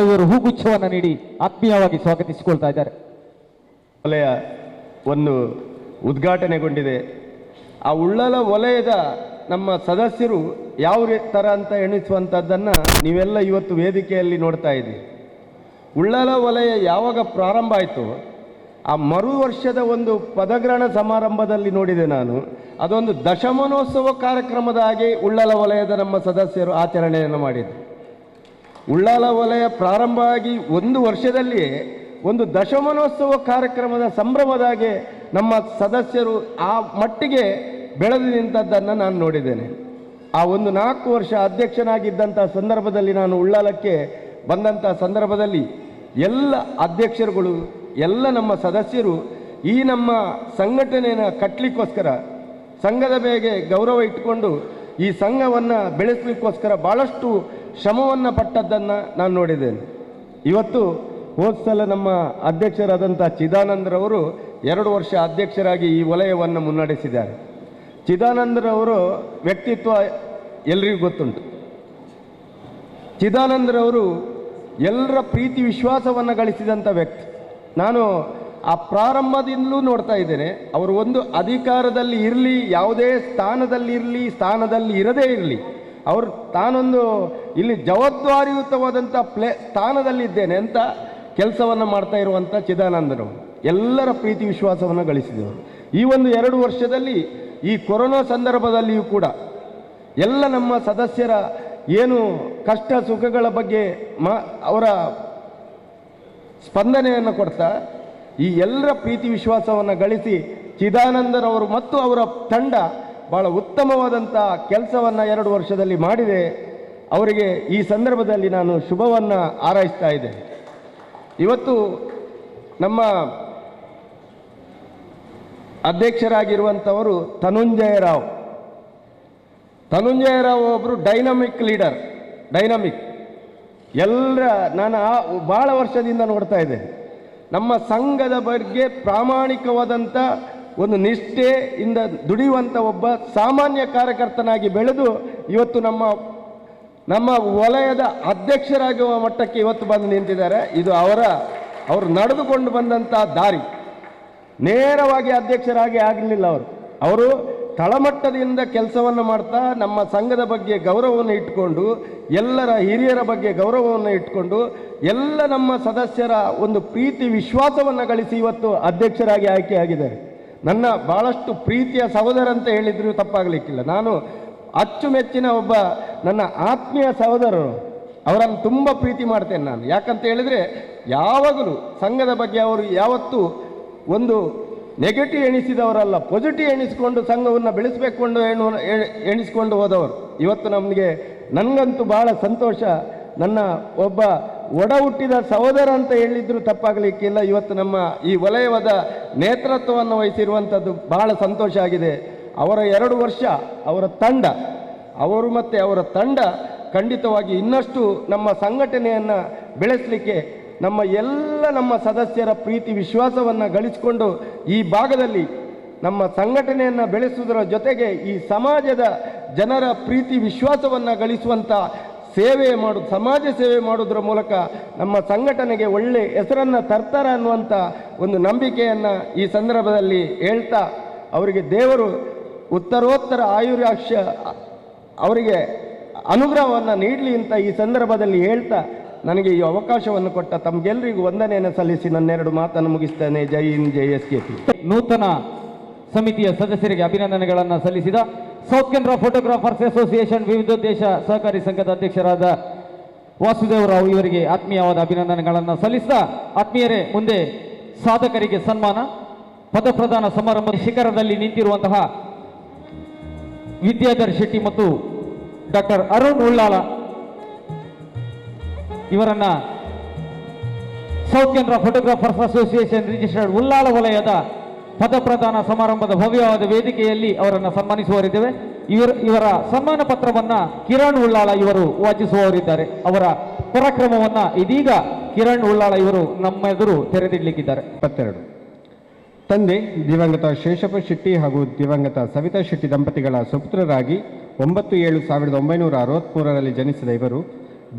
ಇವರು ಹೂಗುಚ್ಛವನ್ನು ನೀಡಿ ಆತ್ಮೀಯವಾಗಿ ಸ್ವಾಗತಿಸಿಕೊಳ್ತಾ ಇದ್ದಾರೆ. ವಲಯ ಒಂದು ಉದ್ಘಾಟನೆಗೊಂಡಿದೆ. ಆ ಉಳ್ಳಾಲ ವಲಯದ ನಮ್ಮ ಸದಸ್ಯರು ಯಾವ ಥರ ಅಂತ ಎಣಿಸುವಂಥದ್ದನ್ನು ನೀವೆಲ್ಲ ಇವತ್ತು ವೇದಿಕೆಯಲ್ಲಿ ನೋಡ್ತಾ ಇದ್ದೀವಿ. ಉಳ್ಳಾಲ ವಲಯ ಯಾವಾಗ ಪ್ರಾರಂಭ ಆಯಿತು ಆ ಮರು ವರ್ಷದ ಒಂದು ಪದಗ್ರಹಣ ಸಮಾರಂಭದಲ್ಲಿ ನೋಡಿದೆ ನಾನು. ಅದೊಂದು ದಶಮಾನೋತ್ಸವ ಕಾರ್ಯಕ್ರಮದ ಹಾಗೆ ಉಳ್ಳಾಲ ವಲಯದ ನಮ್ಮ ಸದಸ್ಯರು ಆಚರಣೆಯನ್ನು ಮಾಡಿದರು. ಉಳ್ಳಾಲ ವಲಯ ಪ್ರಾರಂಭ ಆಗಿ ಒಂದು ವರ್ಷದಲ್ಲಿ ಒಂದು ದಶಮಾನೋತ್ಸವ ಕಾರ್ಯಕ್ರಮದ ಸಂಭ್ರಮದಾಗೆ ನಮ್ಮ ಸದಸ್ಯರು ಆ ಮಟ್ಟಿಗೆ ಬೆಳೆದು ನಿಂತದ್ದನ್ನು ನಾನು ನೋಡಿದ್ದೇನೆ. ಆ ಒಂದು 4 ವರ್ಷ ಅಧ್ಯಕ್ಷನಾಗಿದ್ದಂಥ ಸಂದರ್ಭದಲ್ಲಿ ನಾನು ಉಳ್ಳಾಲಕ್ಕೆ ಬಂದಂಥ ಸಂದರ್ಭದಲ್ಲಿ ಎಲ್ಲ ಅಧ್ಯಕ್ಷರುಗಳು ಎಲ್ಲ ನಮ್ಮ ಸದಸ್ಯರು ಈ ನಮ್ಮ ಸಂಘಟನೆಯನ್ನು ಕಟ್ಟಲಿಕ್ಕೋಸ್ಕರ ಸಂಘದ ಮೇಲೆ ಗೌರವ ಇಟ್ಟುಕೊಂಡು ಈ ಸಂಘವನ್ನು ಬೆಳೆಸಲಿಕ್ಕೋಸ್ಕರ ಭಾಳಷ್ಟು ಶ್ರಮವನ್ನು ಪಟ್ಟದ್ದನ್ನು ನಾನು ನೋಡಿದ್ದೇನೆ. ಇವತ್ತು ಹೋದ ಸಲ ನಮ್ಮ ಅಧ್ಯಕ್ಷರಾದಂಥ ಚಿದಾನಂದರವರು 2 ವರ್ಷ ಅಧ್ಯಕ್ಷರಾಗಿ ಈ ವಲಯವನ್ನು ಮುನ್ನಡೆಸಿದ್ದಾರೆ. ಚಿದಾನಂದರವರು ವ್ಯಕ್ತಿತ್ವ ಎಲ್ರಿಗೂ ಗೊತ್ತುಂಟು. ಚಿದಾನಂದರವರು ಎಲ್ಲರ ಪ್ರೀತಿ ವಿಶ್ವಾಸವನ್ನು ಗಳಿಸಿದಂಥ ವ್ಯಕ್ತಿ. ನಾನು ಆ ಪ್ರಾರಂಭದಿಂದಲೂ ನೋಡ್ತಾ ಇದ್ದೇನೆ. ಅವರು ಒಂದು ಅಧಿಕಾರದಲ್ಲಿ ಇರಲಿ, ಯಾವುದೇ ಸ್ಥಾನದಲ್ಲಿ ಇರಲಿ, ಸ್ಥಾನದಲ್ಲಿ ಇರದೇ ಇರಲಿ, ಅವರು ತಾನೊಂದು ಇಲ್ಲಿ ಜವಾಬ್ದಾರಿಯುತವಾದಂಥ ಸ್ಥಾನದಲ್ಲಿದ್ದೇನೆ ಅಂತ ಕೆಲಸವನ್ನು ಮಾಡ್ತಾ ಇರುವಂಥ ಚಿದಾನಂದರು ಎಲ್ಲರ ಪ್ರೀತಿ ವಿಶ್ವಾಸವನ್ನು ಗಳಿಸಿದವರು. ಈ ಒಂದು 2 ವರ್ಷದಲ್ಲಿ ಈ ಕೊರೋನಾ ಸಂದರ್ಭದಲ್ಲಿಯೂ ಕೂಡ ಎಲ್ಲ ನಮ್ಮ ಸದಸ್ಯರ ಏನು ಕಷ್ಟ ಸುಖಗಳ ಬಗ್ಗೆ ಅವರ ಸ್ಪಂದನೆಯನ್ನು ಕೊಡ್ತಾ ಈ ಎಲ್ಲರ ಪ್ರೀತಿ ವಿಶ್ವಾಸವನ್ನು ಗಳಿಸಿ ಚಿದಾನಂದರವರು ಮತ್ತು ಅವರ ತಂಡ ಭಾಳ ಉತ್ತಮವಾದಂಥ ಕೆಲಸವನ್ನು 2 ವರ್ಷದಲ್ಲಿ ಮಾಡಿದೆ. ಅವರಿಗೆ ಈ ಸಂದರ್ಭದಲ್ಲಿ ನಾನು ಶುಭವನ್ನು ಹಾರೈಸ್ತಾ ಇದ್ದೇನೆ. ಇವತ್ತು ನಮ್ಮ ಅಧ್ಯಕ್ಷರಾಗಿರುವಂಥವರು ಧನುಂಜಯ ರಾವ್ ಒಬ್ಬರು ಡೈನಮಿಕ್ ಲೀಡರ್. ನಾನು ಭಾಳ ವರ್ಷದಿಂದ ನೋಡ್ತಾ ಇದ್ದೇನೆ. ನಮ್ಮ ಸಂಘದ ಬಗ್ಗೆ ಪ್ರಾಮಾಣಿಕವಾದಂಥ ಒಂದು ನಿಷ್ಠೆಯಿಂದ ದುಡಿಯುವಂಥ ಒಬ್ಬ ಸಾಮಾನ್ಯ ಕಾರ್ಯಕರ್ತನಾಗಿ ಬೆಳೆದು ಇವತ್ತು ನಮ್ಮ ವಲಯದ ಅಧ್ಯಕ್ಷರಾಗುವ ಮಟ್ಟಕ್ಕೆ ಇವತ್ತು ಬಂದು ನಿಂತಿದ್ದಾರೆ. ಇದು ಅವರು ನಡೆದುಕೊಂಡು ಬಂದಂಥ ದಾರಿ. ನೇರವಾಗಿ ಅಧ್ಯಕ್ಷರಾಗಿ ಆಗಲಿಲ್ಲ. ಅವರು ತಳಮಟ್ಟದಿಂದ ಕೆಲಸವನ್ನು ಮಾಡ್ತಾ ನಮ್ಮ ಸಂಘದ ಬಗ್ಗೆ ಗೌರವವನ್ನು ಇಟ್ಕೊಂಡು, ಎಲ್ಲರ ಹಿರಿಯರ ಬಗ್ಗೆ ಗೌರವವನ್ನು ಇಟ್ಕೊಂಡು, ಎಲ್ಲ ನಮ್ಮ ಸದಸ್ಯರ ಒಂದು ಪ್ರೀತಿ ವಿಶ್ವಾಸವನ್ನು ಗಳಿಸಿ ಇವತ್ತು ಅಧ್ಯಕ್ಷರಾಗಿ ಆಯ್ಕೆಯಾಗಿದ್ದಾರೆ. ನನ್ನ ಭಾಳಷ್ಟು ಪ್ರೀತಿಯ ಸಹೋದರ ಅಂತ ಹೇಳಿದ್ರು ತಪ್ಪಾಗಲಿಕ್ಕಿಲ್ಲ. ನಾನು ಅಚ್ಚುಮೆಚ್ಚಿನ ಒಬ್ಬ ನನ್ನ ಆತ್ಮೀಯ ಸಹೋದರರು. ಅವರನ್ನು ತುಂಬ ಪ್ರೀತಿ ಮಾಡ್ತೇನೆ ನಾನು. ಯಾಕಂತ ಹೇಳಿದರೆ ಯಾವಾಗಲೂ ಸಂಘದ ಬಗ್ಗೆ ಅವರು ಯಾವತ್ತೂ ಒಂದು ನೆಗೆಟಿವ್ ಎಣಿಸಿದವರಲ್ಲ, ಪಾಸಿಟಿವ್ ಎಣಿಸಿಕೊಂಡು ಸಂಘವನ್ನು ಬೆಳೆಸಬೇಕು ಎಣಿಸ್ಕೊಂಡು ಹೋದವರು. ಇವತ್ತು ನನಗಂತೂ ಭಾಳ ಸಂತೋಷ. ನನ್ನ ಒಬ್ಬ ಒಡ ಹುಟ್ಟಿದ ಸಹೋದರ ಅಂತ ಹೇಳಿದ್ರು ತಪ್ಪಾಗಲಿಕ್ಕಿಲ್ಲ. ಇವತ್ತು ನಮ್ಮ ಈ ವಲಯದ ನೇತೃತ್ವವನ್ನು ವಹಿಸಿರುವಂಥದ್ದು ಬಹಳ ಸಂತೋಷ ಆಗಿದೆ. ಅವರ 2 ವರ್ಷ ಅವರು ಮತ್ತು ಅವರ ತಂಡ ಖಂಡಿತವಾಗಿ ಇನ್ನಷ್ಟು ನಮ್ಮ ಸಂಘಟನೆಯನ್ನು ಬೆಳೆಸಲಿಕ್ಕೆ ನಮ್ಮ ಸದಸ್ಯರ ಪ್ರೀತಿ ವಿಶ್ವಾಸವನ್ನು ಗಳಿಸಿಕೊಂಡು ಈ ಭಾಗದಲ್ಲಿ ನಮ್ಮ ಸಂಘಟನೆಯನ್ನು ಬೆಳೆಸುವುದರ ಜೊತೆಗೆ ಈ ಸಮಾಜದ ಜನರ ಪ್ರೀತಿ ವಿಶ್ವಾಸವನ್ನು ಗಳಿಸುವಂಥ ಸಮಾಜ ಸೇವೆ ಮಾಡೋದ್ರ ಮೂಲಕ ನಮ್ಮ ಸಂಘಟನೆಗೆ ಒಳ್ಳೆ ಹೆಸರನ್ನು ತರ್ತಾರೆ ಅನ್ನುವಂಥ ಒಂದು ನಂಬಿಕೆಯನ್ನು ಈ ಸಂದರ್ಭದಲ್ಲಿ ಹೇಳ್ತಾ, ಅವರಿಗೆ ದೇವರು ಉತ್ತರೋತ್ತರ ಆಯುರಾಕ್ಷ ಅವರಿಗೆ ಅನುಗ್ರಹವನ್ನು ನೀಡಲಿ ಅಂತ ಈ ಸಂದರ್ಭದಲ್ಲಿ ಹೇಳ್ತಾ, ನನಗೆ ಈ ಅವಕಾಶವನ್ನು ಕೊಟ್ಟ ತಮಗೆಲ್ಲರಿಗೂ ವಂದನೆಯನ್ನು ಸಲ್ಲಿಸಿ ನನ್ನ 2 ಮಾತನ್ನು ಮುಗಿಸ್ತೇನೆ. ಜೈ ಹಿಂದ್, ಜೈ SKP. ನೂತನ ಸಮಿತಿಯ ಸದಸ್ಯರಿಗೆ ಅಭಿನಂದನೆಗಳನ್ನು ಸಲ್ಲಿಸಿದ ಸೌತ್ ಕೆನರಾ ಫೋಟೋಗ್ರಾಫರ್ಸ್ ಅಸೋಸಿಯೇಷನ್ ವಿವಿಧೋದ್ದೇಶ ಸಹಕಾರಿ ಸಂಘದ ಅಧ್ಯಕ್ಷರಾದ ವಾಸುದೇವರಾವ್ ಇವರಿಗೆ ಆತ್ಮೀಯವಾದ ಅಭಿನಂದನೆಗಳನ್ನು ಸಲ್ಲಿಸಿದ ಆತ್ಮೀಯರೇ, ಮುಂದೆ ಸಾಧಕರಿಗೆ ಸನ್ಮಾನ, ಪದಪ್ರದಾನ ಸಮಾರಂಭದ ಶಿಖರದಲ್ಲಿ ನಿಂತಿರುವಂತಹ ವಿದ್ಯಾಧರ್ ಶೆಟ್ಟಿ ಮತ್ತು ಡಾಕ್ಟರ್ ಅರುಣ್ ಉಳ್ಳಾಲ ಇವರನ್ನ south Canara photographers association registered Ullal ವಲಯದ ಪದಪ್ರದಾನ ಸಮಾರಂಭದ ಭವ್ಯವಾದ ವೇದಿಕೆಯಲ್ಲಿ ಅವರನ್ನು ಸನ್ಮಾನಿಸುವವರಿದ್ದೇವೆ. ಇವರ ಸನ್ಮಾನ ಪತ್ರವನ್ನ ಕಿರಣ್ ಉಳ್ಳಾಳ ಇವರು ವಾಚಿಸುವವರಿದ್ದಾರೆ. ಅವರ ಪರಾಕ್ರಮವನ್ನ ಇದೀಗ ಕಿರಣ್ ಉಳ್ಳಾಳ ಇವರು ನಮ್ಮ ಎದುರು ತೆರೆದಿಡ್ಲಿಕ್ಕಿದ್ದಾರೆ. 22 ತಂದೆ ದಿವಂಗತ ಶೇಷಪ್ಪ ಶೆಟ್ಟಿ ಹಾಗೂ ದಿವಂಗತ ಸವಿತಾ ಶೆಟ್ಟಿ ದಂಪತಿಗಳ ಸುಪುತ್ರರಾಗಿ 9/7/1963ರಲ್ಲಿ ಜನಿಸಿದ ಇವರು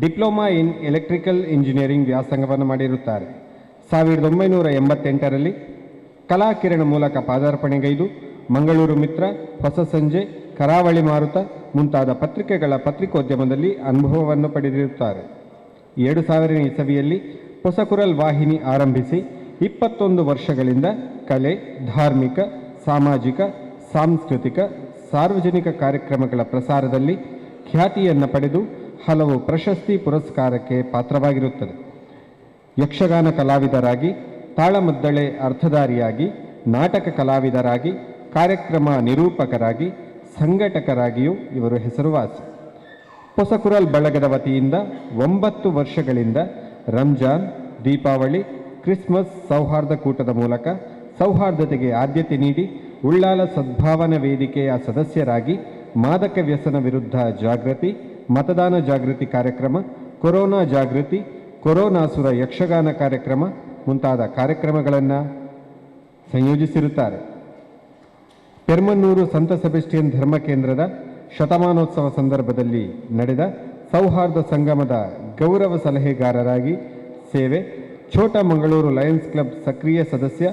ಡಿಪ್ಲೊಮಾ ಇನ್ ಎಲೆಕ್ಟ್ರಿಕಲ್ ಇಂಜಿನಿಯರಿಂಗ್ ವ್ಯಾಸಂಗವನ್ನು ಮಾಡಿರುತ್ತಾರೆ. 1988ರಲ್ಲಿ ಕಲಾಕಿರಣ ಮೂಲಕ ಪಾದಾರ್ಪಣೆಗೈದು ಮಂಗಳೂರು ಮಿತ್ರ, ಹೊಸ ಸಂಜೆ, ಕರಾವಳಿ ಮಾರುತ ಮುಂತಾದ ಪತ್ರಿಕೆಗಳ ಪತ್ರಿಕೋದ್ಯಮದಲ್ಲಿ ಅನುಭವವನ್ನು ಪಡೆದಿರುತ್ತಾರೆ. 2000ನೇ ಇಸವಿಯಲ್ಲಿ ಹೊಸಕುರಲ್ ವಾಹಿನಿ ಆರಂಭಿಸಿ 21 ವರ್ಷಗಳಿಂದ ಕಲೆ, ಧಾರ್ಮಿಕ, ಸಾಮಾಜಿಕ, ಸಾಂಸ್ಕೃತಿಕ, ಸಾರ್ವಜನಿಕ ಕಾರ್ಯಕ್ರಮಗಳ ಪ್ರಸಾರದಲ್ಲಿ ಖ್ಯಾತಿಯನ್ನು ಪಡೆದು ಹಲವು ಪ್ರಶಸ್ತಿ ಪುರಸ್ಕಾರಕ್ಕೆ ಪಾತ್ರವಾಗಿರುತ್ತದೆ. ಯಕ್ಷಗಾನ ಕಲಾವಿದರಾಗಿ, ತಾಳಮದ್ದಳೆ ಅರ್ಥಧಾರಿಯಾಗಿ, ನಾಟಕ ಕಲಾವಿದರಾಗಿ, ಕಾರ್ಯಕ್ರಮ ನಿರೂಪಕರಾಗಿ, ಸಂಘಟಕರಾಗಿಯೂ ಇವರು ಹೆಸರುವಾಸಿ. ಹೊಸಕುರಲ್ ಬಳಗದ ವತಿಯಿಂದ 9 ವರ್ಷಗಳಿಂದ ರಂಜಾನ್, ದೀಪಾವಳಿ, ಕ್ರಿಸ್ಮಸ್ ಸೌಹಾರ್ದ ಕೂಟದ ಮೂಲಕ ಸೌಹಾರ್ದತೆಗೆ ಆದ್ಯತೆ ನೀಡಿ ಉಳ್ಳಾಲ ಸದ್ಭಾವನಾ ವೇದಿಕೆಯ ಸದಸ್ಯರಾಗಿ ಮಾದಕ ವ್ಯಸನ ವಿರುದ್ಧ ಜಾಗೃತಿ, ಮತದಾನ ಜಾಗೃತಿ ಕಾರ್ಯಕ್ರಮ, ಕೊರೋನಾ ಜಾಗೃತಿ, ಕೊರೋನಾಸುರ ಯಕ್ಷಗಾನ ಕಾರ್ಯಕ್ರಮ ಮುಂತಾದ ಕಾರ್ಯಕ್ರಮಗಳನ್ನು ಸಂಯೋಜಿಸಿರುತ್ತಾರೆ. ಪೆರ್ಮನ್ನೂರು ಸಂತ ಸೆಬೆಸ್ಟಿಯನ್ ಧರ್ಮ ಕೇಂದ್ರದ ಶತಮಾನೋತ್ಸವ ಸಂದರ್ಭದಲ್ಲಿ ನಡೆದ ಸೌಹಾರ್ದ ಸಂಗಮದ ಗೌರವ ಸಲಹೆಗಾರರಾಗಿ ಸೇವೆ, ಛೋಟ ಮಂಗಳೂರು ಲಯನ್ಸ್ ಕ್ಲಬ್ ಸಕ್ರಿಯ ಸದಸ್ಯ,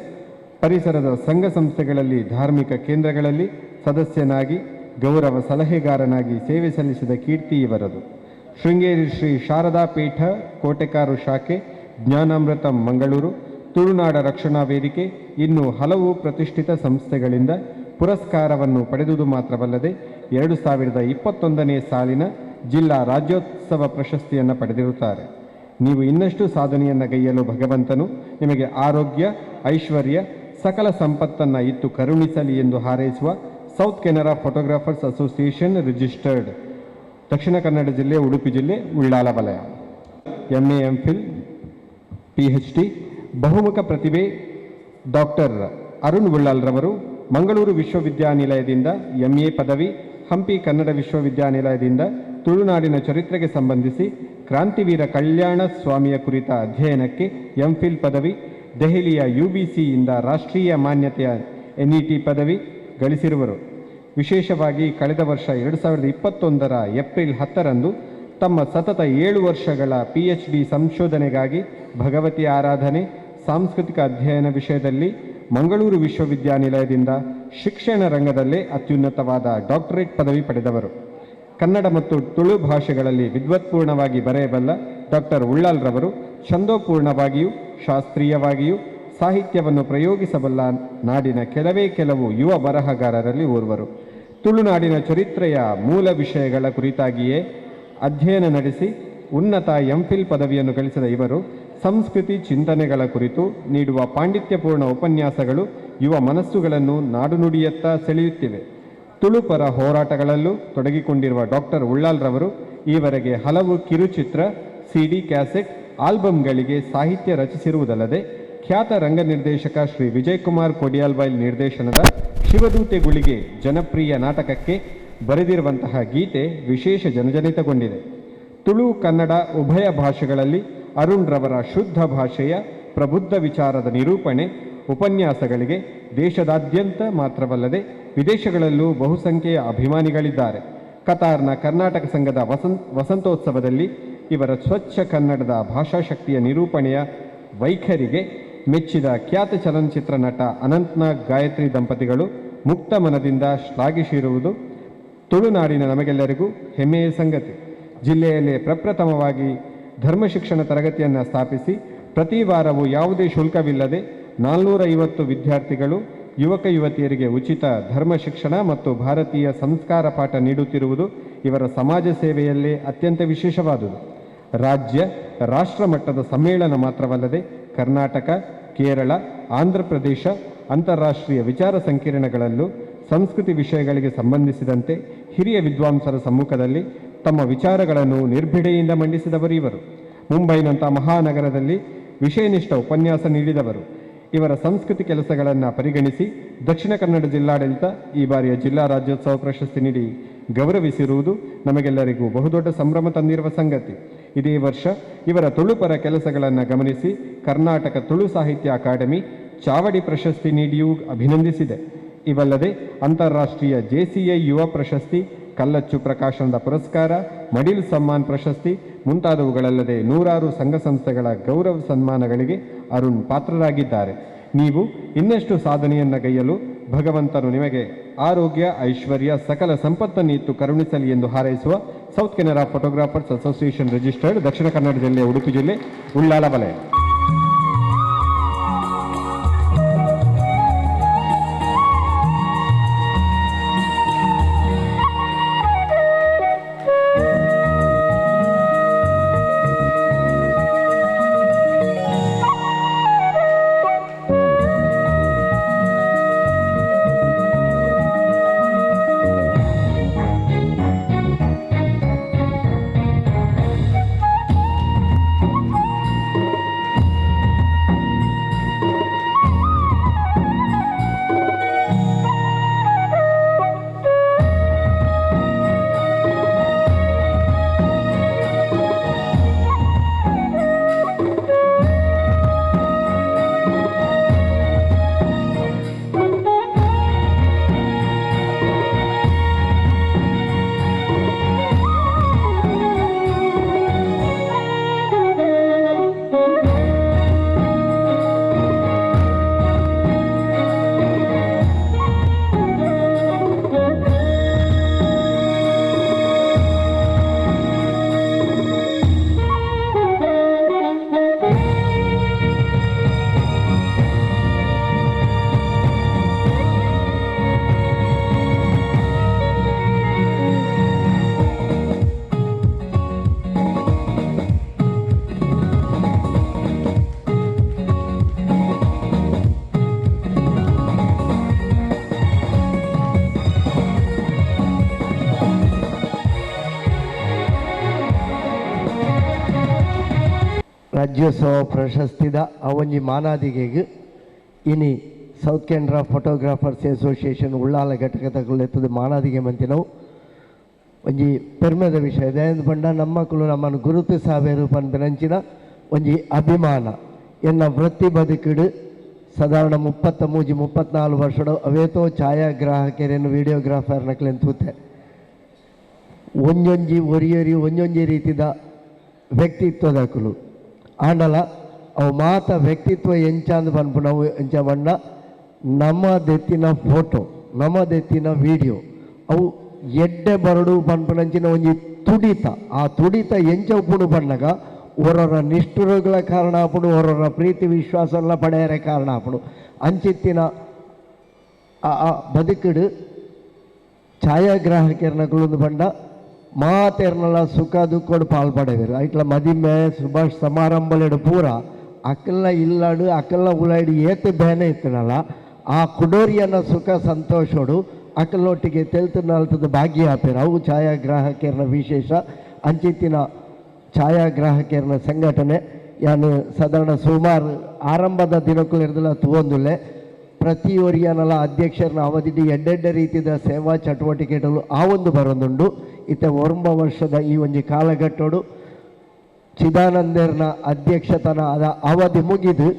ಪರಿಸರದ ಸಂಘ ಸಂಸ್ಥೆಗಳಲ್ಲಿ ಧಾರ್ಮಿಕ ಕೇಂದ್ರಗಳಲ್ಲಿ ಸದಸ್ಯನಾಗಿ ಗೌರವ ಸಲಹೆಗಾರನಾಗಿ ಸೇವೆ ಸಲ್ಲಿಸಿದ ಕೀರ್ತಿ ಇವರದು. ಶೃಂಗೇರಿ ಶ್ರೀ ಶಾರದಾ ಪೀಠ ಕೋಟೆಕಾರು ಶಾಖೆ, ಜ್ಞಾನಾಮೃತ ಮಂಗಳೂರು, ತುಳುನಾಡ ರಕ್ಷಣಾ ವೇದಿಕೆ ಇನ್ನೂ ಹಲವು ಪ್ರತಿಷ್ಠಿತ ಸಂಸ್ಥೆಗಳಿಂದ ಪುರಸ್ಕಾರವನ್ನು ಪಡೆದುದು ಮಾತ್ರವಲ್ಲದೆ 2021ನೇ ಸಾಲಿನ ಜಿಲ್ಲಾ ರಾಜ್ಯೋತ್ಸವ ಪ್ರಶಸ್ತಿಯನ್ನು ಪಡೆದಿರುತ್ತಾರೆ. ನೀವು ಇನ್ನಷ್ಟು ಸಾಧನೆಯನ್ನು ಗೈಯಲು ಭಗವಂತನು ನಿಮಗೆ ಆರೋಗ್ಯ, ಐಶ್ವರ್ಯ, ಸಕಲ ಸಂಪತ್ತನ್ನು ಇತ್ತು ಕರುಣಿಸಲಿ ಎಂದು ಹಾರೈಸುವ south Canara photographers association registered, Dakshina Kannada ಜಿಲ್ಲೆ, ಉಡುಪಿ ಜಿಲ್ಲೆ, ಉಳ್ಳಾಲ ವಲಯ. MA MPhil PhD ಬಹುಮುಖ ಪ್ರತಿಭೆ ಡಾಕ್ಟರ್ ಅರುಣ್ ಉಳ್ಳಾಲ್ ರವರು ಮಂಗಳೂರು ವಿಶ್ವವಿದ್ಯಾನಿಲಯದಿಂದ MA ಪದವಿ, ಹಂಪಿ ಕನ್ನಡ ವಿಶ್ವವಿದ್ಯಾನಿಲಯದಿಂದ ತುಳುನಾಡಿನ ಚರಿತ್ರೆಗೆ ಸಂಬಂಧಿಸಿ ಕ್ರಾಂತಿವೀರ ಕಲ್ಯಾಣ ಸ್ವಾಮಿಯ ಕುರಿತ ಅಧ್ಯಯನಕ್ಕೆ MPhil ಪದವಿ, ದೆಹಲಿಯ UBCಯಿಂದ ರಾಷ್ಟ್ರೀಯ ಮಾನ್ಯತೆಯ NET ಪದವಿ ಗಳಿಸಿರುವರು. ವಿಶೇಷವಾಗಿ ಕಳೆದ ವರ್ಷ 2021ರ ಏಪ್ರಿಲ್ 10ರಂದು ತಮ್ಮ ಸತತ 7 ವರ್ಷಗಳ PhD ಸಂಶೋಧನೆಗಾಗಿ ಭಗವತಿ ಆರಾಧನೆ, ಸಾಂಸ್ಕೃತಿಕ ಅಧ್ಯಯನ ವಿಷಯದಲ್ಲಿ ಮಂಗಳೂರು ವಿಶ್ವವಿದ್ಯಾನಿಲಯದಿಂದ ಶಿಕ್ಷಣ ರಂಗದಲ್ಲೇ ಅತ್ಯುನ್ನತವಾದ ಡಾಕ್ಟರೇಟ್ ಪದವಿ ಪಡೆದವರು. ಕನ್ನಡ ಮತ್ತು ತುಳು ಭಾಷೆಗಳಲ್ಲಿ ವಿದ್ವತ್ಪೂರ್ಣವಾಗಿ ಬರೆಯಬಲ್ಲ ಡಾಕ್ಟರ್ ಉಳ್ಳಾಲ್ ರವರು ಛಂದೋಪೂರ್ಣವಾಗಿಯೂ ಶಾಸ್ತ್ರೀಯವಾಗಿಯೂ ಸಾಹಿತ್ಯವನ್ನು ಪ್ರಯೋಗಿಸಬಲ್ಲ ನಾಡಿನ ಕೆಲವು ಯುವ ಬರಹಗಾರರಲ್ಲಿ ಓರ್ವರು. ತುಳುನಾಡಿನ ಚರಿತ್ರೆಯ ಮೂಲ ವಿಷಯಗಳ ಕುರಿತಾಗಿಯೇ ಅಧ್ಯಯನ ನಡೆಸಿ ಉನ್ನತ MPhil ಪದವಿಯನ್ನು ಗಳಿಸಿದ ಇವರು ಸಂಸ್ಕೃತಿ ಚಿಂತನೆಗಳ ಕುರಿತು ನೀಡುವ ಪಾಂಡಿತ್ಯಪೂರ್ಣ ಉಪನ್ಯಾಸಗಳು ಯುವ ಮನಸ್ಸುಗಳನ್ನು ನಾಡುನುಡಿಯತ್ತ ಸೆಳೆಯುತ್ತಿವೆ. ತುಳುಪರ ಹೋರಾಟಗಳಲ್ಲೂ ತೊಡಗಿಕೊಂಡಿರುವ ಡಾಕ್ಟರ್ ಉಳ್ಳಾಲ್ ರವರು ಈವರೆಗೆ ಹಲವು ಕಿರುಚಿತ್ರ, CD, ಕ್ಯಾಸೆಟ್, ಆಲ್ಬಂಗಳಿಗೆ ಸಾಹಿತ್ಯ ರಚಿಸಿರುವುದಲ್ಲದೆ ಖ್ಯಾತ ರಂಗ ನಿರ್ದೇಶಕ ಶ್ರೀ ವಿಜಯಕುಮಾರ್ ಕೊಡಿಯಾಲ್ಬೈಲ್ ನಿರ್ದೇಶನದ ಶಿವದೂತೆ ಗುಳಿಗೆ ಜನಪ್ರಿಯ ನಾಟಕಕ್ಕೆ ಬರೆದಿರುವಂತಹ ಗೀತೆ ವಿಶೇಷ ಜನಜನಿತಗೊಂಡಿದೆ. ತುಳು ಕನ್ನಡ ಉಭಯ ಭಾಷೆಗಳಲ್ಲಿ ಅರುಣ್ ರವರ ಶುದ್ಧ ಭಾಷೆಯ ಪ್ರಬುದ್ಧ ವಿಚಾರದ ನಿರೂಪಣೆ ಉಪನ್ಯಾಸಗಳಿಗೆ ದೇಶದಾದ್ಯಂತ ಮಾತ್ರವಲ್ಲದೆ ವಿದೇಶಗಳಲ್ಲೂ ಬಹುಸಂಖ್ಯೆಯ ಅಭಿಮಾನಿಗಳಿದ್ದಾರೆ. ಕತಾರ್ನ ಕರ್ನಾಟಕ ಸಂಘದ ವಸಂತೋತ್ಸವದಲ್ಲಿ ಇವರ ಸ್ವಚ್ಛ ಕನ್ನಡದ ಭಾಷಾಶಕ್ತಿಯ ನಿರೂಪಣೆಯ ವೈಖರಿಗೆ ಮೆಚ್ಚಿದ ಖ್ಯಾತ ಚಲನಚಿತ್ರ ನಟ ಅನಂತ್ನಾಗ್ ಗಾಯತ್ರಿ ದಂಪತಿಗಳು ಮುಕ್ತ ಮನದಿಂದ ಶ್ಲಾಘಿಸಿರುವುದು ತುಳುನಾಡಿನ ನಮಗೆಲ್ಲರಿಗೂ ಹೆಮ್ಮೆಯ ಸಂಗತಿ. ಜಿಲ್ಲೆಯಲ್ಲೇ ಪ್ರಪ್ರಥಮವಾಗಿ ಧರ್ಮ ಶಿಕ್ಷಣ ತರಗತಿಯನ್ನು ಸ್ಥಾಪಿಸಿ ಪ್ರತಿ ವಾರವೂ ಯಾವುದೇ ಶುಲ್ಕವಿಲ್ಲದೆ 450 ವಿದ್ಯಾರ್ಥಿಗಳು, ಯುವಕ ಯುವತಿಯರಿಗೆ ಉಚಿತ ಧರ್ಮ ಶಿಕ್ಷಣ ಮತ್ತು ಭಾರತೀಯ ಸಂಸ್ಕಾರ ಪಾಠ ನೀಡುತ್ತಿರುವುದು ಇವರ ಸಮಾಜ ಸೇವೆಯಲ್ಲೇ ಅತ್ಯಂತ ವಿಶೇಷವಾದುದು. ರಾಜ್ಯ, ರಾಷ್ಟ್ರ ಮಟ್ಟದ ಸಮ್ಮೇಳನ ಮಾತ್ರವಲ್ಲದೆ ಕರ್ನಾಟಕ, ಕೇರಳ, ಆಂಧ್ರ ಪ್ರದೇಶ, ಅಂತಾರಾಷ್ಟ್ರೀಯ ವಿಚಾರ ಸಂಕಿರಣಗಳಲ್ಲೂ ಸಂಸ್ಕೃತಿ ವಿಷಯಗಳಿಗೆ ಸಂಬಂಧಿಸಿದಂತೆ ಹಿರಿಯ ವಿದ್ವಾಂಸರ ಸಮ್ಮುಖದಲ್ಲಿ ತಮ್ಮ ವಿಚಾರಗಳನ್ನು ನಿರ್ಭಿಡೆಯಿಂದ ಮಂಡಿಸಿದವರು ಇವರು. ಮುಂಬೈನಂಥ ಮಹಾನಗರದಲ್ಲಿ ವಿಷಯನಿಷ್ಠ ಉಪನ್ಯಾಸ ನೀಡಿದವರು. ಇವರ ಸಂಸ್ಕೃತಿ ಕೆಲಸಗಳನ್ನು ಪರಿಗಣಿಸಿ ದಕ್ಷಿಣ ಕನ್ನಡ ಜಿಲ್ಲಾಡಳಿತ ಈ ಬಾರಿಯ ಜಿಲ್ಲಾ ರಾಜ್ಯೋತ್ಸವ ಪ್ರಶಸ್ತಿ ನೀಡಿ ಗೌರವಿಸಿರುವುದು ನಮಗೆಲ್ಲರಿಗೂ ಬಹುದೊಡ್ಡ ಸಂಭ್ರಮ ತಂದಿರುವ ಸಂಗತಿ. ಇದೇ ವರ್ಷ ಇವರ ತುಳುಪರ ಕೆಲಸಗಳನ್ನು ಗಮನಿಸಿ ಕರ್ನಾಟಕ ತುಳು ಸಾಹಿತ್ಯ ಅಕಾಡೆಮಿ ಚಾವಡಿ ಪ್ರಶಸ್ತಿ ನೀಡಿಯೂ ಅಭಿನಂದಿಸಿದೆ. ಇವಲ್ಲದೆ ಅಂತಾರಾಷ್ಟ್ರೀಯ JCI ಯುವ ಪ್ರಶಸ್ತಿ, ಕಲ್ಲಚ್ಚು ಪ್ರಕಾಶನದ ಪುರಸ್ಕಾರ, ಮಡಿಲ್ ಸಮ್ಮಾನ್ ಪ್ರಶಸ್ತಿ ಮುಂತಾದವುಗಳಲ್ಲದೆ ನೂರಾರು ಸಂಘ ಸಂಸ್ಥೆಗಳ ಗೌರವ ಸನ್ಮಾನಗಳಿಗೆ ಅರುಣ್ ಪಾತ್ರರಾಗಿದ್ದಾರೆ. ನೀವು ಇನ್ನಷ್ಟು ಸಾಧನೆಯನ್ನು ಗೈಯಲು ಭಗವಂತನು ನಿಮಗೆ ಆರೋಗ್ಯ, ಐಶ್ವರ್ಯ, ಸಕಲ ಸಂಪತ್ತನ್ನು ಇತ್ತು ಕರುಣಿಸಲಿ ಎಂದು ಹಾರೈಸುವ south Canara photographers association registered, Dakshina Kannada ಜಿಲ್ಲೆ, ಉಡುಪಿ ಜಿಲ್ಲೆ, ಉಳ್ಳಾಲ ವಲಯ. ರಾಜ್ಯೋತ್ಸವ ಪ್ರಶಸ್ತಿದ ಅವೊಂಜಿ ಮಾನಾದಿಗೆಗ್ ಇನಿ ಸೌತ್ ಕೇಂದ್ರ ಫೋಟೋಗ್ರಾಫರ್ಸ್ ಅಸೋಸಿಯೇಷನ್ ಉಳ್ಳಾಲ ಘಟಕದ ಮಾನಾದಿಗೆ ಮಂತಿನವು ಒಂಜಿ ಪೆರ್ಮೆದ ವಿಷಯ ದಯಂದು ಪಂಡ ನಮ್ಮಕ್ಕಳು ನಮ್ಮನ್ನು ಗುರುತು ಸಾವೇರು ಪಂಪಿನಂಚಿನ ಒಂಜಿ ಅಭಿಮಾನ ಎನ್ನ ವೃತ್ತಿ ಬದುಕಿಡು ಸಾಧಾರಣ 33-34 ವರ್ಷದ ಅವೇತೋ ಛಾಯಾಗ್ರಾಹಕರೇನು ವಿಡಿಯೋಗ್ರಾಫರ್ನಕ್ಲೆನ್ ತೂತೆ ಒಂಜೊಂಜಿ ಒರಿಯೊರಿ ಒಂಜೊಂಜಿ ರೀತಿದ ವ್ಯಕ್ತಿತ್ವದಕುಲು ಆಂಡಲ ಅವು ಮಾತ ವ್ಯಕ್ತಿತ್ವ ಎಂಚಾಂದು ಪನ್ಪು ನಾವು ಎಂಚ ಬಣ್ಣ ನಮ್ಮದೆತ್ತಿನ ಫೋಟೋ ನಮ್ಮದೆತ್ತಿನ ವಿಡಿಯೋ ಅವು ಎಡ್ಡೆ ಬರಡು ಪನ್ಪುನಂಚಿನ ಒಂಜಿ ತುಡಿತ ಆ ತುಡಿತ ಎಂಚ ಉಪ್ಪುಡು ಬಣ್ಣಗ ಓರರ ನಿಷ್ಠುರಗಳ ಕಾರಣ ಆಪುಡು ಓರರ ಪ್ರೀತಿ ವಿಶ್ವಾಸ ಪಡೆಯರ ಕಾರಣ ಆಪುಡು ಅಂಚಿತ್ತಿನ ಆ ಬದುಕಿಡು ಛಾಯಾಗ್ರಾಹಕರನಗಳು ಬಂಡ ಮಾತೆರ್ನಲ್ಲ ಸುಖ ದುಃಖಡು ಪಾಲ್ಪಡವೇರು ಐಟ್ಲ ಮದಿಮೆ ಸುಭಾಷ್ ಸಮಾರಂಭಲೆಡು ಪೂರ ಅಕ್ಕಲ್ನ ಇಲ್ಲಾಡು ಅಕ್ಕಲ್ನ ಉಲಾಡಿ ಏತು ಬೇನೆ ಇತ್ತನಲ್ಲ ಆ ಕುಡೋರಿಯನ್ನ ಸುಖ ಸಂತೋಷೋಡು ಅಕ್ಕಲೊಟ್ಟಿಗೆ ತೆಲ್ತುನಲ್ತದ ಭಾಗ್ಯ ಆಪೇರು ಅವು ಛಾಯಾಗ್ರಾಹಕರನ ವಿಶೇಷ ಅಂಚಿತ್ತಿನ ಛಾಯಾಗ್ರಾಹಕರನ ಸಂಘಟನೆ ಯಾನು ಸಾಧಾರಣ ಸುಮಾರು ಆರಂಭದ ದಿನಕ್ಕೂ ತೂವೊಂದುಲ್ಲೆ ಪ್ರತಿ ಒರಿಯನಲ ಅಧ್ಯಕ್ಷರನ್ನ ಅವಧಿಡಿ ಎಡ್ಡೆಡ್ಡೆ ರೀತಿಯ ಸೇವಾ ಚಟುವಟಿಕೆಗಳು ಆ ಒಂದು ಬರೋದುಂಡು ಇತ್ತ 9 ವರ್ಷದ ಈ ಒಂದು ಕಾಲಘಟ್ಟೋಡು ಚಿದಾನಂದರ್ನ ಅಧ್ಯಕ್ಷತನ ಅದ ಅವಧಿ ಮುಗಿದು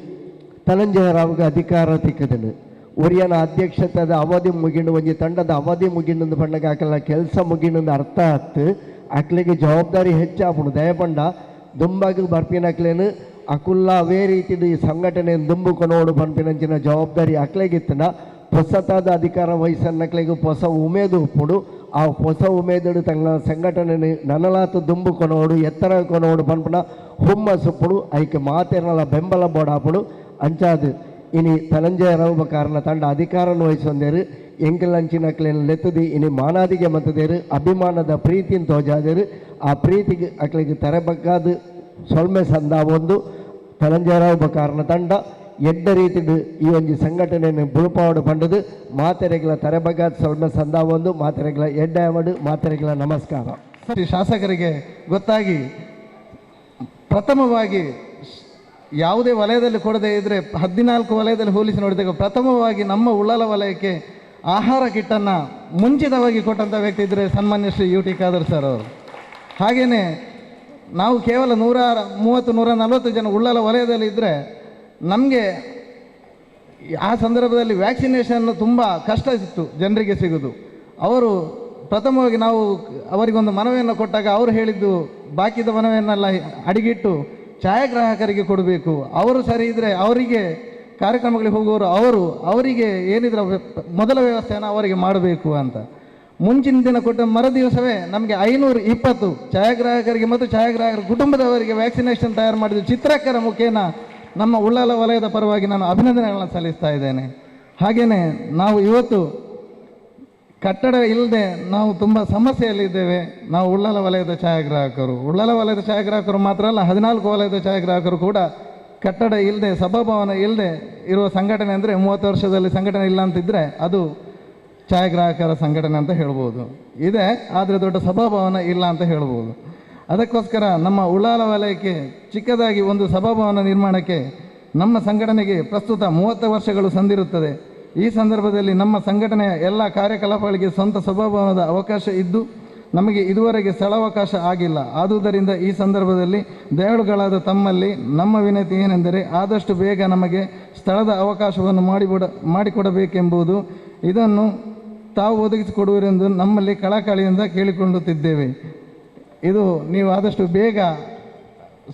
ಧನಂಜಯರಾವ್ಗೆ ಅಧಿಕಾರ ತಿಕ್ಕದನು ಒರಿಯನ ಅಧ್ಯಕ್ಷತದ ಅವಧಿ ಮುಗಿಂಡು ಒಂಜಿ ತಂಡದ ಅವಧಿ ಮುಗಿಂಡು ಪಂಡಗ ಆಕಲ ಕೆಲಸ ಮುಗಿಂಡು ಅರ್ಥ ಆತು ಅಕ್ಲಿಗೆ ಜವಾಬ್ದಾರಿ ಹೆಚ್ಚಾಪುಡು ದಯಪಂಡ ದುಂಬಾಗ ಬರ್ಪಿನಕ್ಲೇನು ಅಕುಲ್ಲ ಅವೇ ರೀತಿದು ಈ ಸಂಘಟನೆ ದುಂಬುಕೊನೋಡು ಪನ್ಪಿನಂಚಿನ ಜವಾಬ್ದಾರಿ ಅಕ್ಲೆಗಿತ್ತನ ಹೊಸತಾದ ಅಧಿಕಾರ ವಹಿಸನ್ನಕ್ಲೆಗೂ ಹೊಸ ಉಮೇದು ಉಪ್ಪುಡು ಆ ಹೊಸ ಉಮೇದುಡು ತಂಗ ಸಂಘಟನೆ ನನಲಾತು ದುಂಬುಕೊನೋಡು ಎತ್ತರ ಕೊನೋಡು ಪನ್ಪುನ ಹುಮ್ಮಸುಪ್ಪುಡು ಐಕೆ ಮಾತೆರ್ನಲ ಬೆಂಬಲ ಬೋಡಾಪುಡು ಅಂಚಾದು ಇನಿ ಧನಂಜಯರಾವ್ ಕಾರಣ ತಂಡ ಅಧಿಕಾರವನ್ನು ವಹಿಸೊಂದೇರು ಎಂಕಲಂಚಿನಕ್ಲೇನು ಲೆತ್ತದಿ ಇನಿ ಮಾನಾದಿಗೆ ಮತ್ತದೇರು ಅಭಿಮಾನದ ಪ್ರೀತಿನ ತೋಜಾದೇರು ಆ ಪ್ರೀತಿಗೆ ಅಕ್ಲಿಗೆ ತೆರೆಬಕ್ಕಾದ ಸೊಲ್ಮೆ ಸಂದ ಒಂದು ಧನಂಜಯರಾವ್ ಕಾರಣ ತಂಡ ಎಡ್ಡ ರೀತಿಡು ಈ ಒಂದು ಸಂಘಟನೆಯನ್ನು ಬುಳುಪಾವಡು ಪಂಡದು ಮಾತೆರೆಗಳ ತೆರೆಬಗ್ಗಾದ ಸೊಲ್ಮೆ ಸಂದ ಒಂದು ಮಾತೆರೆಗಳ ಎಡ್ಡ ಅವಡು ಮಾತೆರೆಗಳ ನಮಸ್ಕಾರ. ಶಾಸಕರಿಗೆ ಗೊತ್ತಾಗಿ ಪ್ರಥಮವಾಗಿ ಯಾವುದೇ ವಲಯದಲ್ಲಿ ಕೊಡದೇ ಇದ್ದರೆ 14 ವಲಯದಲ್ಲಿ ಹೋಲಿಸಿ ನೋಡಿದಾಗ ಪ್ರಥಮವಾಗಿ ನಮ್ಮ ಉಳ್ಳಾಲ ವಲಯಕ್ಕೆ ಆಹಾರ ಕಿಟ್ಟನ್ನು ಮುಂಚಿತವಾಗಿ ಕೊಟ್ಟಂಥ ವ್ಯಕ್ತಿ ಇದ್ದರೆ ಸನ್ಮಾನ್ಯ Shri U T Khader sir ಅವರು. ಹಾಗೆಯೇ ನಾವು ಕೇವಲ 130-140 ಜನ ಉಳ್ಳಾಲ ವಲಯದಲ್ಲಿ ಇದ್ದರೆ ನಮಗೆ ಆ ಸಂದರ್ಭದಲ್ಲಿ ವ್ಯಾಕ್ಸಿನೇಷನ್ ತುಂಬ ಕಷ್ಟ ಇತ್ತು ಜನರಿಗೆ ಸಿಗೋದು. ಅವರು ಪ್ರಥಮವಾಗಿ ನಾವು ಅವರಿಗೊಂದು ಮನವಿಯನ್ನು ಕೊಟ್ಟಾಗ ಅವರು ಹೇಳಿದ್ದು ಬಾಕಿದ ಮನವಿಯನ್ನೆಲ್ಲ ಅಡಿಗಿಟ್ಟು ಛಾಯಾಗ್ರಾಹಕರಿಗೆ ಕೊಡಬೇಕು, ಅವರು ಸರಿ ಇದ್ದರೆ ಅವರಿಗೆ ಕಾರ್ಯಕ್ರಮಗಳಿಗೆ ಹೋಗುವವರು ಅವರಿಗೆ ಏನಿದ್ರೆ ಮೊದಲ ವ್ಯವಸ್ಥೆಯನ್ನು ಅವರಿಗೆ ಮಾಡಬೇಕು ಅಂತ. ಮುಂಚಿನ ದಿನ ಕೊಟ್ಟ ಮರುದಿವಸವೇ ನಮಗೆ 520 ಛಾಯಾಗ್ರಾಹಕರಿಗೆ ಮತ್ತು ಛಾಯಾಗ್ರಾಹಕರ ಕುಟುಂಬದವರಿಗೆ ವ್ಯಾಕ್ಸಿನೇಷನ್ ತಯಾರು ಮಾಡಿದ ಚಿತ್ರಕರ ಮುಖೇನ ನಮ್ಮ ಉಳ್ಳಾಲ ವಲಯದ ಪರವಾಗಿ ನಾನು ಅಭಿನಂದನೆಗಳನ್ನು ಸಲ್ಲಿಸ್ತಾ ಇದ್ದೇನೆ. ಹಾಗೆಯೇ ನಾವು ಇವತ್ತು ಕಟ್ಟಡ ಇಲ್ಲದೆ ನಾವು ತುಂಬ ಸಮಸ್ಯೆಯಲ್ಲಿದ್ದೇವೆ. ನಾವು ಉಳ್ಳಾಲ ವಲಯದ ಛಾಯಾಗ್ರಾಹಕರು ಮಾತ್ರ ಅಲ್ಲ, 14 ವಲಯದ ಛಾಯಾಗ್ರಾಹಕರು ಕೂಡ ಕಟ್ಟಡ ಇಲ್ಲದೆ ಸಭಾಭವನ ಇಲ್ಲದೆ ಇರುವ ಸಂಘಟನೆ ಅಂದರೆ 30 ವರ್ಷದಲ್ಲಿ ಸಂಘಟನೆ ಇಲ್ಲ ಅಂತಿದ್ದರೆ ಅದು ಛಾಯಾಗ್ರಾಹಕರ ಸಂಘಟನೆ ಅಂತ ಹೇಳ್ಬೋದು. ಇದೆ, ಆದರೆ ದೊಡ್ಡ ಸಭಾಭವನ ಇಲ್ಲ ಅಂತ ಹೇಳ್ಬೋದು. ಅದಕ್ಕೋಸ್ಕರ ನಮ್ಮ ಉಳ್ಳಾಲ ವಲಯಕ್ಕೆ ಚಿಕ್ಕದಾಗಿ ಒಂದು ಸಭಾಭವನ ನಿರ್ಮಾಣಕ್ಕೆ ನಮ್ಮ ಸಂಘಟನೆಗೆ ಪ್ರಸ್ತುತ 30 ವರ್ಷಗಳು ಸಂದಿರುತ್ತದೆ. ಈ ಸಂದರ್ಭದಲ್ಲಿ ನಮ್ಮ ಸಂಘಟನೆಯ ಎಲ್ಲ ಕಾರ್ಯಕಲಾಪಗಳಿಗೆ ಸ್ವಂತ ಸಭಾಭವನದ ಅವಕಾಶ ಇದ್ದು ನಮಗೆ ಇದುವರೆಗೆ ಸ್ಥಳಾವಕಾಶ ಆಗಿಲ್ಲ. ಆದುದರಿಂದ ಈ ಸಂದರ್ಭದಲ್ಲಿ ದಯಾಳುಗಳಾದ ತಮ್ಮಲ್ಲಿ ನಮ್ಮ ವಿನಂತಿ ಏನೆಂದರೆ ಆದಷ್ಟು ಬೇಗ ನಮಗೆ ಸ್ಥಳದ ಅವಕಾಶವನ್ನು ಮಾಡಿಕೊಡಬೇಕೆಂಬುದು. ಇದನ್ನು ತಾವು ಒದಗಿಸಿಕೊಡುವರೆಂದು ನಮ್ಮಲ್ಲಿ ಕಳಕಳಿಯಿಂದ ಕೇಳಿಕೊಳ್ಳುತ್ತಿದ್ದೇವೆ. ಇದು ನೀವು ಆದಷ್ಟು ಬೇಗ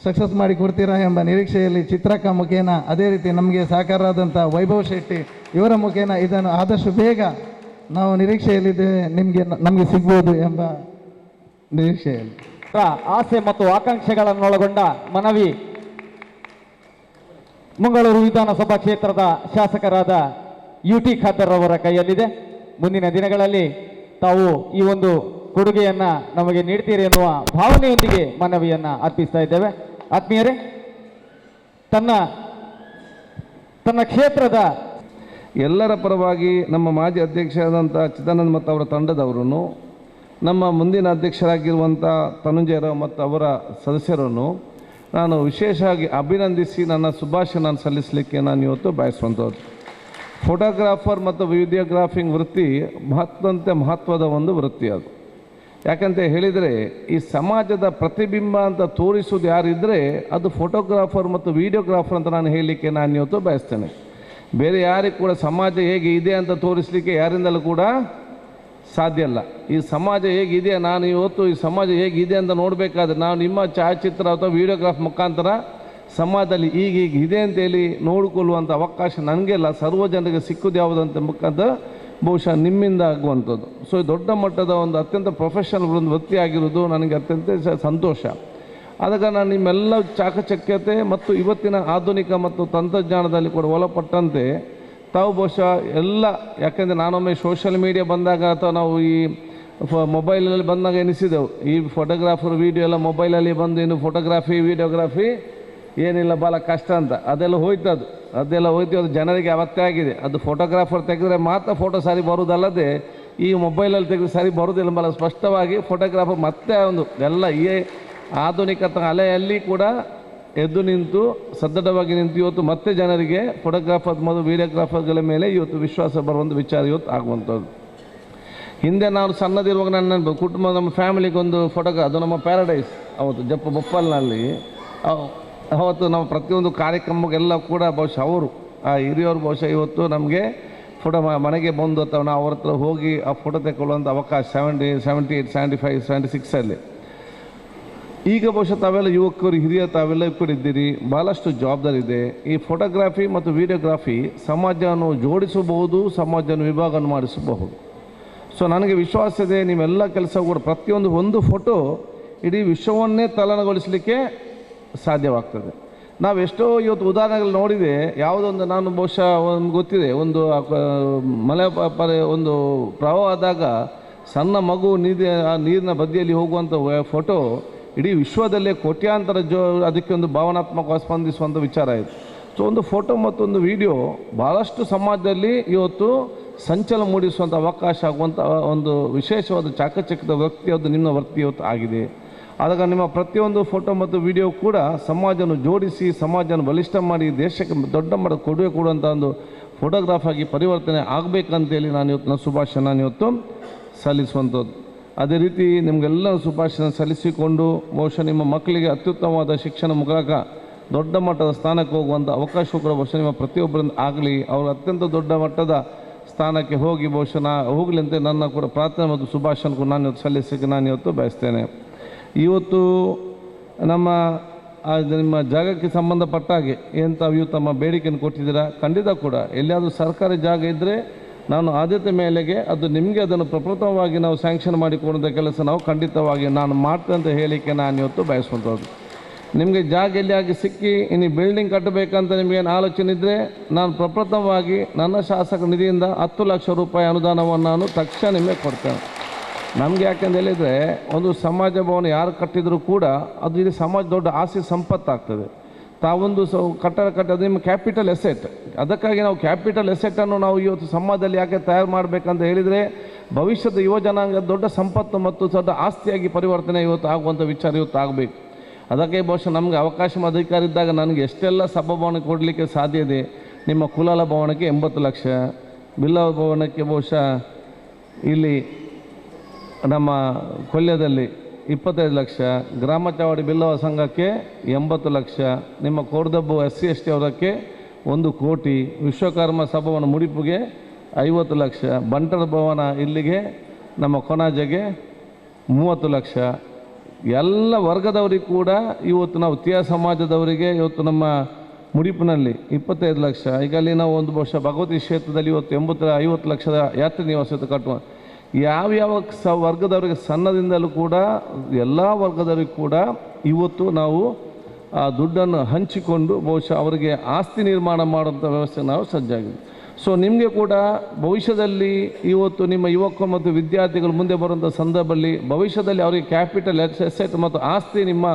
ಸಕ್ಸಸ್ ಮಾಡಿ ಕೊಡ್ತೀರಾ ಎಂಬ ನಿರೀಕ್ಷೆಯಲ್ಲಿ ಚಿತ್ರಕ ಮುಖೇನ, ಅದೇ ರೀತಿ ನಮಗೆ ಸಹಕಾರರಾದಂಥ ವೈಭವ್ ಶೆಟ್ಟಿ ಇವರ ಮುಖೇನ ಇದನ್ನು ಆದಷ್ಟು ಬೇಗ ನಾವು ನಿರೀಕ್ಷೆಯಲ್ಲಿದ್ದೇವೆ, ನಮಗೆ ಸಿಗ್ಬೋದು ಎಂಬ ನಿರೀಕ್ಷೆಯಲ್ಲಿ ಆಸೆ ಮತ್ತು ಆಕಾಂಕ್ಷೆಗಳನ್ನೊಳಗೊಂಡ ಮನವಿ ಮಂಗಳೂರು ವಿಧಾನಸಭಾ ಕ್ಷೇತ್ರದ ಶಾಸಕರಾದ ಯು ಟಿ ಖಾದರ್ ಅವರ ಕೈಯಲ್ಲಿದೆ. ಮುಂದಿನ ದಿನಗಳಲ್ಲಿ ತಾವು ಈ ಒಂದು ಕೊಡುಗೆಯನ್ನ ನಮಗೆ ನೀಡ್ತೀರಿ ಎನ್ನುವ ಭಾವನೆಯೊಂದಿಗೆ ಮನವಿಯನ್ನ ಅರ್ಪಿಸ್ತಾ ಇದ್ದೇವೆ. ಆತ್ಮೀಯರೇ, ತನ್ನ ಕ್ಷೇತ್ರದ ಎಲ್ಲರ ಪರವಾಗಿ ನಮ್ಮ ಮಾಜಿ ಅಧ್ಯಕ್ಷರಾದಂಥ ಚಿದಾನಂದ ಮತ್ತು ಅವರ ತಂಡದವರು, ನಮ್ಮ ಮುಂದಿನ ಅಧ್ಯಕ್ಷರಾಗಿರುವಂಥ ಧನಂಜಯರಾವ್ ಮತ್ತು ಅವರ ಸದಸ್ಯರನ್ನು ನಾನು ವಿಶೇಷವಾಗಿ ಅಭಿನಂದಿಸಿ ನನ್ನ ಶುಭಾಶಯ ಸಲ್ಲಿಸಲಿಕ್ಕೆ ನಾನು ಇವತ್ತು ಬಯಸುವಂಥದ್ದು. ಫೋಟೋಗ್ರಾಫರ್ ಮತ್ತು ವಿಡಿಯೋಗ್ರಾಫಿಂಗ್ ವೃತ್ತಿ ಮಹತ್ವದ ಒಂದು ವೃತ್ತಿ ಅದು. ಯಾಕಂತ ಹೇಳಿದರೆ ಈ ಸಮಾಜದ ಪ್ರತಿಬಿಂಬ ಅಂತ ತೋರಿಸೋದು ಯಾರಿದ್ದರೆ ಅದು ಫೋಟೋಗ್ರಾಫರ್ ಮತ್ತು ವಿಡಿಯೋಗ್ರಾಫರ್ ಅಂತ ನಾನು ಹೇಳಲಿಕ್ಕೆ ನಾನು ಇವತ್ತು ಬಯಸ್ತೇನೆ. ಬೇರೆ ಯಾರಿಗೂ ಕೂಡ ಸಮಾಜ ಹೇಗೆ ಇದೆ ಅಂತ ತೋರಿಸಲಿಕ್ಕೆ ಯಾರಿಂದಲೂ ಕೂಡ ಸಾಧ್ಯ ಇಲ್ಲ. ಈ ಸಮಾಜ ಹೇಗಿದೆ, ನಾನು ಇವತ್ತು ಈ ಸಮಾಜ ಹೇಗಿದೆ ಅಂತ ನೋಡಬೇಕಾದ್ರೆ ನಾವು ನಿಮ್ಮ ಛಾಯಾಚಿತ್ರ ಅಥವಾ ವಿಡಿಯೋಗ್ರಾಫ್ ಮುಖಾಂತರ ಸಮಾಜದಲ್ಲಿ ಈಗ ಇದೆ ಅಂತೇಳಿ ನೋಡಿಕೊಳ್ಳುವಂಥ ಅವಕಾಶ ನನಗೆಲ್ಲ ಸರ್ವ ಜನರಿಗೆ ಸಿಕ್ಕುದು ಯಾವುದಂತ ಮುಖಾಂತರ ಬಹುಶಃ ನಿಮ್ಮಿಂದ ಆಗುವಂಥದ್ದು. ಸೊ ದೊಡ್ಡ ಮಟ್ಟದ ಒಂದು ಅತ್ಯಂತ ಪ್ರೊಫೆಷನಲ್ ಒಂದು ವೃತ್ತಿ ಆಗಿರೋದು ನನಗೆ ಅತ್ಯಂತ ಸಂತೋಷ. ಆದಾಗ ನಾನು ನಿಮ್ಮೆಲ್ಲ ಚಾಕಚಕ್ಯತೆ ಮತ್ತು ಇವತ್ತಿನ ಆಧುನಿಕ ಮತ್ತು ತಂತ್ರಜ್ಞಾನದಲ್ಲಿ ಕೂಡ ಒಳಪಟ್ಟಂತೆ ತಾವು ಬಹುಶಃ ಎಲ್ಲ, ಯಾಕೆಂದರೆ ನಾನೊಮ್ಮೆ ಸೋಷಿಯಲ್ ಮೀಡಿಯಾ ಬಂದಾಗ ಅಥವಾ ನಾವು ಈ ಮೊಬೈಲಲ್ಲಿ ಬಂದಾಗ ಎನಿಸಿದೆವು ಈ ಫೋಟೋಗ್ರಾಫರ್ ವೀಡಿಯೋ ಎಲ್ಲ ಮೊಬೈಲಲ್ಲಿ ಬಂದು ಇನ್ನು ಫೋಟೋಗ್ರಾಫಿ ವಿಡಿಯೋಗ್ರಾಫಿ ಏನಿಲ್ಲ ಭಾಳ ಕಷ್ಟ ಅಂತ. ಅದೆಲ್ಲ ಹೋಯ್ತು, ಅದು ಜನರಿಗೆ ಅವತ್ತೇ ಆಗಿದೆ. ಅದು ಫೋಟೋಗ್ರಾಫರ್ ತೆಗೆದರೆ ಮಾತ್ರ ಫೋಟೋ ಸರಿ ಬರೋದಲ್ಲದೆ ಈ ಮೊಬೈಲಲ್ಲಿ ತೆಗೆದು ಸರಿ ಬರೋದಿಲ್ಲ. ಭಾಳ ಸ್ಪಷ್ಟವಾಗಿ ಫೋಟೋಗ್ರಾಫರ್ ಮತ್ತೆ ಒಂದು ಎಲ್ಲ ಈ ಆಧುನಿಕತೆ ಅಲೆಯಲ್ಲಿ ಕೂಡ ಎದ್ದು ನಿಂತು ಸದೃಢವಾಗಿ ನಿಂತು ಇವತ್ತು ಮತ್ತೆ ಜನರಿಗೆ ಫೋಟೋಗ್ರಾಫರ್ ಮತ್ತು ವಿಡಿಯೋಗ್ರಾಫರ್ಗಳ ಮೇಲೆ ಇವತ್ತು ವಿಶ್ವಾಸ ಬರುವಂಥ ವಿಚಾರ ಇವತ್ತು ಆಗುವಂಥದ್ದು. ಹಿಂದೆ ನಾನು ಸಣ್ಣದಿರುವಾಗ ನನ್ನ ಕುಟುಂಬ, ನಮ್ಮ ಫ್ಯಾಮಿಲಿಗೆ ಒಂದು ಫೋಟೋಗ್ರಾಫ್, ಅದು ನಮ್ಮ ಪ್ಯಾರಡೈಸ್ ಅವತ್ತು ಬೊಪ್ಪಲ್ನಲ್ಲಿ ಅವತ್ತು ನಾವು ಪ್ರತಿಯೊಂದು ಕಾರ್ಯಕ್ರಮಕ್ಕೆಲ್ಲ ಕೂಡ ಬಹುಶಃ ಅವರು ಆ ಹಿರಿಯವರು ಬಹುಶಃ ಇವತ್ತು ನಮಗೆ ಫೋಟೋ ಮನೆಗೆ ಬಂದು ಅಥವಾ ನಾವು ಅವ್ರ ಹತ್ರ ಹೋಗಿ ಆ ಫೋಟೋ ತೆಗೊಳ್ಳುವಂಥ ಅವಕಾಶ 78, 75, 76 ಈಗ ಬಹುಶಃ ತಾವೆಲ್ಲ ಯುವಕರು ಹಿರಿಯ ತಾವೆಲ್ಲ ಯುವಕರು ಇದ್ದೀರಿ, ಭಾಳಷ್ಟು ಜವಾಬ್ದಾರಿ ಇದೆ. ಈ ಫೋಟೋಗ್ರಾಫಿ ಮತ್ತು ವಿಡಿಯೋಗ್ರಾಫಿ ಸಮಾಜವನ್ನು ಜೋಡಿಸಬಹುದು, ಸಮಾಜವನ್ನು ವಿಭಾಗವನ್ನು ಮಾಡಿಸಬಹುದು. ಸೊ ನನಗೆ ವಿಶ್ವಾಸ ಇದೆ ನೀವೆಲ್ಲ ಕೆಲಸ ಕೂಡ ಪ್ರತಿಯೊಂದು ಒಂದು ಫೋಟೋ ಇಡೀ ವಿಶ್ವವನ್ನೇ ತಲ್ಲಣಗೊಳಿಸಲಿಕ್ಕೆ ಸಾಧ್ಯವಾಗ್ತದೆ. ನಾವು ಎಷ್ಟೋ ಇವತ್ತು ಉದಾಹರಣೆಗಳು ನೋಡಿದೆ. ಯಾವುದೊಂದು ನಾನು ಬಹುಶಃ ಒಂದು ಗೊತ್ತಿದೆ, ಒಂದು ಮಳೆ ಒಂದು ಪ್ರವಾಹ ಆದಾಗ ಸಣ್ಣ ಮಗು ನೀರಿನ ಬದಿಯಲ್ಲಿ ಹೋಗುವಂಥ ಫೋಟೋ ಇಡೀ ವಿಶ್ವದಲ್ಲೇ ಕೋಟ್ಯಾಂತರ ಅದಕ್ಕೆ ಒಂದು ಭಾವನಾತ್ಮಕವಾಗಿ ಸ್ಪಂದಿಸುವಂಥ ವಿಚಾರ ಇದೆ. ಸೊ ಒಂದು ಫೋಟೋ ಮತ್ತೊಂದು ವಿಡಿಯೋ ಭಾಳಷ್ಟು ಸಮಾಜದಲ್ಲಿ ಇವತ್ತು ಸಂಚಲನ ಮೂಡಿಸುವಂಥ ಅವಕಾಶ ಆಗುವಂಥ ಒಂದು ವಿಶೇಷವಾದ ಚಾಕಚಕ್ಯದ ವೃತ್ತಿಯಾದ ನಿಮ್ಮ ವೃತ್ತಿ ಇವತ್ತು ಆಗಿದೆ. ಆದಾಗ ನಿಮ್ಮ ಪ್ರತಿಯೊಂದು ಫೋಟೋ ಮತ್ತು ವಿಡಿಯೋ ಕೂಡ ಸಮಾಜವನ್ನು ಜೋಡಿಸಿ ಸಮಾಜವನ್ನು ಬಲಿಷ್ಠ ಮಾಡಿ ದೇಶಕ್ಕೆ ದೊಡ್ಡ ಮಟ್ಟದ ಕೊಡುಗೆ ಕೊಡುವಂಥ ಒಂದು ಫೋಟೋಗ್ರಾಫ್ ಆಗಿ ಪರಿವರ್ತನೆ ಆಗಬೇಕಂತೇಳಿ ನಾನು ಇವತ್ತು ನನ್ನ ಶುಭಾಶಯ ಇವತ್ತು ಸಲ್ಲಿಸುವಂಥದ್ದು. ಅದೇ ರೀತಿ ನಿಮಗೆಲ್ಲ ಶುಭಾಶಯ ಸಲ್ಲಿಸಿಕೊಂಡು ಬಹುಶಃ ನಿಮ್ಮ ಮಕ್ಕಳಿಗೆ ಅತ್ಯುತ್ತಮವಾದ ಶಿಕ್ಷಣ ಮೂಲಕ ದೊಡ್ಡ ಮಟ್ಟದ ಸ್ಥಾನಕ್ಕೆ ಹೋಗುವಂಥ ಅವಕಾಶ ಕೂಡ ಬಹುಶಃ ನಿಮ್ಮ ಪ್ರತಿಯೊಬ್ಬರಿಂದ ಆಗಲಿ, ಅವರು ಅತ್ಯಂತ ದೊಡ್ಡ ಮಟ್ಟದ ಸ್ಥಾನಕ್ಕೆ ಹೋಗಿ ಬಹುಶಃ ಹೋಗಲಿ ಅಂತ ನನ್ನ ಕೂಡ ಪ್ರಾರ್ಥನೆ ಮತ್ತು ಶುಭಾಶಯ ಕೂಡ ನಾನು ಇವತ್ತು ಸಲ್ಲಿಸಲಿಕ್ಕೆ ನಾನು ಇವತ್ತು ಬಯಸ್ತೇನೆ. ಇವತ್ತು ನಿಮ್ಮ ಜಾಗಕ್ಕೆ ಸಂಬಂಧಪಟ್ಟ ಹಾಗೆ ಏನು ತಾವು ತಮ್ಮ ಬೇಡಿಕೆಯನ್ನು ಕೊಟ್ಟಿದ್ದೀರಾ, ಖಂಡಿತ ಕೂಡ ಎಲ್ಲಿಯಾದರೂ ಸರ್ಕಾರಿ ಜಾಗ ಇದ್ದರೆ ನಾನು ಆದ್ಯತೆ ಮೇಲೆಗೆ ಅದು ನಿಮಗೆ ಅದನ್ನು ಪ್ರಪ್ರಥಮವಾಗಿ ನಾವು ಸ್ಯಾಂಕ್ಷನ್ ಮಾಡಿಕೊಂಡ ಕೆಲಸ ನಾವು ಖಂಡಿತವಾಗಿ ನಾನು ಮಾಡ್ತೇನೆ ಅಂತ ಹೇಳಲಿಕ್ಕೆ ನಾನು ಇವತ್ತು ಬಯಸುವಂಥದ್ದು. ನಿಮಗೆ ಜಾಗ ಎಲ್ಲಿಯಾಗಿ ಸಿಕ್ಕಿ ಇನ್ನು ಬಿಲ್ಡಿಂಗ್ ಕಟ್ಟಬೇಕಂತ ನಿಮಗೇನು ಆಲೋಚನೆ ಇದ್ದರೆ ನಾನು ಪ್ರಪ್ರಥಮವಾಗಿ ನನ್ನ ಶಾಸಕ ನಿಧಿಯಿಂದ 10 ಲಕ್ಷ ರೂಪಾಯಿ ಅನುದಾನವನ್ನು ನಾನು ತಕ್ಷಣ ನಿಮಗೆ ಕೊಡ್ತೇನೆ. ನಮಗೆ ಯಾಕೆಂತ ಹೇಳಿದರೆ ಒಂದು ಸಮಾಜ ಭವನ ಯಾರು ಕಟ್ಟಿದರೂ ಕೂಡ ಅದು ಇದು ಸಮಾಜ ದೊಡ್ಡ ಆಸ್ತಿ ಸಂಪತ್ತಾಗ್ತದೆ. ತಾವೊಂದು ಕಟ್ಟೋದು ನಿಮ್ಮ ಕ್ಯಾಪಿಟಲ್ ಎಸೆಟ್. ಅದಕ್ಕಾಗಿ ನಾವು ಕ್ಯಾಪಿಟಲ್ ಎಸೆಟನ್ನು ನಾವು ಇವತ್ತು ಸಮಾಜದಲ್ಲಿ ಯಾಕೆ ತಯಾರು ಮಾಡಬೇಕಂತ ಹೇಳಿದರೆ ಭವಿಷ್ಯದ ಯುವ ಜನಾಂಗ ದೊಡ್ಡ ಸಂಪತ್ತು ಮತ್ತು ದೊಡ್ಡ ಆಸ್ತಿಯಾಗಿ ಪರಿವರ್ತನೆ ಇವತ್ತು ಆಗುವಂಥ ವಿಚಾರ ಇವತ್ತು ಆಗಬೇಕು. ಅದಕ್ಕೆ ಬಹುಶಃ ನಮಗೆ ಅವಕಾಶ ಅಧಿಕಾರ ಇದ್ದಾಗ ನನಗೆ ಎಷ್ಟೆಲ್ಲ ಸಭಾಭವನ ಕೊಡಲಿಕ್ಕೆ ಸಾಧ್ಯ ಇದೆ. ನಿಮ್ಮ ಕುಲಾಲ ಭವನಕ್ಕೆ 80 ಲಕ್ಷ, ಬಿಲ್ಲವ ಭವನಕ್ಕೆ ಬಹುಶಃ ಇಲ್ಲಿ ನಮ್ಮ ಕೊಲ್ಯದಲ್ಲಿ 25 ಲಕ್ಷ, ಗ್ರಾಮ ಚಾವಡಿ ಬಿಲ್ಲವ ಸಂಘಕ್ಕೆ 80 ಲಕ್ಷ, ನಿಮ್ಮ ಕೋರ್ದಬ್ಬು SC/ST ಅವರಕ್ಕೆ 1 ಕೋಟಿ, ವಿಶ್ವಕರ್ಮ ಸಭಾಭವನ ಮುಡಿಪುಗೆ 50 ಲಕ್ಷ, ಬಂಟರ ಭವನ ಇಲ್ಲಿಗೆ ನಮ್ಮ ಕೊನಾಜೆಗೆ 30 ಲಕ್ಷ. ಎಲ್ಲ ವರ್ಗದವರಿಗೆ ಕೂಡ ಇವತ್ತು ನಾವು ತೀಯ ಸಮಾಜದವರಿಗೆ ಇವತ್ತು ನಮ್ಮ ಮುಡಿಪಿನಲ್ಲಿ 25 ಲಕ್ಷ. ಈಗ ಅಲ್ಲಿ ನಾವು ಒಂದು ವರ್ಷ ಭಗವತಿ ಕ್ಷೇತ್ರದಲ್ಲಿ ಇವತ್ತು 50 ಲಕ್ಷದ ಯಾತ್ರೆ ನಿವಾಸ ಕಟ್ಟುವ ಯಾವ್ಯಾವ ವರ್ಗದವರಿಗೆ ಸಣ್ಣದಿಂದಲೂ ಕೂಡ ಎಲ್ಲ ವರ್ಗದವರಿಗೂ ಕೂಡ ಇವತ್ತು ನಾವು ಆ ದುಡ್ಡನ್ನು ಹಂಚಿಕೊಂಡು ಬಹುಶಃ ಅವರಿಗೆ ಆಸ್ತಿ ನಿರ್ಮಾಣ ಮಾಡುವಂಥ ವ್ಯವಸ್ಥೆ ನಾವು ಸಜ್ಜಾಗಿದೆ. ಸೊ ನಿಮಗೆ ಕೂಡ ಭವಿಷ್ಯದಲ್ಲಿ ಇವತ್ತು ನಿಮ್ಮ ಯುವಕ ಮತ್ತು ವಿದ್ಯಾರ್ಥಿಗಳು ಮುಂದೆ ಬರುವಂಥ ಸಂದರ್ಭದಲ್ಲಿ ಭವಿಷ್ಯದಲ್ಲಿ ಅವರಿಗೆ ಕ್ಯಾಪಿಟಲ್ ಎಸೆಟ್ ಮತ್ತು ಆಸ್ತಿ ನಿಮ್ಮ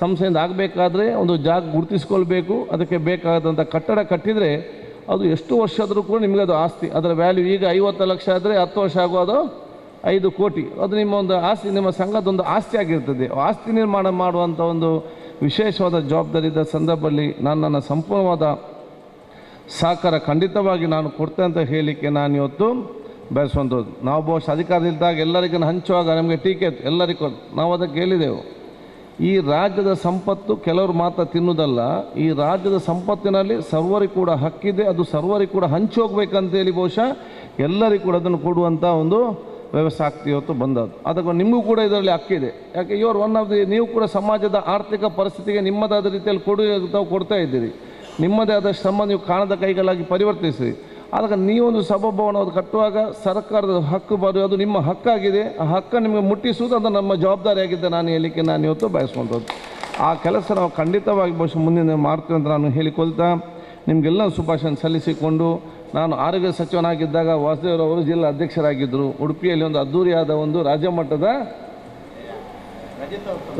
ಸಂಸ್ಥೆಯಿಂದ ಆಗಬೇಕಾದ್ರೆ ಒಂದು ಜಾಗ ಗುರುತಿಸ್ಕೊಳ್ಬೇಕು. ಅದಕ್ಕೆ ಬೇಕಾದಂಥ ಕಟ್ಟಡ ಕಟ್ಟಿದರೆ ಅದು ಎಷ್ಟು ವರ್ಷ ಆದರೂ ಕೂಡ ನಿಮಗೆ ಅದು ಆಸ್ತಿ, ಅದರ ವ್ಯಾಲ್ಯೂ ಈಗ 50 ಲಕ್ಷ ಆದರೆ 10 ವರ್ಷ ಆಗೋದು 5 ಕೋಟಿ. ಅದು ನಿಮ್ಮ ಒಂದು ಆಸ್ತಿ, ನಿಮ್ಮ ಸಂಘದೊಂದು ಆಸ್ತಿ ಆಗಿರ್ತದೆ. ಆಸ್ತಿ ನಿರ್ಮಾಣ ಮಾಡುವಂಥ ಒಂದು ವಿಶೇಷವಾದ ಜವಾಬ್ದಾರಿ ಇದ್ದ ಸಂದರ್ಭದಲ್ಲಿ ನನ್ನ ಸಂಪೂರ್ಣವಾದ ಸಹಕಾರ ಖಂಡಿತವಾಗಿ ನಾನು ಕೊಡ್ತೇನೆ ಅಂತ ಹೇಳಲಿಕ್ಕೆ ನಾನು ಇವತ್ತು ಬಯಸುವಂಥದ್ದು. ನಾವು ಬಹುಶಃ ಅಧಿಕಾರದಲ್ಲಿದ್ದಾಗ ಎಲ್ಲರಿಗೂ ಹಂಚುವಾಗ ನಮಗೆ ಟೀಕೆ ಎಲ್ಲರಿಗೂ ನಾವು ಅದಕ್ಕೆ ಹೇಳಿದೆವು, ಈ ರಾಜ್ಯದ ಸಂಪತ್ತು ಕೆಲವರು ಮಾತ್ರ ತಿನ್ನುವುದಲ್ಲ, ಈ ರಾಜ್ಯದ ಸಂಪತ್ತಿನಲ್ಲಿ ಸರ್ವರಿಗೂ ಕೂಡ ಹಕ್ಕಿದೆ, ಅದು ಸರ್ವರಿಗೂ ಕೂಡ ಹಂಚಿ ಹೋಗ್ಬೇಕಂತೇಳಿ ಬಹುಶಃ ಎಲ್ಲರಿಗೂ ಕೂಡ ಅದನ್ನು ಕೊಡುವಂಥ ಒಂದು ವ್ಯವಸ್ಥೆ ಆಗ್ತಿ ಇವತ್ತು ಬಂದದ್ದು. ಅದಕ್ಕೆ ನಿಮಗೂ ಕೂಡ ಇದರಲ್ಲಿ ಹಕ್ಕಿದೆ. ಯಾಕೆ ಇವರು ಒನ್ ಆಫ್ ದಿ, ನೀವು ಕೂಡ ಸಮಾಜದ ಆರ್ಥಿಕ ಪರಿಸ್ಥಿತಿಗೆ ನಿಮ್ಮದಾದ ರೀತಿಯಲ್ಲಿ ತಾವು ಕೊಡ್ತಾ ಇದ್ದೀರಿ, ನಿಮ್ಮದೇ ಆದ ಶ್ರಮ ನೀವು ಕಾಣದ ಕೈಗಳಾಗಿ ಪರಿವರ್ತಿಸಿ. ಆದಾಗ ನೀವೊಂದು ಸಭಾಭವನವನ್ನು ಕಟ್ಟುವಾಗ ಸರ್ಕಾರದ ಹಕ್ಕು ಅದು ನಿಮ್ಮ ಹಕ್ಕಾಗಿದೆ, ಆ ಹಕ್ಕನ್ನು ನಿಮಗೆ ಮುಟ್ಟಿಸುವುದು ಅದು ನಮ್ಮ ಜವಾಬ್ದಾರಿಯಾಗಿದ್ದ ನಾನು ಹೇಳಲಿಕ್ಕೆ ನಾನು ಇವತ್ತು ಬಯಸುವಂಥದ್ದು. ಆ ಕೆಲಸ ನಾವು ಖಂಡಿತವಾಗಿ ಬಹುಶಃ ಮುಂದಿನ ಮಾಡ್ತೀವಿ ಅಂತ ನಾನು ಹೇಳಿಕೊಳ್ತಾ ನಿಮಗೆಲ್ಲ ಶುಭಾಶಯ ಸಲ್ಲಿಸಿಕೊಂಡು, ನಾನು ಆರೋಗ್ಯ ಸಚಿವನಾಗಿದ್ದಾಗ ವಾಸುದೇವರವರು ಜಿಲ್ಲಾ ಅಧ್ಯಕ್ಷರಾಗಿದ್ದರು. ಉಡುಪಿಯಲ್ಲಿ ಒಂದು ಅದ್ಧೂರಿಯಾದ ಒಂದು ರಾಜ್ಯ ಮಟ್ಟದ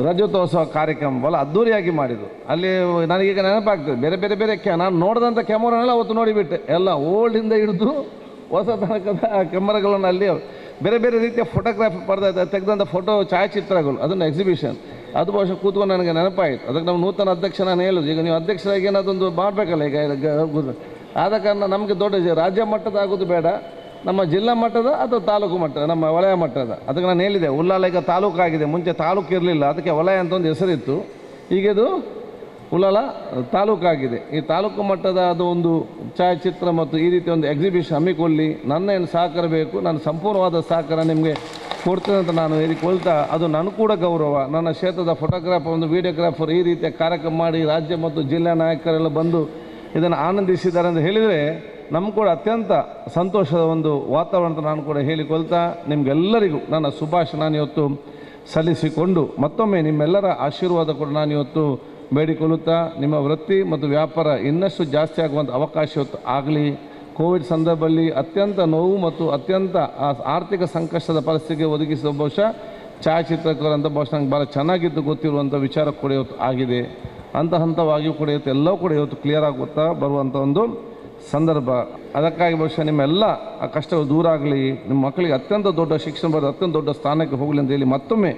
ರಜತೋತ್ಸವ ಕಾರ್ಯಕ್ರಮ ಭಾಳ ಅದ್ಧೂರಿಯಾಗಿ ಮಾಡಿದರು. ಅಲ್ಲಿ ನನಗೀಗ ನೆನಪಾಗ್ತದೆ, ಬೇರೆ ಬೇರೆ ನಾನು ನೋಡಿದಂಥ ಕ್ಯಾಮರಾನೆಲ್ಲ ಅವತ್ತು ನೋಡಿಬಿಟ್ಟೆ, ಎಲ್ಲ ಓಲ್ಡಿಂದ ಹಿಡಿದು ಹೊಸ ತನಕದ ಕ್ಯಾಮರಾಗಳನ್ನು ಅಲ್ಲಿ ಬೇರೆ ರೀತಿಯ ಫೋಟೋಗ್ರಾಫಿ ತೆಗೆದಂಥ ಫೋಟೋ ಛಾಯಾಚಿತ್ರಗಳು, ಅದನ್ನು ಎಕ್ಸಿಬಿಷನ್, ಅದು ಬಹುಶಃ ಕೂತ್ಕೊಂಡು ನನಗೆ ನೆನಪಾಯಿತು. ಅದಕ್ಕೆ ನಾವು ನೂತನ ಅಧ್ಯಕ್ಷ ನಾನು ಹೇಳೋದು, ಈಗ ನೀವು ಅಧ್ಯಕ್ಷರಾಗಿ ಏನಾದೊಂದು ಮಾಡಬೇಕಲ್ಲ. ಈಗ ಆದ ಕಾರಣ ನಮಗೆ ದೊಡ್ಡ ರಾಜ್ಯ ಮಟ್ಟದ ಆಗೋದು ಬೇಡ, ನಮ್ಮ ಜಿಲ್ಲಾ ಮಟ್ಟದ ಅಥವಾ ತಾಲೂಕು ಮಟ್ಟದ, ನಮ್ಮ ವಲಯ ಮಟ್ಟದ. ಅದಕ್ಕೆ ನಾನು ಹೇಳಿದೆ, ಉಳ್ಳಾಲ ಈಗ ತಾಲೂಕು ಆಗಿದೆ, ಮುಂಚೆ ತಾಲೂಕು ಇರಲಿಲ್ಲ, ಅದಕ್ಕೆ ವಲಯ ಅಂತ ಒಂದು ಹೆಸರಿತ್ತು, ಈಗಿದು ಉಳ್ಳಾಲ ತಾಲೂಕಾಗಿದೆ. ಈ ತಾಲೂಕು ಮಟ್ಟದ ಅದು ಒಂದು ಛಾಯಾಚಿತ್ರ ಮತ್ತು ಈ ರೀತಿ ಒಂದು ಎಕ್ಸಿಬಿಷನ್ ಹಮ್ಮಿಕೊಳ್ಳಿ, ನನ್ನ ಏನು ಸಹಕಾರ ಬೇಕು, ನಾನು ಸಂಪೂರ್ಣವಾದ ಸಹಕಾರ ನಿಮಗೆ ಕೊಡ್ತೇನೆ ಅಂತ ನಾನು ಹೇಳಿಕೊಳ್ತಾ, ಅದು ನನಗೂ ಕೂಡ ಗೌರವ. ನನ್ನ ಕ್ಷೇತ್ರದ ಫೋಟೋಗ್ರಾಫರ್, ಒಂದು ವೀಡಿಯೋಗ್ರಾಫರ್ ಈ ರೀತಿಯ ಕಾರ್ಯಕ್ರಮ ಮಾಡಿ ರಾಜ್ಯ ಮತ್ತು ಜಿಲ್ಲಾ ನಾಯಕರೆಲ್ಲ ಬಂದು ಇದನ್ನು ಆನಂದಿಸಿದ್ದಾರೆ ಅಂತ ಹೇಳಿದರೆ ನಮ್ಗೆ ಕೂಡ ಅತ್ಯಂತ ಸಂತೋಷದ ಒಂದು ವಾತಾವರಣ ಅಂತ ನಾನು ಕೂಡ ಹೇಳಿಕೊಳ್ತಾ ನಿಮಗೆಲ್ಲರಿಗೂ ನನ್ನ ಶುಭಾಶಯ ನಾನು ಇವತ್ತು ಸಲ್ಲಿಸಿಕೊಂಡು ಮತ್ತೊಮ್ಮೆ ನಿಮ್ಮೆಲ್ಲರ ಆಶೀರ್ವಾದ ಕೂಡ ನಾನು ಇವತ್ತು ಬೇಡಿಕೊಳ್ಳುತ್ತಾ, ನಿಮ್ಮ ವೃತ್ತಿ ಮತ್ತು ವ್ಯಾಪಾರ ಇನ್ನಷ್ಟು ಜಾಸ್ತಿ ಆಗುವಂಥ ಅವಕಾಶ ಇವತ್ತು ಆಗಲಿ. ಕೋವಿಡ್ ಸಂದರ್ಭದಲ್ಲಿ ಅತ್ಯಂತ ನೋವು ಮತ್ತು ಅತ್ಯಂತ ಆರ್ಥಿಕ ಸಂಕಷ್ಟದ ಪರಿಸ್ಥಿತಿಗೆ ಒದಗಿಸುವ ಬಹುಶಃ ಛಾಯಾಚಿತ್ರಕರಂತ ಬಹುಶಃ ನಂಗೆ ಭಾಳ ಚೆನ್ನಾಗಿದ್ದು ಗೊತ್ತಿರುವಂಥ ವಿಚಾರ ಕೂಡ ಇವತ್ತು ಆಗಿದೆ. ಹಂತವಾಗಿಯೂ ಕೂಡ ಇವತ್ತು ಎಲ್ಲವೂ ಕೂಡ ಇವತ್ತು ಕ್ಲಿಯರ್ ಆಗುತ್ತಾ ಬರುವಂಥ ಒಂದು ಸಂದರ್ಭ. ಅದಕ್ಕಾಗಿ ಬಹುಶಃ ನಿಮ್ಮೆಲ್ಲ ಆ ಕಷ್ಟಗಳು ದೂರ ಆಗಲಿ, ನಿಮ್ಮ ಮಕ್ಕಳಿಗೆ ಅತ್ಯಂತ ದೊಡ್ಡ ಶಿಕ್ಷಣ ಬರೋದು ಅತ್ಯಂತ ದೊಡ್ಡ ಸ್ಥಾನಕ್ಕೆ ಹೋಗಲಿ ಅಂತ ಹೇಳಿ ಮತ್ತೊಮ್ಮೆ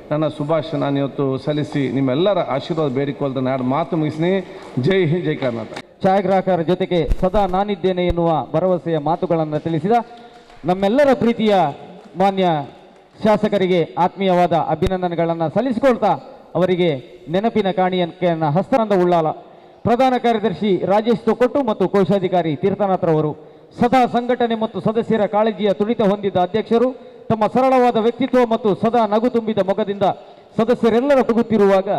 ನನ್ನ ಶುಭಾಶಯ ನಾನು ಇವತ್ತು ಸಲ್ಲಿಸಿ ನಿಮ್ಮೆಲ್ಲರ ಆಶೀರ್ವಾದ ಬೇಡಿಕೊಳ್ತಾನೆ ಎರಡು ಮಾತು ಮುಗಿಸ್ತೀನಿ. ಜೈ ಹಿಂದ್, ಜೈ ಕರ್ನಾಟಕ. ಛಾಯಾಗ್ರಾಹಕರ ಜೊತೆಗೆ ಸದಾ ನಾನಿದ್ದೇನೆ ಎನ್ನುವ ಭರವಸೆಯ ಮಾತುಗಳನ್ನು ತಿಳಿಸಿದ ನಮ್ಮೆಲ್ಲರ ಪ್ರೀತಿಯ ಮಾನ್ಯ ಶಾಸಕರಿಗೆ ಆತ್ಮೀಯವಾದ ಅಭಿನಂದನೆಗಳನ್ನು ಸಲ್ಲಿಸಿಕೊಳ್ತಾ ಅವರಿಗೆ ನೆನಪಿನ ಕಾಣಿಕೆಯನ್ನು ಹಸ್ತಾಂತರ ಉಳ್ಳಾಲ ಪ್ರಧಾನ ಕಾರ್ಯದರ್ಶಿ ರಾಜೇಶ್ ತೊಕ್ಕೊಟ್ಟು ಮತ್ತು ಕೋಶಾಧಿಕಾರಿ ತೀರ್ಥನಾಥ್ರವರು, ಸದಾ ಸಂಘಟನೆ ಮತ್ತು ಸದಸ್ಯರ ಕಾಳಜಿಯ ತುಡಿತ ಹೊಂದಿದ್ದ ಅಧ್ಯಕ್ಷರು, ತಮ್ಮ ಸರಳವಾದ ವ್ಯಕ್ತಿತ್ವ ಮತ್ತು ಸದಾ ನಗು ತುಂಬಿದ ಮೊಗದಿಂದ ಸದಸ್ಯರೆಲ್ಲರ ಕೂಗುತ್ತಿರುವಾಗ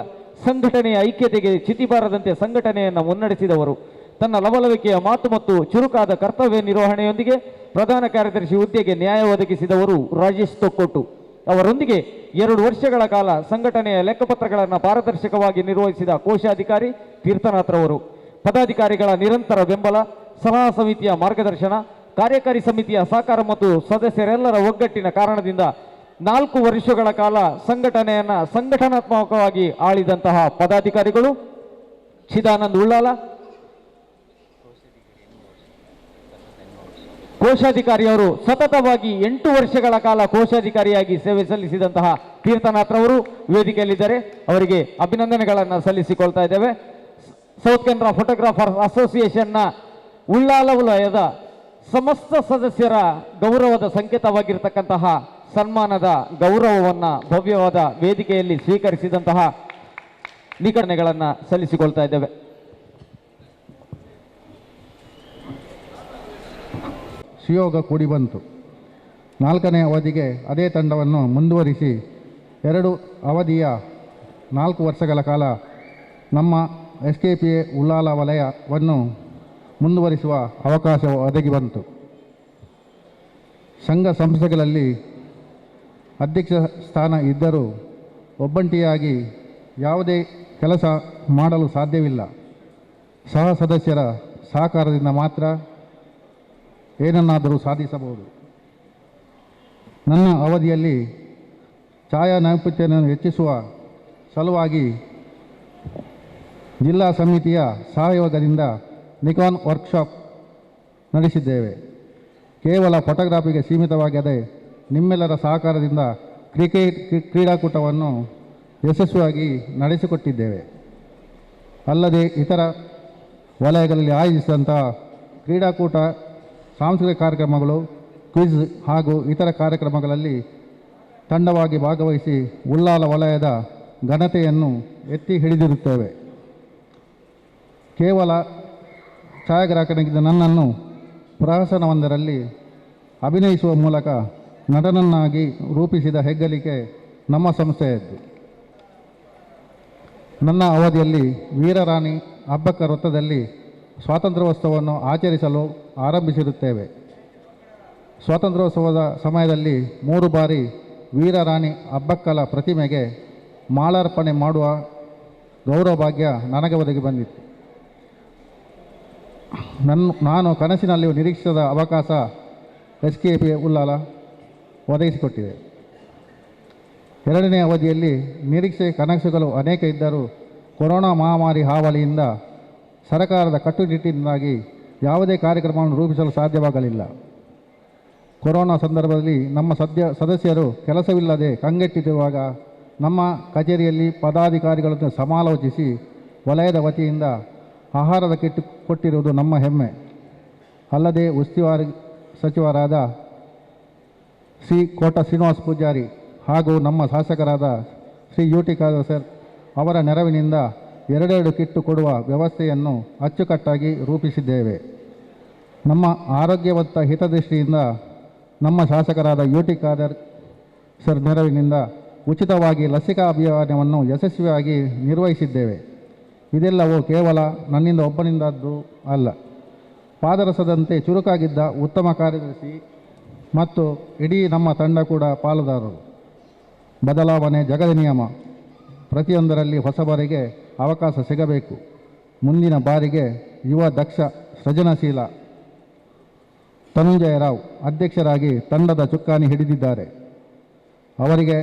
ಸಂಘಟನೆಯ ಐಕ್ಯತೆಗೆ ಚಿತಿಬಾರದಂತೆ ಸಂಘಟನೆಯನ್ನು ಮುನ್ನಡೆಸಿದವರು. ತನ್ನ ಲವಲವಿಕೆಯ ಮಾತು ಮತ್ತು ಚುರುಕಾದ ಕರ್ತವ್ಯ ನಿರ್ವಹಣೆಯೊಂದಿಗೆ ಪ್ರಧಾನ ಕಾರ್ಯದರ್ಶಿ ಹುದ್ದೆಗೆ ನ್ಯಾಯ ಒದಗಿಸಿದವರು ರಾಜೇಶ್ ತೊಕ್ಕೊಟ್ಟು. ಅವರೊಂದಿಗೆ 2 ವರ್ಷಗಳ ಕಾಲ ಸಂಘಟನೆಯ ಲೆಕ್ಕಪತ್ರಗಳನ್ನು ಪಾರದರ್ಶಕವಾಗಿ ನಿರ್ವಹಿಸಿದ ಕೋಶಾಧಿಕಾರಿ ತೀರ್ಥನಾಥ್ರವರು. ಪದಾಧಿಕಾರಿಗಳ ನಿರಂತರ ಬೆಂಬಲ, ಸಲಹಾ ಸಮಿತಿಯ ಮಾರ್ಗದರ್ಶನ, ಕಾರ್ಯಕಾರಿ ಸಮಿತಿಯ ಸಹಕಾರ ಮತ್ತು ಸದಸ್ಯರೆಲ್ಲರ ಒಗ್ಗಟ್ಟಿನ ಕಾರಣದಿಂದ 4 ವರ್ಷಗಳ ಕಾಲ ಸಂಘಟನೆಯನ್ನು ಸಂಘಟನಾತ್ಮಕವಾಗಿ ಆಳಿದಂತಹ ಪದಾಧಿಕಾರಿಗಳು ಚಿದಾನಂದ್ ಉಳ್ಳಾಲ, ಕೋಶಾಧಿಕಾರಿಯವರು ಸತತವಾಗಿ 8 ವರ್ಷಗಳ ಕಾಲ ಕೋಶಾಧಿಕಾರಿಯಾಗಿ ಸೇವೆ ಸಲ್ಲಿಸಿದಂತಹ ತೀರ್ಥನಾಥ್ರವರು ವೇದಿಕೆಯಲ್ಲಿದ್ದಾರೆ. ಅವರಿಗೆ ಅಭಿನಂದನೆಗಳನ್ನು ಸಲ್ಲಿಸಿಕೊಳ್ತಾ ಇದ್ದೇವೆ. ಸೌತ್ ಕೆನರಾ ಫೋಟೋಗ್ರಾಫರ್ ಅಸೋಸಿಯೇಷನ್ನ ಉಳ್ಳಾಲ ವಲಯದ ಸಮಸ್ತ ಸದಸ್ಯರ ಗೌರವದ ಸಂಕೇತವಾಗಿರ್ತಕ್ಕಂತಹ ಸನ್ಮಾನದ ಗೌರವವನ್ನು ಭವ್ಯವಾದ ವೇದಿಕೆಯಲ್ಲಿ ಸ್ವೀಕರಿಸಿದಂತಹ ನಿಕಟನೆಗಳನ್ನು ಸಲ್ಲಿಸಿಕೊಳ್ತಾ ಇದ್ದೇವೆ. ಸುಯೋಗ ಕೂಡಿ ಬಂತು. 4ನೇ ಅವಧಿಗೆ ಅದೇ ತಂಡವನ್ನು ಮುಂದುವರಿಸಿ 2 ಅವಧಿಯ 4 ವರ್ಷಗಳ ಕಾಲ ನಮ್ಮ SKPA ಉಳ್ಳಾಲ ವಲಯವನ್ನು ಮುಂದುವರಿಸುವ ಅವಕಾಶ ಒದಗಿ ಬಂತು. ಸಂಘ ಸಂಸ್ಥೆಗಳಲ್ಲಿ ಅಧ್ಯಕ್ಷ ಸ್ಥಾನ ಇದ್ದರೂ ಒಬ್ಬಂಟಿಯಾಗಿ ಯಾವುದೇ ಕೆಲಸ ಮಾಡಲು ಸಾಧ್ಯವಿಲ್ಲ. ಸಹ ಸದಸ್ಯರ ಸಹಕಾರದಿಂದ ಮಾತ್ರ ಏನನ್ನಾದರೂ ಸಾಧಿಸಬಹುದು. ನನ್ನ ಅವಧಿಯಲ್ಲಿ ಛಾಯಾ ನೈಪುಣ್ಯತೆಯನ್ನು ಹೆಚ್ಚಿಸುವ ಸಲುವಾಗಿ ಜಿಲ್ಲಾ ಸಮಿತಿಯ ಸಹಯೋಗದಿಂದ ನಿಕಾನ್ ವರ್ಕ್ಶಾಪ್ ನಡೆಸಿದ್ದೇವೆ. ಕೇವಲ ಫೋಟೋಗ್ರಾಫಿಗೆ ಸೀಮಿತವಾಗದೆ ನಿಮ್ಮೆಲ್ಲರ ಸಹಕಾರದಿಂದ ಕ್ರಿಕೆಟ್ ಕ್ರೀಡಾಕೂಟವನ್ನು ಯಶಸ್ವಿಯಾಗಿ ನಡೆಸಿಕೊಟ್ಟಿದ್ದೇವೆ. ಅಲ್ಲದೆ ಇತರ ವಲಯಗಳಲ್ಲಿ ಆಯೋಜಿಸಿದಂತಹ ಕ್ರೀಡಾಕೂಟ, ಸಾಂಸ್ಕೃತಿಕ ಕಾರ್ಯಕ್ರಮಗಳು, ಕ್ವಿಜ್ ಹಾಗೂ ಇತರ ಕಾರ್ಯಕ್ರಮಗಳಲ್ಲಿ ತಂಡವಾಗಿ ಭಾಗವಹಿಸಿ ಉಳ್ಳಾಲ ವಲಯದ ಘನತೆಯನ್ನು ಎತ್ತಿ ಹಿಡಿದಿರುತ್ತೇವೆ. ಕೇವಲ ಛಾಯಾಗ್ರಾಹಕನಾಗಿದ್ದ ನನ್ನನ್ನು ಪ್ರಹಸನವೊಂದರಲ್ಲಿ ಅಭಿನಯಿಸುವ ಮೂಲಕ ನಟನನ್ನಾಗಿ ರೂಪಿಸಿದ ಹೆಗ್ಗಳಿಕೆ ನಮ್ಮ ಸಂಸ್ಥೆಯದ್ದು. ನನ್ನ ಅವಧಿಯಲ್ಲಿ ವೀರರಾಣಿ ಅಬ್ಬಕ್ಕ ವೃತ್ತದಲ್ಲಿ ಸ್ವಾತಂತ್ರ್ಯೋತ್ಸವವನ್ನು ಆಚರಿಸಲು ಆರಂಭಿಸಿರುತ್ತೇವೆ. ಸ್ವಾತಂತ್ರ್ಯೋತ್ಸವದ ಸಮಯದಲ್ಲಿ 3 ಬಾರಿ ವೀರರಾಣಿ ಅಬ್ಬಕ್ಕಲ ಪ್ರತಿಮೆಗೆ ಮಾಲಾರ್ಪಣೆ ಮಾಡುವ ಗೌರವ ಭಾಗ್ಯ ನನಗೆ ಒದಗಿ ಬಂದಿತ್ತು. ನಾನು ಕನಸಿನಲ್ಲಿ ನಿರೀಕ್ಷಿಸದ ಅವಕಾಶ SKP ಉಳ್ಳಾಲ ಒದಗಿಸಿಕೊಟ್ಟಿದೆ. ಎರಡನೇ ಅವಧಿಯಲ್ಲಿ ನಿರೀಕ್ಷೆ ಕನಸುಗಳು ಅನೇಕ ಇದ್ದರೂ ಕೊರೋನಾ ಮಹಾಮಾರಿ ಹಾವಳಿಯಿಂದ ಸರಕಾರದ ಕಟ್ಟುನಿಟ್ಟಿನಿಂದಾಗಿ ಯಾವುದೇ ಕಾರ್ಯಕ್ರಮವನ್ನು ರೂಪಿಸಲು ಸಾಧ್ಯವಾಗಲಿಲ್ಲ. ಕೊರೋನಾ ಸಂದರ್ಭದಲ್ಲಿ ನಮ್ಮ ಸದಸ್ಯರು ಕೆಲಸವಿಲ್ಲದೆ ಕಂಗೆಟ್ಟಿರುವಾಗ ನಮ್ಮ ಕಚೇರಿಯಲ್ಲಿ ಪದಾಧಿಕಾರಿಗಳನ್ನು ಸಮಾಲೋಚಿಸಿ ವಲಯದ ವತಿಯಿಂದ ಆಹಾರದ ಕಿಟ್ ಕೊಟ್ಟಿರುವುದು ನಮ್ಮ ಹೆಮ್ಮೆ. ಅಲ್ಲದೆ ಉಸ್ತುವಾರಿ ಸಚಿವರಾದ ಶ್ರೀ ಕೋಟ ಶ್ರೀನಿವಾಸ ಪೂಜಾರಿ ಹಾಗೂ ನಮ್ಮ ಶಾಸಕರಾದ ಶ್ರೀ UT ಖಾದರ್ ಸರ್ ಅವರ ನೆರವಿನಿಂದ 2 ಕಿಟ್ಟು ಕೊಡುವ ವ್ಯವಸ್ಥೆಯನ್ನು ಅಚ್ಚುಕಟ್ಟಾಗಿ ರೂಪಿಸಿದ್ದೇವೆ. ನಮ್ಮ ಆರೋಗ್ಯವಂತ ಹಿತದೃಷ್ಟಿಯಿಂದ ನಮ್ಮ ಶಾಸಕರಾದ UT ಖಾದರ್ ಸರ್ ನೆರವಿನಿಂದ ಉಚಿತವಾಗಿ ಲಸಿಕಾ ಅಭಿಯಾನವನ್ನು ಯಶಸ್ವಿಯಾಗಿ ನಿರ್ವಹಿಸಿದ್ದೇವೆ. ಇದೆಲ್ಲವೂ ಕೇವಲ ನನ್ನಿಂದ ಒಬ್ಬನಿಂದದ್ದು ಅಲ್ಲ. ಪಾದರಸದಂತೆ ಚುರುಕಾಗಿದ್ದ ಉತ್ತಮ ಕಾರ್ಯದರ್ಶಿ ಮತ್ತು ಇಡೀ ನಮ್ಮ ತಂಡ ಕೂಡ ಪಾಲುದಾರರು. ಬದಲಾವಣೆ ಜಗದ ನಿಯಮ. ಪ್ರತಿಯೊಂದರಲ್ಲಿ ಹೊಸಬರಿಗೆ ಅವಕಾಶ ಸಿಗಬೇಕು. ಮುಂದಿನ ಬಾರಿಗೆ ಯುವ ದಕ್ಷ ಸೃಜನಶೀಲ ಧನಂಜಯ ರಾವ್ ಅಧ್ಯಕ್ಷರಾಗಿ ತಂಡದ ಚುಕ್ಕಾಣಿ ಹಿಡಿದಿದ್ದಾರೆ. ಅವರಿಗೆ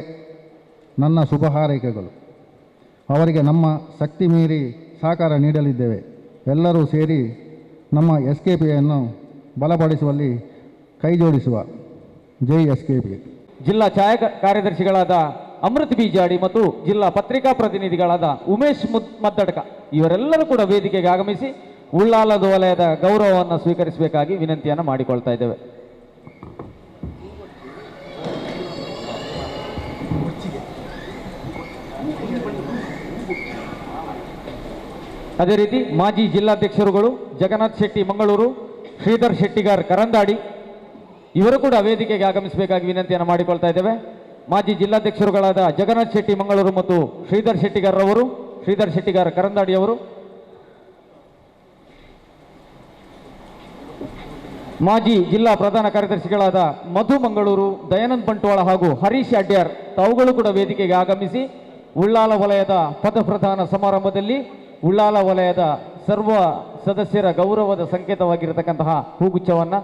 ನನ್ನ ಶುಭ ಹಾರೈಕೆಗಳು. ಅವರಿಗೆ ನಮ್ಮ ಶಕ್ತಿ ಮೀರಿ ಸಹಕಾರ ನೀಡಲಿದ್ದೇವೆ. ಎಲ್ಲರೂ ಸೇರಿ ನಮ್ಮ SKPಯನ್ನು ಬಲಪಡಿಸುವಲ್ಲಿ ಕೈಜೋಡಿಸುವ. ಜೈ SKP. ಜಿಲ್ಲಾ ಛಾಯಾ ಕಾರ್ಯದರ್ಶಿಗಳಾದ ಅಮೃತ್ ಬೀಜಾಡಿ ಮತ್ತು ಜಿಲ್ಲಾ ಪತ್ರಿಕಾ ಪ್ರತಿನಿಧಿಗಳಾದ ಉಮೇಶ್ ಮದ್ದಡ್ಕ ಇವರೆಲ್ಲರೂ ಕೂಡ ವೇದಿಕೆಗೆ ಆಗಮಿಸಿ ಉಳ್ಳಾಲದ ವಲಯದ ಗೌರವವನ್ನು ಸ್ವೀಕರಿಸಬೇಕಾಗಿ ವಿನಂತಿಯನ್ನು ಮಾಡಿಕೊಳ್ತಾ ಇದ್ದೇವೆ. ಅದೇ ರೀತಿ ಮಾಜಿ ಜಿಲ್ಲಾಧ್ಯಕ್ಷರುಗಳು ಜಗನ್ನಾಥ್ ಶೆಟ್ಟಿ ಮಂಗಳೂರು, ಶ್ರೀಧರ್ ಶೆಟ್ಟಿಗಾರ್ ಕರಂದಾಡಿ ಇವರು ಕೂಡ ವೇದಿಕೆಗೆ ಆಗಮಿಸಬೇಕಾಗಿ ವಿನಂತಿಯನ್ನು ಮಾಡಿಕೊಳ್ತಾ ಇದ್ದೇವೆ. ಮಾಜಿ ಜಿಲ್ಲಾಧ್ಯಕ್ಷರುಗಳಾದ ಜಗನ್ನಾಥ್ ಶೆಟ್ಟಿ ಮಂಗಳೂರು ಮತ್ತು ಶ್ರೀಧರ್ ಶೆಟ್ಟಿಗಾರ್ ಕರಂದಾಡಿ ಅವರು, ಮಾಜಿ ಜಿಲ್ಲಾ ಪ್ರಧಾನ ಕಾರ್ಯದರ್ಶಿಗಳಾದ ಮಧು ಮಂಗಳೂರು, ದಯಾನಂದ್ ಬಂಟ್ವಾಳ ಹಾಗೂ ಹರೀಶ್ ಅಡ್ಯಾರ್ ತಾವುಗಳು ಕೂಡ ವೇದಿಕೆಗೆ ಆಗಮಿಸಿ ಉಳ್ಳಾಲ ವಲಯದ ಪದಪ್ರದಾನ ಸಮಾರಂಭದಲ್ಲಿ ಉಳ್ಳಾಲ ವಲಯದ ಸರ್ವ ಸದಸ್ಯರ ಗೌರವದ ಸಂಕೇತವಾಗಿರತಕ್ಕಂತಹ ಹೂಗುಚ್ಛವನ್ನು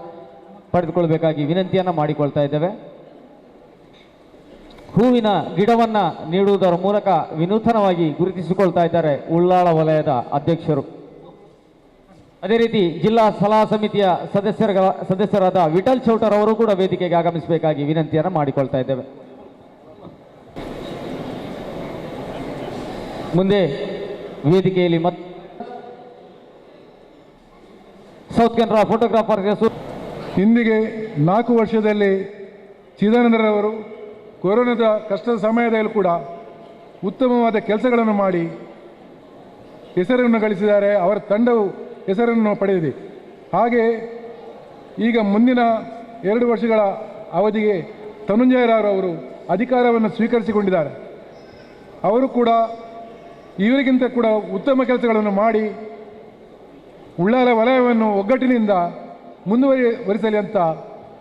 ಪಡೆದುಕೊಳ್ಳಬೇಕಾಗಿ ವಿನಂತಿಯನ್ನು ಮಾಡಿಕೊಳ್ತಾ ಇದ್ದೇವೆ. ಹೂವಿನ ಗಿಡವನ್ನು ನೀಡುವುದರ ಮೂಲಕ ವಿನೂತನವಾಗಿ ಗುರುತಿಸಿಕೊಳ್ತಾ ಇದ್ದಾರೆ ಉಳ್ಳಾಳ ವಲಯದ ಅಧ್ಯಕ್ಷರು. ಅದೇ ರೀತಿ ಜಿಲ್ಲಾ ಸಲಹಾ ಸಮಿತಿಯ ಸದಸ್ಯರಾದ ವಿಠಲ್ ಚೌಟರ್ ಅವರು ಕೂಡ ವೇದಿಕೆಗೆ ಆಗಮಿಸಬೇಕಾಗಿ ವಿನಂತಿಯನ್ನು ಮಾಡಿಕೊಳ್ತಾ ಇದ್ದೇವೆ. ಮುಂದೆ ವೇದಿಕೆಯಲ್ಲಿ ಸೌತ್ ಕೆನರಾ ಫೋಟೋಗ್ರಾಫರ್ ಇಂದಿಗೆ 4 ವರ್ಷದಲ್ಲಿ ಚಿದಾನಂದರವರು ಕೊರೋನಾದ ಕಷ್ಟದ ಸಮಯದಲ್ಲಿ ಕೂಡ ಉತ್ತಮವಾದ ಕೆಲಸಗಳನ್ನು ಮಾಡಿ ಹೆಸರನ್ನು ಗಳಿಸಿದ್ದಾರೆ. ಅವರ ತಂಡವು ಹೆಸರನ್ನು ಪಡೆದಿದೆ. ಹಾಗೆ ಈಗ ಮುಂದಿನ 2 ವರ್ಷಗಳ ಅವಧಿಗೆ ಧನಂಜಯರವರು ಅಧಿಕಾರವನ್ನು ಸ್ವೀಕರಿಸಿಕೊಂಡಿದ್ದಾರೆ. ಅವರು ಕೂಡ ಇವರಿಗಿಂತ ಕೂಡ ಉತ್ತಮ ಕೆಲಸಗಳನ್ನು ಮಾಡಿ ಉಳ್ಳಾಲ ವಲಯವನ್ನು ಒಗ್ಗಟ್ಟಿನಿಂದ ಮುಂದುವರಿಸಲಿ ಅಂತ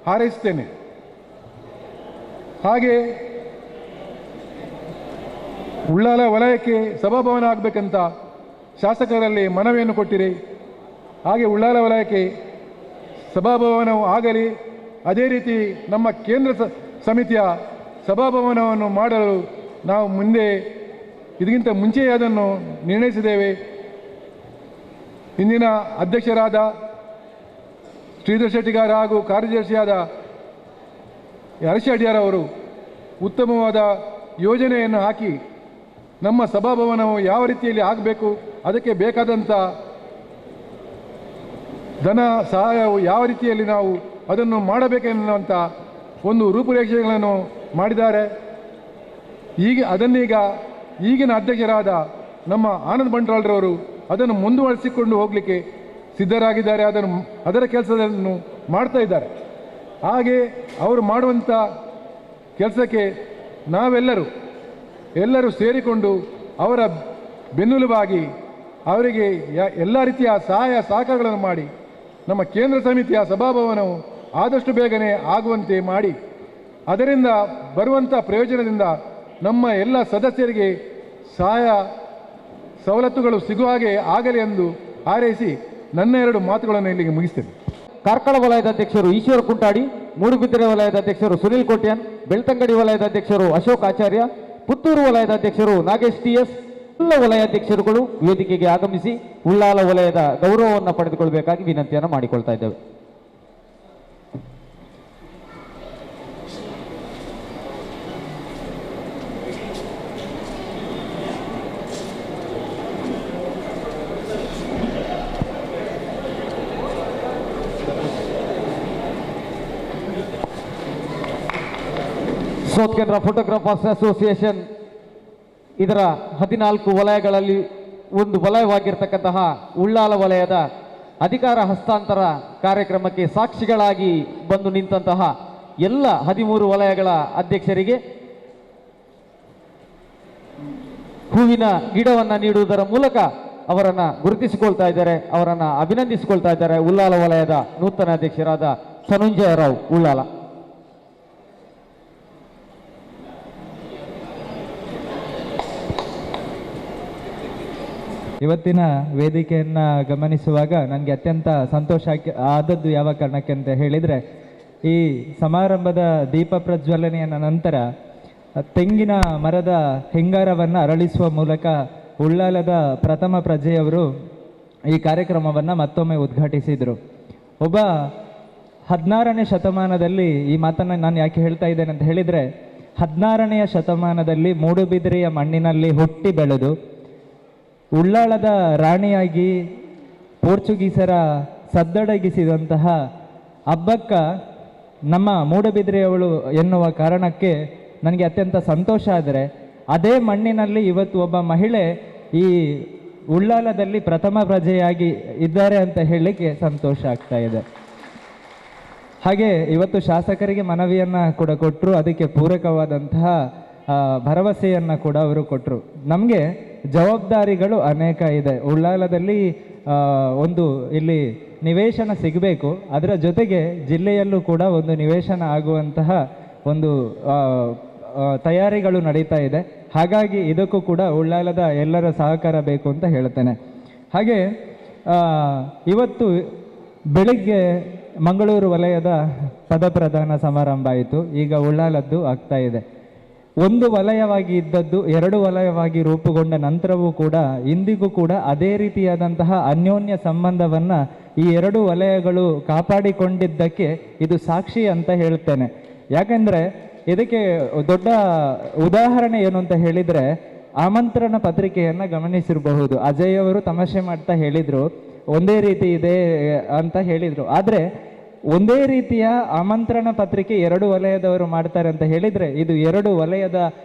ಹಾರೈಸುತ್ತೇನೆ. ಹಾಗೆ ಉಳ್ಳಾಲ ವಲಯಕ್ಕೆ ಸಭಾಭವನ ಆಗಬೇಕಂತ ಶಾಸಕರಲ್ಲಿ ಮನವಿಯನ್ನು ಕೊಟ್ಟಿರಿ. ಹಾಗೆ ಉಳ್ಳಾಲ ವಲಯಕ್ಕೆ ಸಭಾಭವನವು ಆಗಲಿ. ಅದೇ ರೀತಿ ನಮ್ಮ ಕೇಂದ್ರ ಸಮಿತಿಯ ಸಭಾಭವನವನ್ನು ಮಾಡಲು ನಾವು ಮುಂದೆ ಇದಕ್ಕಿಂತ ಮುಂಚೆಯೇ ಅದನ್ನು ನಿರ್ಣಯಿಸಿದ್ದೇವೆ. ಇಂದಿನ ಅಧ್ಯಕ್ಷರಾದ ಶ್ರೀಧರ್ ಶೆಟ್ಟಿಗಾರ್ ಹಾಗೂ ಕಾರ್ಯದರ್ಶಿಯಾದ ಹರೀಶ್ ಅಡ್ಯಾರ್ ಅವರು ಉತ್ತಮವಾದ ಯೋಜನೆಯನ್ನು ಹಾಕಿ ನಮ್ಮ ಸಭಾಭವನವು ಯಾವ ರೀತಿಯಲ್ಲಿ ಆಗಬೇಕು, ಅದಕ್ಕೆ ಬೇಕಾದಂಥ ಧನ ಸಹಾಯವು ಯಾವ ರೀತಿಯಲ್ಲಿ ನಾವು ಅದನ್ನು ಮಾಡಬೇಕೆನ್ನುವಂಥ ಒಂದು ರೂಪುರೇಷೆಗಳನ್ನು ಮಾಡಿದ್ದಾರೆ. ಅದನ್ನೀಗ ಈಗಿನ ಅಧ್ಯಕ್ಷರಾದ ನಮ್ಮ ಆನಂದ್ ಬಂಟ್ವಾಳರವರು ಅದನ್ನು ಮುಂದುವರಿಸಿಕೊಂಡು ಹೋಗಲಿಕ್ಕೆ ಸಿದ್ಧರಾಗಿದ್ದಾರೆ. ಅದರ ಕೆಲಸವನ್ನು ಮಾಡ್ತಾ ಇದ್ದಾರೆ. ಹಾಗೆ ಅವರು ಮಾಡುವಂಥ ಕೆಲಸಕ್ಕೆ ನಾವೆಲ್ಲರೂ ಸೇರಿಕೊಂಡು ಅವರ ಬೆನ್ನೆಲುಬಾಗಿ ಅವರಿಗೆ ಎಲ್ಲ ರೀತಿಯ ಸಹಾಯ ಸಹಕಾರಗಳನ್ನು ಮಾಡಿ ನಮ್ಮ ಕೇಂದ್ರ ಸಮಿತಿಯ ಸಭಾಭವನವು ಆದಷ್ಟು ಬೇಗನೆ ಆಗುವಂತೆ ಮಾಡಿ ಅದರಿಂದ ಬರುವಂಥ ಪ್ರಯೋಜನದಿಂದ ನಮ್ಮ ಎಲ್ಲ ಸದಸ್ಯರಿಗೆ ಸಹಾಯ ಸವಲತ್ತುಗಳು ಸಿಗುವ ಹಾಗೆ ಆಗಲಿ ಎಂದು ಹಾರೈಸಿ ನನ್ನ 2 ಮಾತುಗಳನ್ನು ಇಲ್ಲಿಗೆ ಮುಗಿಸ್ತೇನೆ. ಕಾರ್ಕಳ ವಲಯದ ಅಧ್ಯಕ್ಷರು ಈಶ್ವರ ಕುಂಟಾಡಿ, ಮೂಡುಬಿದಿರೆ ವಲಯದ ಅಧ್ಯಕ್ಷರು ಸುನಿಲ್ ಕೋಟ್ಯಾನ್, ಬೆಳ್ತಂಗಡಿ ವಲಯದ ಅಧ್ಯಕ್ಷರು ಅಶೋಕ್ ಆಚಾರ್ಯ, ಪುತ್ತೂರು ವಲಯದ ಅಧ್ಯಕ್ಷರು ನಾಗೇಶ್ ಟಿಎಸ್, ಎಲ್ಲ ವಲಯಾಧ್ಯಕ್ಷರುಗಳು ವೇದಿಕೆಗೆ ಆಗಮಿಸಿ ಉಳ್ಳಾಲ ವಲಯದ ಗೌರವವನ್ನು ಪಡೆದುಕೊಳ್ಳಬೇಕಾಗಿ ವಿನಂತಿಯನ್ನು ಮಾಡಿಕೊಳ್ತಾ ಇದ್ದೇವೆ. ಸೌತ್ ಕೇಂದ್ರ ಫೋಟೋಗ್ರಾಫರ್ಸ್ ಅಸೋಸಿಯೇಷನ್ ಇದರ 14 ವಲಯಗಳಲ್ಲಿ ಒಂದು ವಲಯವಾಗಿರ್ತಕ್ಕಂತಹ ಉಳ್ಳಾಲ ವಲಯದ ಅಧಿಕಾರ ಹಸ್ತಾಂತರ ಕಾರ್ಯಕ್ರಮಕ್ಕೆ ಸಾಕ್ಷಿಗಳಾಗಿ ಬಂದು ನಿಂತಹ ಎಲ್ಲ 13 ವಲಯಗಳ ಅಧ್ಯಕ್ಷರಿಗೆ ಹೂವಿನ ಗಿಡವನ್ನು ನೀಡುವುದರ ಮೂಲಕ ಅವರನ್ನು ಗುರುತಿಸಿಕೊಳ್ತಾ ಇದ್ದಾರೆ, ಅವರನ್ನು ಅಭಿನಂದಿಸಿಕೊಳ್ತಾ ಇದ್ದಾರೆ. ಉಳ್ಳಾಲ ವಲಯದ ನೂತನ ಅಧ್ಯಕ್ಷರಾದ ಧನುಂಜಯ ರಾವ್ ಉಳ್ಳಾಲ. ಇವತ್ತಿನ ವೇದಿಕೆಯನ್ನು ಗಮನಿಸುವಾಗ ನನಗೆ ಅತ್ಯಂತ ಸಂತೋಷ ಆದದ್ದು ಯಾವ ಕಾರಣಕ್ಕೆ ಅಂತ ಹೇಳಿದರೆ, ಈ ಸಮಾರಂಭದ ದೀಪ ಪ್ರಜ್ವಲನೆಯ ನಂತರ ತೆಂಗಿನ ಮರದ ಹೆಂಗಾರವನ್ನು ಅರಳಿಸುವ ಮೂಲಕ ಉಳ್ಳಾಲದ ಪ್ರಥಮ ಪ್ರಜೆಯವರು ಈ ಕಾರ್ಯಕ್ರಮವನ್ನು ಮತ್ತೊಮ್ಮೆ ಉದ್ಘಾಟಿಸಿದರು. ಒಬ್ಬ 16ನೇ ಶತಮಾನದಲ್ಲಿ, ಈ ಮಾತನ್ನು ನಾನು ಯಾಕೆ ಹೇಳ್ತಾ ಇದ್ದೇನೆ ಅಂತ ಹೇಳಿದರೆ, 16ನೇ ಶತಮಾನದಲ್ಲಿ ಮೂಡುಬಿದಿರೆಯ ಮಣ್ಣಿನಲ್ಲಿ ಹುಟ್ಟಿ ಬೆಳೆದು ಉಳ್ಳಾಳದ ರಾಣಿಯಾಗಿ ಪೋರ್ಚುಗೀಸರ ಸದ್ದಡಗಿಸಿದಂತಹ ಅಬ್ಬಕ್ಕ ನಮ್ಮ ಮೂಡುಬಿದಿರೆಯವಳು ಎನ್ನುವ ಕಾರಣಕ್ಕೆ ನನಗೆ ಅತ್ಯಂತ ಸಂತೋಷ. ಆದರೆ ಅದೇ ಮಣ್ಣಿನಲ್ಲಿ ಇವತ್ತು ಒಬ್ಬ ಮಹಿಳೆ ಈ ಉಳ್ಳಾಲದಲ್ಲಿ ಪ್ರಥಮ ಪ್ರಜೆಯಾಗಿ ಇದ್ದಾರೆ ಅಂತ ಹೇಳಲಿಕ್ಕೆ ಸಂತೋಷ ಆಗ್ತಾ ಇದೆ. ಹಾಗೆ ಇವತ್ತು ಶಾಸಕರಿಗೆ ಮನವಿಯನ್ನು ಕೂಡ ಕೊಟ್ಟರು, ಅದಕ್ಕೆ ಪೂರಕವಾದಂತಹ ಭರವಸೆಯನ್ನು ಕೂಡ ಅವರು ಕೊಟ್ಟರು. ನಮಗೆ ಜವಾಬ್ದಾರಿಗಳು ಅನೇಕ ಇದೆ. ಉಳ್ಳಾಲದಲ್ಲಿ ಒಂದು ಇಲ್ಲಿ ನಿವೇಶನ ಸಿಗಬೇಕು, ಅದರ ಜೊತೆಗೆ ಜಿಲ್ಲೆಯಲ್ಲೂ ಕೂಡ ಒಂದು ನಿವೇಶನ ಆಗುವಂತಹ ಒಂದು ತಯಾರಿಗಳು ನಡೀತಾ ಇದೆ. ಹಾಗಾಗಿ ಇದಕ್ಕೂ ಕೂಡ ಉಳ್ಳಾಲದ ಎಲ್ಲರ ಸಹಕಾರ ಬೇಕು ಅಂತ ಹೇಳ್ತೇನೆ. ಹಾಗೆ ಇವತ್ತು ಬೆಳಿಗ್ಗೆ ಮಂಗಳೂರು ವಲಯದ ಪದಪ್ರದಾನ ಸಮಾರಂಭ ಆಯಿತು. ಈಗ ಉಳ್ಳಾಲದ್ದು ಆಗ್ತಾ ಇದೆ. ಒಂದು ವಲಯವಾಗಿ ಇದ್ದದ್ದು 2 ವಲಯವಾಗಿ ರೂಪುಗೊಂಡ ನಂತರವೂ ಕೂಡ ಇಂದಿಗೂ ಕೂಡ ಅದೇ ರೀತಿಯಾದಂತಹ ಅನ್ಯೋನ್ಯ ಸಂಬಂಧವನ್ನು ಈ 2 ವಲಯಗಳು ಕಾಪಾಡಿಕೊಂಡಿದ್ದಕ್ಕೆ ಇದು ಸಾಕ್ಷಿ ಅಂತ ಹೇಳ್ತೇನೆ. ಯಾಕಂದರೆ ಇದಕ್ಕೆ ದೊಡ್ಡ ಉದಾಹರಣೆ ಏನು ಅಂತ ಹೇಳಿದರೆ, ಆಮಂತ್ರಣ ಪತ್ರಿಕೆಯನ್ನು ಗಮನಿಸಿರಬಹುದು. ಅಜಯ್ ಅವರು ತಮಾಷೆ ಮಾಡ್ತಾ ಹೇಳಿದರು, ಒಂದೇ ರೀತಿ ಇದೆ ಅಂತ ಹೇಳಿದರು. ಆದರೆ ಒಂದೇ ರೀತಿಯ ಆಮಂತ್ರಣ ಪತ್ರಿಕೆ 2 ವಲಯದವರು ಮಾಡ್ತಾರೆ ಅಂತ ಹೇಳಿದರೆ, ಇದು 2 ವಲಯದ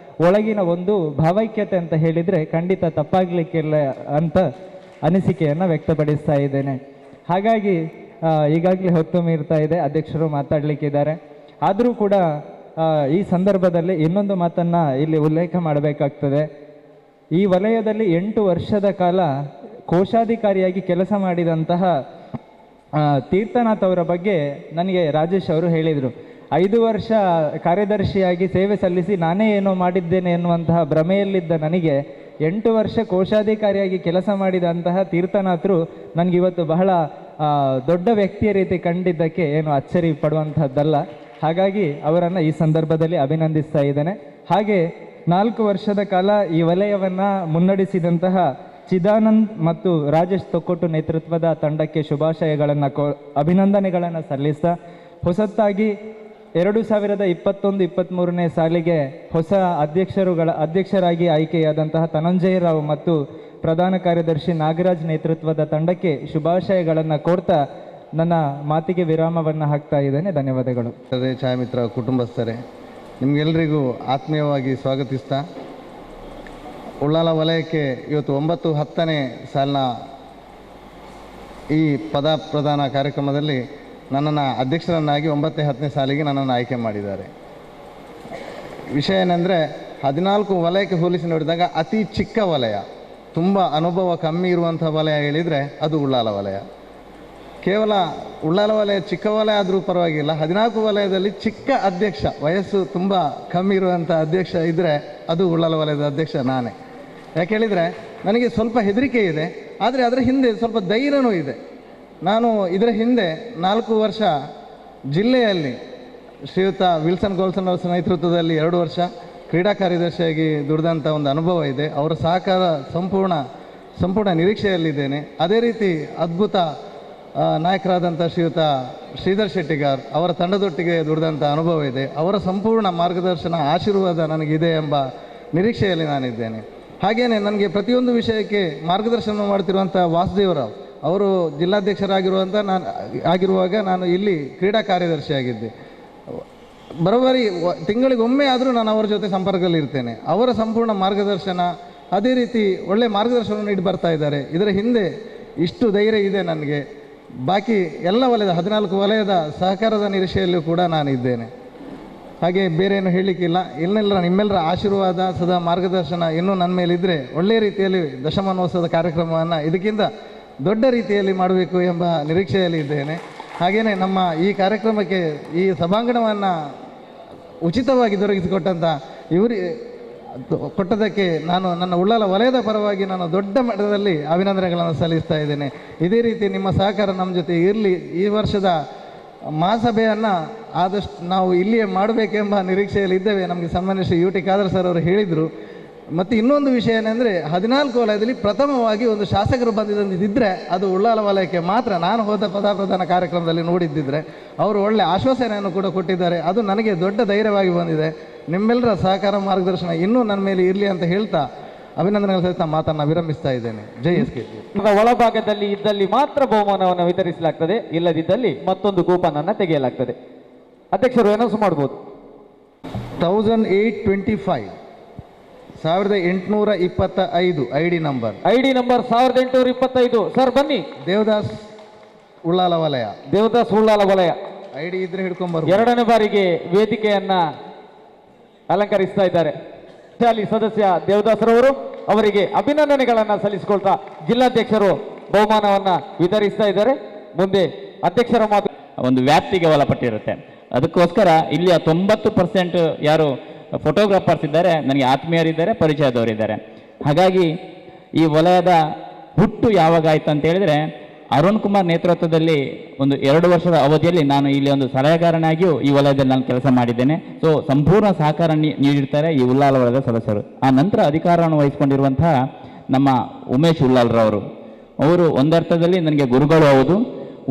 ಒಳಗಿನ ಒಂದು ಭಾವೈಕ್ಯತೆ ಅಂತ ಹೇಳಿದರೆ ಖಂಡಿತ ತಪ್ಪಾಗಲಿಕ್ಕಿಲ್ಲ ಅಂತ ಅನಿಸಿಕೆಯನ್ನು ವ್ಯಕ್ತಪಡಿಸ್ತಾ ಇದ್ದೇನೆ. ಹಾಗಾಗಿ ಈಗಾಗಲೇ ಹೊತ್ತು ಮೀರ್ತಾ ಇದೆ, ಅಧ್ಯಕ್ಷರು ಮಾತಾಡಲಿಕ್ಕಿದ್ದಾರೆ. ಆದರೂ ಕೂಡ ಈ ಸಂದರ್ಭದಲ್ಲಿ ಇನ್ನೊಂದು ಮಾತನ್ನು ಇಲ್ಲಿ ಉಲ್ಲೇಖ ಮಾಡಬೇಕಾಗ್ತದೆ. ಈ ವಲಯದಲ್ಲಿ 8 ವರ್ಷದ ಕಾಲ ಕೋಶಾಧಿಕಾರಿಯಾಗಿ ಕೆಲಸ ಮಾಡಿದಂತಹ ತೀರ್ಥನಾಥ್ ಅವರ ಬಗ್ಗೆ ನನಗೆ ರಾಜೇಶ್ ಅವರು ಹೇಳಿದರು. 5 ವರ್ಷ ಕಾರ್ಯದರ್ಶಿಯಾಗಿ ಸೇವೆ ಸಲ್ಲಿಸಿ ನಾನೇ ಏನೋ ಮಾಡಿದ್ದೇನೆ ಎನ್ನುವಂತಹ ಭ್ರಮೆಯಲ್ಲಿದ್ದ ನನಗೆ 8 ವರ್ಷ ಕೋಶಾಧಿಕಾರಿಯಾಗಿ ಕೆಲಸ ಮಾಡಿದಂತಹ ತೀರ್ಥನಾಥರು ನನಗಿವತ್ತು ಬಹಳ ದೊಡ್ಡ ವ್ಯಕ್ತಿಯ ರೀತಿ ಕಂಡಿದ್ದಕ್ಕೆ ಏನು ಅಚ್ಚರಿ ಪಡುವಂಥದ್ದಲ್ಲ. ಹಾಗಾಗಿ ಅವರನ್ನು ಈ ಸಂದರ್ಭದಲ್ಲಿ ಅಭಿನಂದಿಸ್ತಾ ಇದ್ದೇನೆ. ಹಾಗೆ 4 ವರ್ಷದ ಕಾಲ ಈ ವಲಯವನ್ನು ಮುನ್ನಡೆಸಿದಂತಹ ಚಿದಾನಂದ್ ಮತ್ತು ರಾಜೇಶ್ ತೊಕ್ಕೊಟ್ಟು ನೇತೃತ್ವದ ತಂಡಕ್ಕೆ ಶುಭಾಶಯಗಳನ್ನು ಅಭಿನಂದನೆಗಳನ್ನು ಸಲ್ಲಿಸ್ತಾ, ಹೊಸತಾಗಿ 2021-23ನೇ ಸಾಲಿಗೆ ಹೊಸ ಅಧ್ಯಕ್ಷರಾಗಿ ಆಯ್ಕೆಯಾದಂತಹ ಧನಂಜಯ ರಾವ್ ಮತ್ತು ಪ್ರಧಾನ ಕಾರ್ಯದರ್ಶಿ ನಾಗರಾಜ್ ನೇತೃತ್ವದ ತಂಡಕ್ಕೆ ಶುಭಾಶಯಗಳನ್ನು ಕೋರ್ತಾ ನನ್ನ ಮಾತಿಗೆ ವಿರಾಮವನ್ನು ಹಾಕ್ತಾ ಇದ್ದೇನೆ. ಧನ್ಯವಾದಗಳು. ಛಾಯಾಮಿತ್ರ ಕುಟುಂಬಸ್ಥರೇ, ನಿಮಗೆಲ್ಲರಿಗೂ ಆತ್ಮೀಯವಾಗಿ ಸ್ವಾಗತಿಸ್ತಾ, ಉಳ್ಳಾಲ ವಲಯಕ್ಕೆ ಇವತ್ತು 9-10ನೇ ಸಾಲಿನ ಈ ಪ್ರದಾನ ಕಾರ್ಯಕ್ರಮದಲ್ಲಿ ನನ್ನನ್ನು ಅಧ್ಯಕ್ಷರನ್ನಾಗಿ 9-10ನೇ ಸಾಲಿಗೆ ನನ್ನನ್ನು ಆಯ್ಕೆ ಮಾಡಿದ್ದಾರೆ. ವಿಷಯ ಏನಂದರೆ, 14 ವಲಯಕ್ಕೆ ಹೋಲಿಸಿ ನೋಡಿದಾಗ ಅತಿ ಚಿಕ್ಕ ವಲಯ, ತುಂಬ ಅನುಭವ ಕಮ್ಮಿ ಇರುವಂಥ ವಲಯ ಹೇಳಿದರೆ ಅದು ಉಳ್ಳಾಲ ವಲಯ. ಕೇವಲ ಉಳ್ಳಾಲ ವಲಯ ಚಿಕ್ಕ ವಲಯ ಆದರೂ ಪರವಾಗಿಲ್ಲ, 14 ವಲಯದಲ್ಲಿ ಚಿಕ್ಕ ಅಧ್ಯಕ್ಷ, ವಯಸ್ಸು ತುಂಬ ಕಮ್ಮಿ ಇರುವಂಥ ಅಧ್ಯಕ್ಷ ಇದ್ದರೆ ಅದು ಉಳ್ಳಾಲ ವಲಯದ ಅಧ್ಯಕ್ಷ ನಾನೇ. ಯಾಕೆ ಹೇಳಿದರೆ, ನನಗೆ ಸ್ವಲ್ಪ ಹೆದರಿಕೆ ಇದೆ, ಆದರೆ ಅದರ ಹಿಂದೆ ಸ್ವಲ್ಪ ಧೈರ್ಯನೂ ಇದೆ. ನಾನು ಇದರ ಹಿಂದೆ 4 ವರ್ಷ ಜಿಲ್ಲೆಯಲ್ಲಿ ಶ್ರೀಯುತ ವಿಲ್ಸನ್ ಗೋಲ್ಸನ್ ಅವರ ನೇತೃತ್ವದಲ್ಲಿ 2 ವರ್ಷ ಕ್ರೀಡಾ ಕಾರ್ಯದರ್ಶಿಯಾಗಿ ದುಡಿದಂಥ ಒಂದು ಅನುಭವ ಇದೆ. ಅವರ ಸಹಕಾರ ಸಂಪೂರ್ಣ ನಿರೀಕ್ಷೆಯಲ್ಲಿದ್ದೇನೆ. ಅದೇ ರೀತಿ ಅದ್ಭುತ ನಾಯಕರಾದಂಥ ಶ್ರೀಯುತ ಶ್ರೀಧರ್ ಶೆಟ್ಟಿಗಾರ್ ಅವರ ತಂಡದೊಟ್ಟಿಗೆ ದುಡಿದಂಥ ಅನುಭವ ಇದೆ. ಅವರ ಸಂಪೂರ್ಣ ಮಾರ್ಗದರ್ಶನ ಆಶೀರ್ವಾದ ನನಗಿದೆ ಎಂಬ ನಿರೀಕ್ಷೆಯಲ್ಲಿ ನಾನಿದ್ದೇನೆ. ಹಾಗೆಯೇ ನನಗೆ ಪ್ರತಿಯೊಂದು ವಿಷಯಕ್ಕೆ ಮಾರ್ಗದರ್ಶನ ಮಾಡ್ತಿರುವಂಥ ವಾಸುದೇವರಾವ್ ಅವರು ಜಿಲ್ಲಾಧ್ಯಕ್ಷರಾಗಿರುವಾಗ ನಾನು ಇಲ್ಲಿ ಕ್ರೀಡಾ ಕಾರ್ಯದರ್ಶಿಯಾಗಿದ್ದೆ. ಬರೋಬ್ಬರಿ ತಿಂಗಳಿಗೊಮ್ಮೆ ಆದರೂ ನಾನು ಅವರ ಜೊತೆ ಸಂಪರ್ಕದಲ್ಲಿ ಇರ್ತೇನೆ. ಅವರ ಸಂಪೂರ್ಣ ಮಾರ್ಗದರ್ಶನ, ಅದೇ ರೀತಿ ಒಳ್ಳೆಯ ಮಾರ್ಗದರ್ಶನವನ್ನು ನೀಡಿ ಬರ್ತಾ ಇದ್ದಾರೆ. ಇದರ ಹಿಂದೆ ಇಷ್ಟು ಧೈರ್ಯ ಇದೆ ನನಗೆ. ಬಾಕಿ ಎಲ್ಲ ವಲಯದ 14 ವಲಯದ ಸಹಕಾರದ ನಿರೀಕ್ಷೆಯಲ್ಲೂ ಕೂಡ ನಾನಿದ್ದೇನೆ. ಹಾಗೆ ಬೇರೆ ಏನು ಹೇಳಲಿಕ್ಕಿಲ್ಲ. ನಿಮ್ಮೆಲ್ಲರ ಆಶೀರ್ವಾದ, ಸದಾ ಮಾರ್ಗದರ್ಶನ ಇನ್ನೂ ನನ್ನ ಮೇಲಿದ್ದರೆ ಒಳ್ಳೆಯ ರೀತಿಯಲ್ಲಿ ದಶಮಾನೋತ್ಸವದ ಕಾರ್ಯಕ್ರಮವನ್ನು ಇದಕ್ಕಿಂತ ದೊಡ್ಡ ರೀತಿಯಲ್ಲಿ ಮಾಡಬೇಕು ಎಂಬ ನಿರೀಕ್ಷೆಯಲ್ಲಿ ಇದ್ದೇನೆ. ಹಾಗೆಯೇ ನಮ್ಮ ಈ ಕಾರ್ಯಕ್ರಮಕ್ಕೆ ಈ ಸಭಾಂಗಣವನ್ನು ಉಚಿತವಾಗಿ ದೊರಕಿಸಿಕೊಟ್ಟಂಥ ಕೊಟ್ಟದಕ್ಕೆ ನಾನು ನನ್ನ ಉಳ್ಳಾಲ ವಲಯದ ಪರವಾಗಿ ನಾನು ದೊಡ್ಡ ಮಟ್ಟದಲ್ಲಿ ಅಭಿನಂದನೆಗಳನ್ನು ಸಲ್ಲಿಸ್ತಾ ಇದ್ದೇನೆ. ಇದೇ ರೀತಿ ನಿಮ್ಮ ಸಹಕಾರ ನಮ್ಮ ಜೊತೆ ಇರಲಿ. ಈ ವರ್ಷದ ಮಹಾಸಭೆಯನ್ನು ಆದಷ್ಟು ನಾವು ಇಲ್ಲಿಯೇ ಮಾಡಬೇಕೆಂಬ ನಿರೀಕ್ಷೆಯಲ್ಲಿ ಇದ್ದೇವೆ. ನಮಗೆ ಸನ್ಮಾನ್ಯ ಶ್ರೀ UT ಖಾದರ್ ಸರ್ ಅವರು ಹೇಳಿದರು. ಮತ್ತು ಇನ್ನೊಂದು ವಿಷಯ ಏನೆಂದರೆ, 14 ವಲಯದಲ್ಲಿ ಪ್ರಥಮವಾಗಿ ಒಂದು ಶಾಸಕರು ಬಂದಿದ್ದರೆ ಅದು ಉಳ್ಳಾಲ ವಲಯಕ್ಕೆ ಮಾತ್ರ. ನಾನು ಹೋದ ಪದಾಪ್ರದಾನ ಕಾರ್ಯಕ್ರಮದಲ್ಲಿ ನೋಡಿದ್ದಿದ್ರೆ ಅವರು ಒಳ್ಳೆಯ ಆಶ್ವಾಸನೆಯನ್ನು ಕೂಡ ಕೊಟ್ಟಿದ್ದಾರೆ. ಅದು ನನಗೆ ದೊಡ್ಡ ಧೈರ್ಯವಾಗಿ ಬಂದಿದೆ. ನಿಮ್ಮೆಲ್ಲರ ಸಹಕಾರ ಮಾರ್ಗದರ್ಶನ ಇನ್ನೂ ನನ್ನ ಮೇಲೆ ಇರಲಿ ಅಂತ ಹೇಳ್ತಾ ಅಭಿನಂದನೆಗಳ ಸಹಿತ ಮಾತನ್ನು ವಿರಮಿಸ್ತಾ ಇದ್ದೇನೆ. ಜೈ SKP. ಒಳಭಾಗದಲ್ಲಿ ಇದ್ದಲ್ಲಿ ಮಾತ್ರ ಬಹುಮಾನವನ್ನು ವಿತರಿಸಲಾಗ್ತದೆ, ಇಲ್ಲದಿದ್ದಲ್ಲಿ ಮತ್ತೊಂದು ಕೂಪನ್ ಅನ್ನು ತೆಗೆಯಲಾಗ್ತದೆ. ಅಧ್ಯಕ್ಷರು ಅನೌನ್ಸ್ ಮಾಡ್ಬೋದು. 1825 1825 ಐಡಿ ನಂಬರ್ 1825. ಸರ್ ಬನ್ನಿ. ದೇವದಾಸ್ ಉಳ್ಳಾಲ ವಲಯ. ಐಡಿ ಇದ್ರೆ ಹಿಡ್ಕೊಂಡ್ಬರ್ಬೋದು. 2ನೇ ಬಾರಿಗೆ ವೇದಿಕೆಯನ್ನ ಅಲಂಕರಿಸ್ತಾ ಇದ್ದಾರೆ. ಶಾಲಿ ಸದಸ್ಯ ದೇವದಾಸರವರು ಅವರಿಗೆ ಅಭಿನಂದನೆಗಳನ್ನು ಸಲ್ಲಿಸಿಕೊಳ್ತಾ ಜಿಲ್ಲಾಧ್ಯಕ್ಷರು ಬಹುಮಾನವನ್ನ ವಿತರಿಸ್ತಾ ಇದ್ದಾರೆ. ಮುಂದೆ ಅಧ್ಯಕ್ಷರ ಮಾತು. ಒಂದು ವ್ಯಾಪ್ತಿಗೆ ಒಳಪಟ್ಟಿರುತ್ತೆ. ಅದಕ್ಕೋಸ್ಕರ ಇಲ್ಲಿಯ 90% ಯಾರು ಫೋಟೋಗ್ರಾಫರ್ಸ್ ಇದ್ದಾರೆ, ನನಗೆ ಆತ್ಮೀಯರಿದ್ದಾರೆ, ಪರಿಚಯದವರಿದ್ದಾರೆ. ಹಾಗಾಗಿ ಈ ವಲಯದ ಹುಟ್ಟು ಯಾವಾಗ ಆಯಿತು ಅಂತ ಹೇಳಿದರೆ, ಅರುಣ್ ಕುಮಾರ್ ನೇತೃತ್ವದಲ್ಲಿ ಒಂದು 2 ವರ್ಷದ ಅವಧಿಯಲ್ಲಿ ನಾನು ಇಲ್ಲಿ ಒಂದು ಸಲಹೆಗಾರನಾಗಿಯೂ ಈ ವಲಯದಲ್ಲಿ ನಾನು ಕೆಲಸ ಮಾಡಿದ್ದೇನೆ. ಸೊ ಸಂಪೂರ್ಣ ಸಹಕಾರ ನೀಡಿರ್ತಾರೆ ಈ ಉಳ್ಳಾಲ ವಲಯದ ಸದಸ್ಯರು. ಆ ನಂತರ ಅಧಿಕಾರವನ್ನು ವಹಿಸಿಕೊಂಡಿರುವಂತಹ ನಮ್ಮ ಉಮೇಶ್ ಉಳ್ಳಾಲ್ರವರು, ಅವರು ಒಂದರ್ಥದಲ್ಲಿ ನನಗೆ ಗುರುಗಳು ಹೌದು.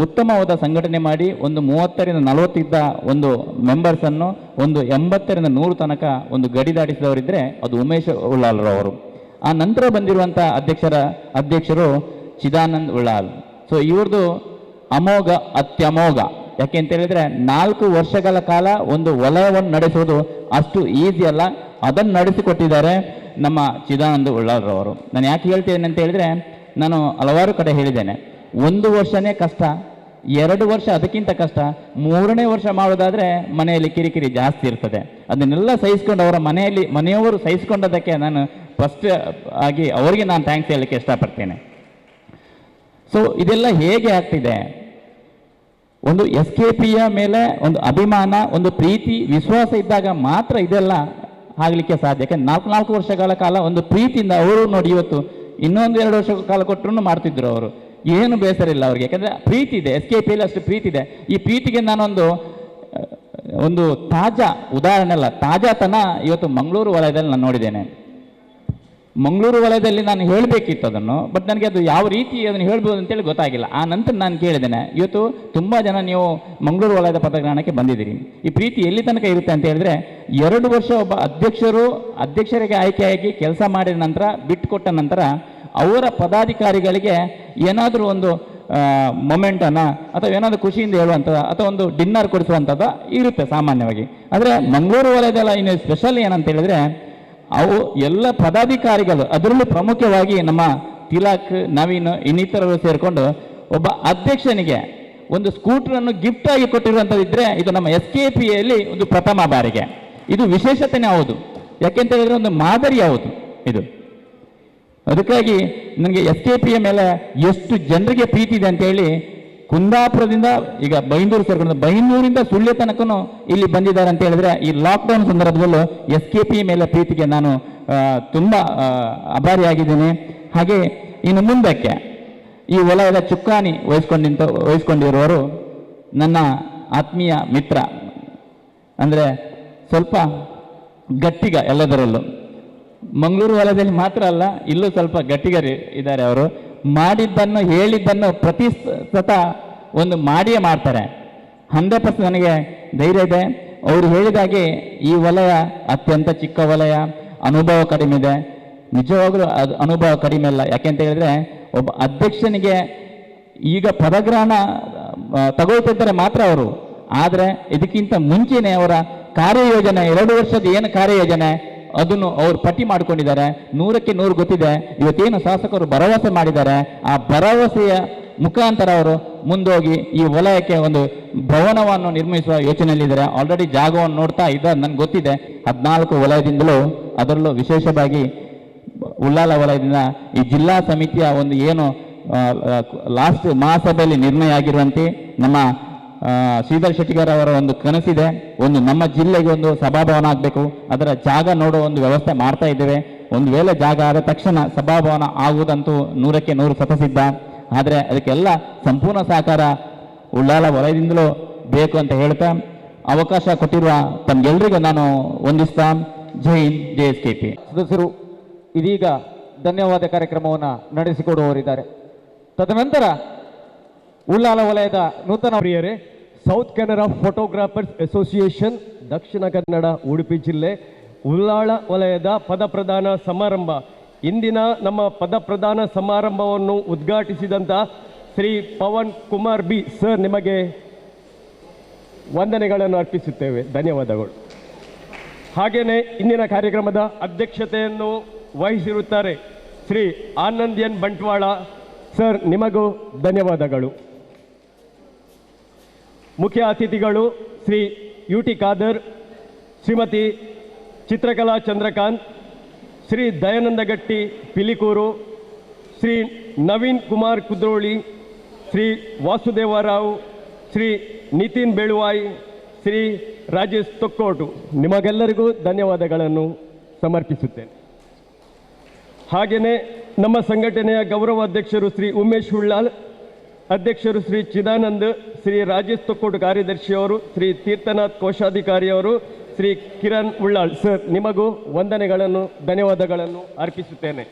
ಉತ್ತಮವಾದ ಸಂಘಟನೆ ಮಾಡಿ ಒಂದು 30ರಿಂದ 40 ಇದ್ದ ಒಂದು ಮೆಂಬರ್ಸನ್ನು ಒಂದು 80ರಿಂದ 100 ತನಕ ಒಂದು ಗಡಿ ದಾಟಿಸಿದವರಿದ್ದರೆ ಅದು ಉಮೇಶ್ ಉಳ್ಳಾಲ್ರವರು. ಆ ನಂತರ ಬಂದಿರುವಂಥ ಅಧ್ಯಕ್ಷರು ಚಿದಾನಂದ್ ಉಳ್ಳಾಲ್. ಸೊ ಇವ್ರದ್ದು ಅಮೋಘ ಅತ್ಯಮೋಘ. ಯಾಕೆ ಅಂತ ಹೇಳಿದರೆ 4 ವರ್ಷಗಳ ಕಾಲ ಒಂದು ವಲಯವನ್ನು ನಡೆಸುವುದು ಅಷ್ಟು ಈಸಿ ಅಲ್ಲ. ಅದನ್ನು ನಡೆಸಿಕೊಟ್ಟಿದ್ದಾರೆ ನಮ್ಮ ಚಿದಾನಂದ್ ಉಳ್ಳಾಲ್ರವರು. ನಾನು ಯಾಕೆ ಹೇಳ್ತೇನೆ ಅಂತ ಹೇಳಿದರೆ, ನಾನು ಹಲವಾರು ಕಡೆ ಹೇಳಿದ್ದೇನೆ, 1 ವರ್ಷನೇ ಕಷ್ಟ, 2 ವರ್ಷ ಅದಕ್ಕಿಂತ ಕಷ್ಟ, 3ನೇ ವರ್ಷ ಮಾಡೋದಾದರೆ ಮನೆಯಲ್ಲಿ ಕಿರಿಕಿರಿ ಜಾಸ್ತಿ ಇರ್ತದೆ. ಅದನ್ನೆಲ್ಲ ಸಹಿಸ್ಕೊಂಡು ಮನೆಯವರು ಸಹಿಸ್ಕೊಂಡದಕ್ಕೆ ನಾನು ಫಸ್ಟ್ ಆಗಿ ಅವರಿಗೆ ನಾನು ಥ್ಯಾಂಕ್ಸ್ ಹೇಳಲಿಕ್ಕೆ ಇಷ್ಟಪಡ್ತೇನೆ. ಸೊ ಇದೆಲ್ಲ ಹೇಗೆ ಆಗ್ತಿದೆ? ಒಂದು SKPಯ ಮೇಲೆ ಒಂದು ಅಭಿಮಾನ, ಒಂದು ಪ್ರೀತಿ, ವಿಶ್ವಾಸ ಇದ್ದಾಗ ಮಾತ್ರ ಇದೆಲ್ಲ ಆಗಲಿಕ್ಕೆ ಸಾಧ್ಯ. ಯಾಕಂದ್ರೆ 4 ವರ್ಷಗಳ ಕಾಲ ಒಂದು ಪ್ರೀತಿಯಿಂದ ಅವರು ನೋಡಿ, ಇವತ್ತು ಇನ್ನೊಂದು 2 ವರ್ಷಗಳ ಕಾಲ ಕೊಟ್ಟರು ಮಾಡ್ತಿದ್ರು ಅವರು. ಏನು ಬೇಸರ ಇಲ್ಲ ಅವ್ರಿಗೆ, ಯಾಕಂದರೆ ಪ್ರೀತಿ ಇದೆ. SKPಯಲ್ಲಿ ಅಷ್ಟು ಪ್ರೀತಿ ಇದೆ. ಈ ಪ್ರೀತಿಗೆ ನಾನೊಂದು ತಾಜಾ ಉದಾಹರಣೆ ಅಲ್ಲ, ತಾಜಾತನ ಇವತ್ತು ಮಂಗಳೂರು ವಲಯದಲ್ಲಿ ನಾನು ನೋಡಿದ್ದೇನೆ. ಮಂಗಳೂರು ವಲಯದಲ್ಲಿ ನಾನು ಹೇಳಬೇಕಿತ್ತು ಅದನ್ನು, ಬಟ್ ನನಗೆ ಅದು ಯಾವ ರೀತಿ ಅದನ್ನು ಹೇಳ್ಬೋದು ಅಂತೇಳಿ ಗೊತ್ತಾಗಿಲ್ಲ. ಆ ನಂತರ ನಾನು ಕೇಳಿದ್ದೇನೆ, ಇವತ್ತು ತುಂಬ ಜನ ನೀವು ಮಂಗಳೂರು ವಲಯದ ಪದಗ್ರಹಣಕ್ಕೆ ಬಂದಿದ್ದೀರಿ, ಈ ಪ್ರೀತಿ ಎಲ್ಲಿ ತನಕ ಇರುತ್ತೆ ಅಂತ ಹೇಳಿದ್ರೆ 2 ವರ್ಷ ಒಬ್ಬ ಅಧ್ಯಕ್ಷರಿಗೆ ಆಯ್ಕೆಯಾಗಿ ಕೆಲಸ ಮಾಡಿದ ನಂತರ ಬಿಟ್ಟುಕೊಟ್ಟ ನಂತರ ಅವರ ಪದಾಧಿಕಾರಿಗಳಿಗೆ ಏನಾದರೂ ಒಂದು ಮೊಮೆಂಟನ್ನು ಅಥವಾ ಏನಾದರೂ ಖುಷಿಯಿಂದ ಹೇಳುವಂಥದ್ದು ಅಥವಾ ಒಂದು ಡಿನ್ನರ್ ಕೊಡಿಸುವಂಥದ್ದು ಇರುತ್ತೆ ಸಾಮಾನ್ಯವಾಗಿ. ಆದರೆ ಮಂಗಳೂರು ವಲಯದಲ್ಲ ಇನ್ನು ಸ್ಪೆಷಲ್ ಏನಂತ ಹೇಳಿದ್ರೆ ಅವು ಎಲ್ಲ ಪದಾಧಿಕಾರಿಗಳು, ಅದರಲ್ಲೂ ಪ್ರಮುಖವಾಗಿ ನಮ್ಮ ತಿಲಕ್, ನವೀನ್ ಇನ್ನಿತರರು ಸೇರಿಕೊಂಡು ಒಬ್ಬ ಅಧ್ಯಕ್ಷನಿಗೆ ಒಂದು ಸ್ಕೂಟರನ್ನು ಗಿಫ್ಟ್ ಆಗಿ ಕೊಟ್ಟಿರುವಂಥದ್ದು ಇದ್ದರೆ ಇದು ನಮ್ಮ SKPಯಲ್ಲಿ ಒಂದು ಪ್ರಥಮ ಬಾರಿಗೆ. ಇದು ವಿಶೇಷತೆನೇ ಹೌದು, ಯಾಕೆಂತ ಹೇಳಿದ್ರೆ ಒಂದು ಮಾದರಿ ಹೌದು ಇದು. ಅದಕ್ಕಾಗಿ ನನಗೆ SKPಯ ಮೇಲೆ ಎಷ್ಟು ಜನರಿಗೆ ಪ್ರೀತಿ ಇದೆ ಅಂತೇಳಿ ಕುಂದಾಪುರದಿಂದ ಈಗ ಬೈಂದೂರು ಸೇರ್ಕೊಂಡು ಬೈಂದೂರಿಂದ ಸುಳ್ಯ ತನಕನೂ ಇಲ್ಲಿ ಬಂದಿದ್ದಾರೆ ಅಂತ ಹೇಳಿದ್ರೆ ಈ ಲಾಕ್ಡೌನ್ ಸಂದರ್ಭದಲ್ಲೂ SKP ಮೇಲೆ ಪ್ರೀತಿಗೆ ನಾನು ತುಂಬ ಆಭಾರಿಯಾಗಿದ್ದೀನಿ. ಹಾಗೆ ಇನ್ನು ಮುಂದಕ್ಕೆ ಈ ವಲಯದ ಚುಕ್ಕಾಣಿ ವಹಿಸ್ಕೊಂಡಿರುವವರು ನನ್ನ ಆತ್ಮೀಯ ಮಿತ್ರ, ಅಂದರೆ ಸ್ವಲ್ಪ ಗಟ್ಟಿಗ ಎಲ್ಲದರಲ್ಲೂ. ಮಂಗಳೂರು ವಲಯದಲ್ಲಿ ಮಾತ್ರ ಅಲ್ಲ, ಇಲ್ಲೂ ಸ್ವಲ್ಪ ಗಟ್ಟಿಗರು ಇದ್ದಾರೆ. ಅವರು ಮಾಡಿದ್ದನ್ನು ಹೇಳಿದ್ದನ್ನು ಪ್ರತಿಶತ ಒಂದು ಮಾಡಿಯೇ ಮಾಡ್ತಾರೆ. 100% ನನಗೆ ಧೈರ್ಯ ಇದೆ. ಅವರು ಹೇಳಿದಾಗೆ ಈ ವಲಯ ಅತ್ಯಂತ ಚಿಕ್ಕ ವಲಯ, ಅನುಭವ ಕಡಿಮೆ ಇದೆ. ನಿಜವಾಗ್ಲೂ ಅದು ಅನುಭವ ಕಡಿಮೆ ಅಲ್ಲ. ಯಾಕೆಂತ ಹೇಳಿದ್ರೆ ಒಬ್ಬ ಅಧ್ಯಕ್ಷನಿಗೆ ಈಗ ಪದಗ್ರಹಣ ತಗೊಳ್ತಿದ್ದಾರೆ ಮಾತ್ರ ಅವರು, ಆದರೆ ಇದಕ್ಕಿಂತ ಮುಂಚೆನೆ ಅವರ ಕಾರ್ಯಯೋಜನೆ 2 ವರ್ಷದ ಏನು ಕಾರ್ಯಯೋಜನೆ ಅದನ್ನು ಅವ್ರು ಪಟ್ಟಿ ಮಾಡಿಕೊಂಡಿದ್ದಾರೆ. 100ಕ್ಕೆ 100 ಗೊತ್ತಿದೆ. ಇವತ್ತೇನು ಶಾಸಕರು ಭರವಸೆ ಮಾಡಿದ್ದಾರೆ, ಆ ಭರವಸೆಯ ಮುಖಾಂತರ ಅವರು ಮುಂದೋಗಿ ಈ ವಲಯಕ್ಕೆ ಒಂದು ಭವನವನ್ನು ನಿರ್ಮಿಸುವ ಯೋಚನೆಯಲ್ಲಿದ್ದಾರೆ. ಆಲ್ರೆಡಿ ಜಾಗವನ್ನು ನೋಡ್ತಾ ಇದ್ದಾರೆ, ನನಗೆ ಗೊತ್ತಿದೆ. 14 ವಲಯದಿಂದಲೂ, ಅದರಲ್ಲೂ ವಿಶೇಷವಾಗಿ ಉಳ್ಳಾಲ ವಲಯದಿಂದ ಈ ಜಿಲ್ಲಾ ಸಮಿತಿಯ ಒಂದು ಏನು ಲಾಸ್ಟ್ ಮಹಾಸಭೆಯಲ್ಲಿ ನಿರ್ಣಯ ಆಗಿರುವಂತೆ ನಮ್ಮ ಶ್ರೀಧರ್ ಶೆಟ್ಟಿಗಾರ್ ಅವರ ಒಂದು ಕನಸಿದೆ, ಒಂದು ನಮ್ಮ ಜಿಲ್ಲೆಗೆ ಒಂದು ಸಭಾಭವನ ಆಗಬೇಕು, ಅದರ ಜಾಗ ನೋಡೋ ಒಂದು ವ್ಯವಸ್ಥೆ ಮಾಡ್ತಾ ಇದ್ದೇವೆ. ಒಂದು ವೇಳೆ ಜಾಗ ಆದ ತಕ್ಷಣ ಸಭಾಭವನ ಆಗುವುದಂತೂ 100ಕ್ಕೆ 100 ಸತಸಿದ್ಧ. ಆದರೆ ಅದಕ್ಕೆಲ್ಲ ಸಂಪೂರ್ಣ ಸಹಕಾರ ಉಳ್ಳಾಲ ವಲಯದಿಂದಲೂ ಬೇಕು ಅಂತ ಹೇಳ್ತಾ ಅವಕಾಶ ಕೊಟ್ಟಿರುವ ತಮ್ಗೆಲ್ರಿಗೂ ನಾನು ವಂದಿಸ್ತಾ ಜೈ ಹಿಂದ್, ಜೈ SKP. ಸದಸ್ಯರು ಇದೀಗ ಧನ್ಯವಾದ ಕಾರ್ಯಕ್ರಮವನ್ನು ನಡೆಸಿಕೊಡುವವರಿದ್ದಾರೆ. ತದನಂತರ ಉಳ್ಳಾಲ ವಲಯದ ನೂತನ ಪ್ರಿಯರೇ, south Canara photographers association Dakshina Kannada Udupi ಜಿಲ್ಲೆ ಉಳ್ಳಾಳ ವಲಯದ ಪದಪ್ರದಾನ ಸಮಾರಂಭ. ಇಂದಿನ ನಮ್ಮ ಪದಪ್ರದಾನ ಸಮಾರಂಭವನ್ನು ಉದ್ಘಾಟಿಸಿದಂಥ ಶ್ರೀ ಪವನ್ ಕುಮಾರ್ ಬಿ ಸರ್, ನಿಮಗೆ ವಂದನೆಗಳನ್ನು ಅರ್ಪಿಸುತ್ತೇವೆ. ಧನ್ಯವಾದಗಳು. ಹಾಗೆಯೇ ಇಂದಿನ ಕಾರ್ಯಕ್ರಮದ ಅಧ್ಯಕ್ಷತೆಯನ್ನು ವಹಿಸಿರುತ್ತಾರೆ ಶ್ರೀ ಆನಂದ್ ಎನ್ ಬಂಟ್ವಾಳ ಸರ್, ನಿಮಗೂ ಧನ್ಯವಾದಗಳು. ಮುಖ್ಯ ಅತಿಥಿಗಳು ಶ್ರೀ UT ಖಾದರ್, ಶ್ರೀಮತಿ ಚಿತ್ರಕಲಾ ಚಂದ್ರಕಾಂತ್, ಶ್ರೀ ದಯಾನಂದಗಟ್ಟಿ ಪಿಲಿಕೂರು, ಶ್ರೀ ನವೀನ್ ಕುಮಾರ್ ಕುದ್ರೋಳಿ, ಶ್ರೀ ವಾಸುದೇವರಾವ್, ಶ್ರೀ ನಿತಿನ್ ಬೆಳುವಾಯಿ, ಶ್ರೀ ರಾಜೇಶ್ ತೊಕ್ಕೋಟು, ನಿಮಗೆಲ್ಲರಿಗೂ ಧನ್ಯವಾದಗಳನ್ನು ಸಮರ್ಪಿಸುತ್ತೇನೆ. ಹಾಗೆಯೇ ನಮ್ಮ ಸಂಘಟನೆಯ ಗೌರವ ಅಧ್ಯಕ್ಷರು ಶ್ರೀ ಉಮೇಶ್ ಉಳ್ಳಾಲ್, ಅಧ್ಯಕ್ಷರು ಶ್ರೀ ಚಿದಾನಂದ್, ಶ್ರೀ ರಾಜೇಶ್ ತೊಕ್ಕೋಟು ಕಾರ್ಯದರ್ಶಿಯವರು, ಶ್ರೀ ತೀರ್ಥನಾಥ್ ಕೋಶಾಧಿಕಾರಿಯವರು, ಶ್ರೀ ಕಿರಣ್ ಉಳ್ಳಾಳ್ ಸರ್, ನಿಮಗೂ ವಂದನೆಗಳನ್ನು ಧನ್ಯವಾದಗಳನ್ನು ಅರ್ಪಿಸುತ್ತೇನೆ.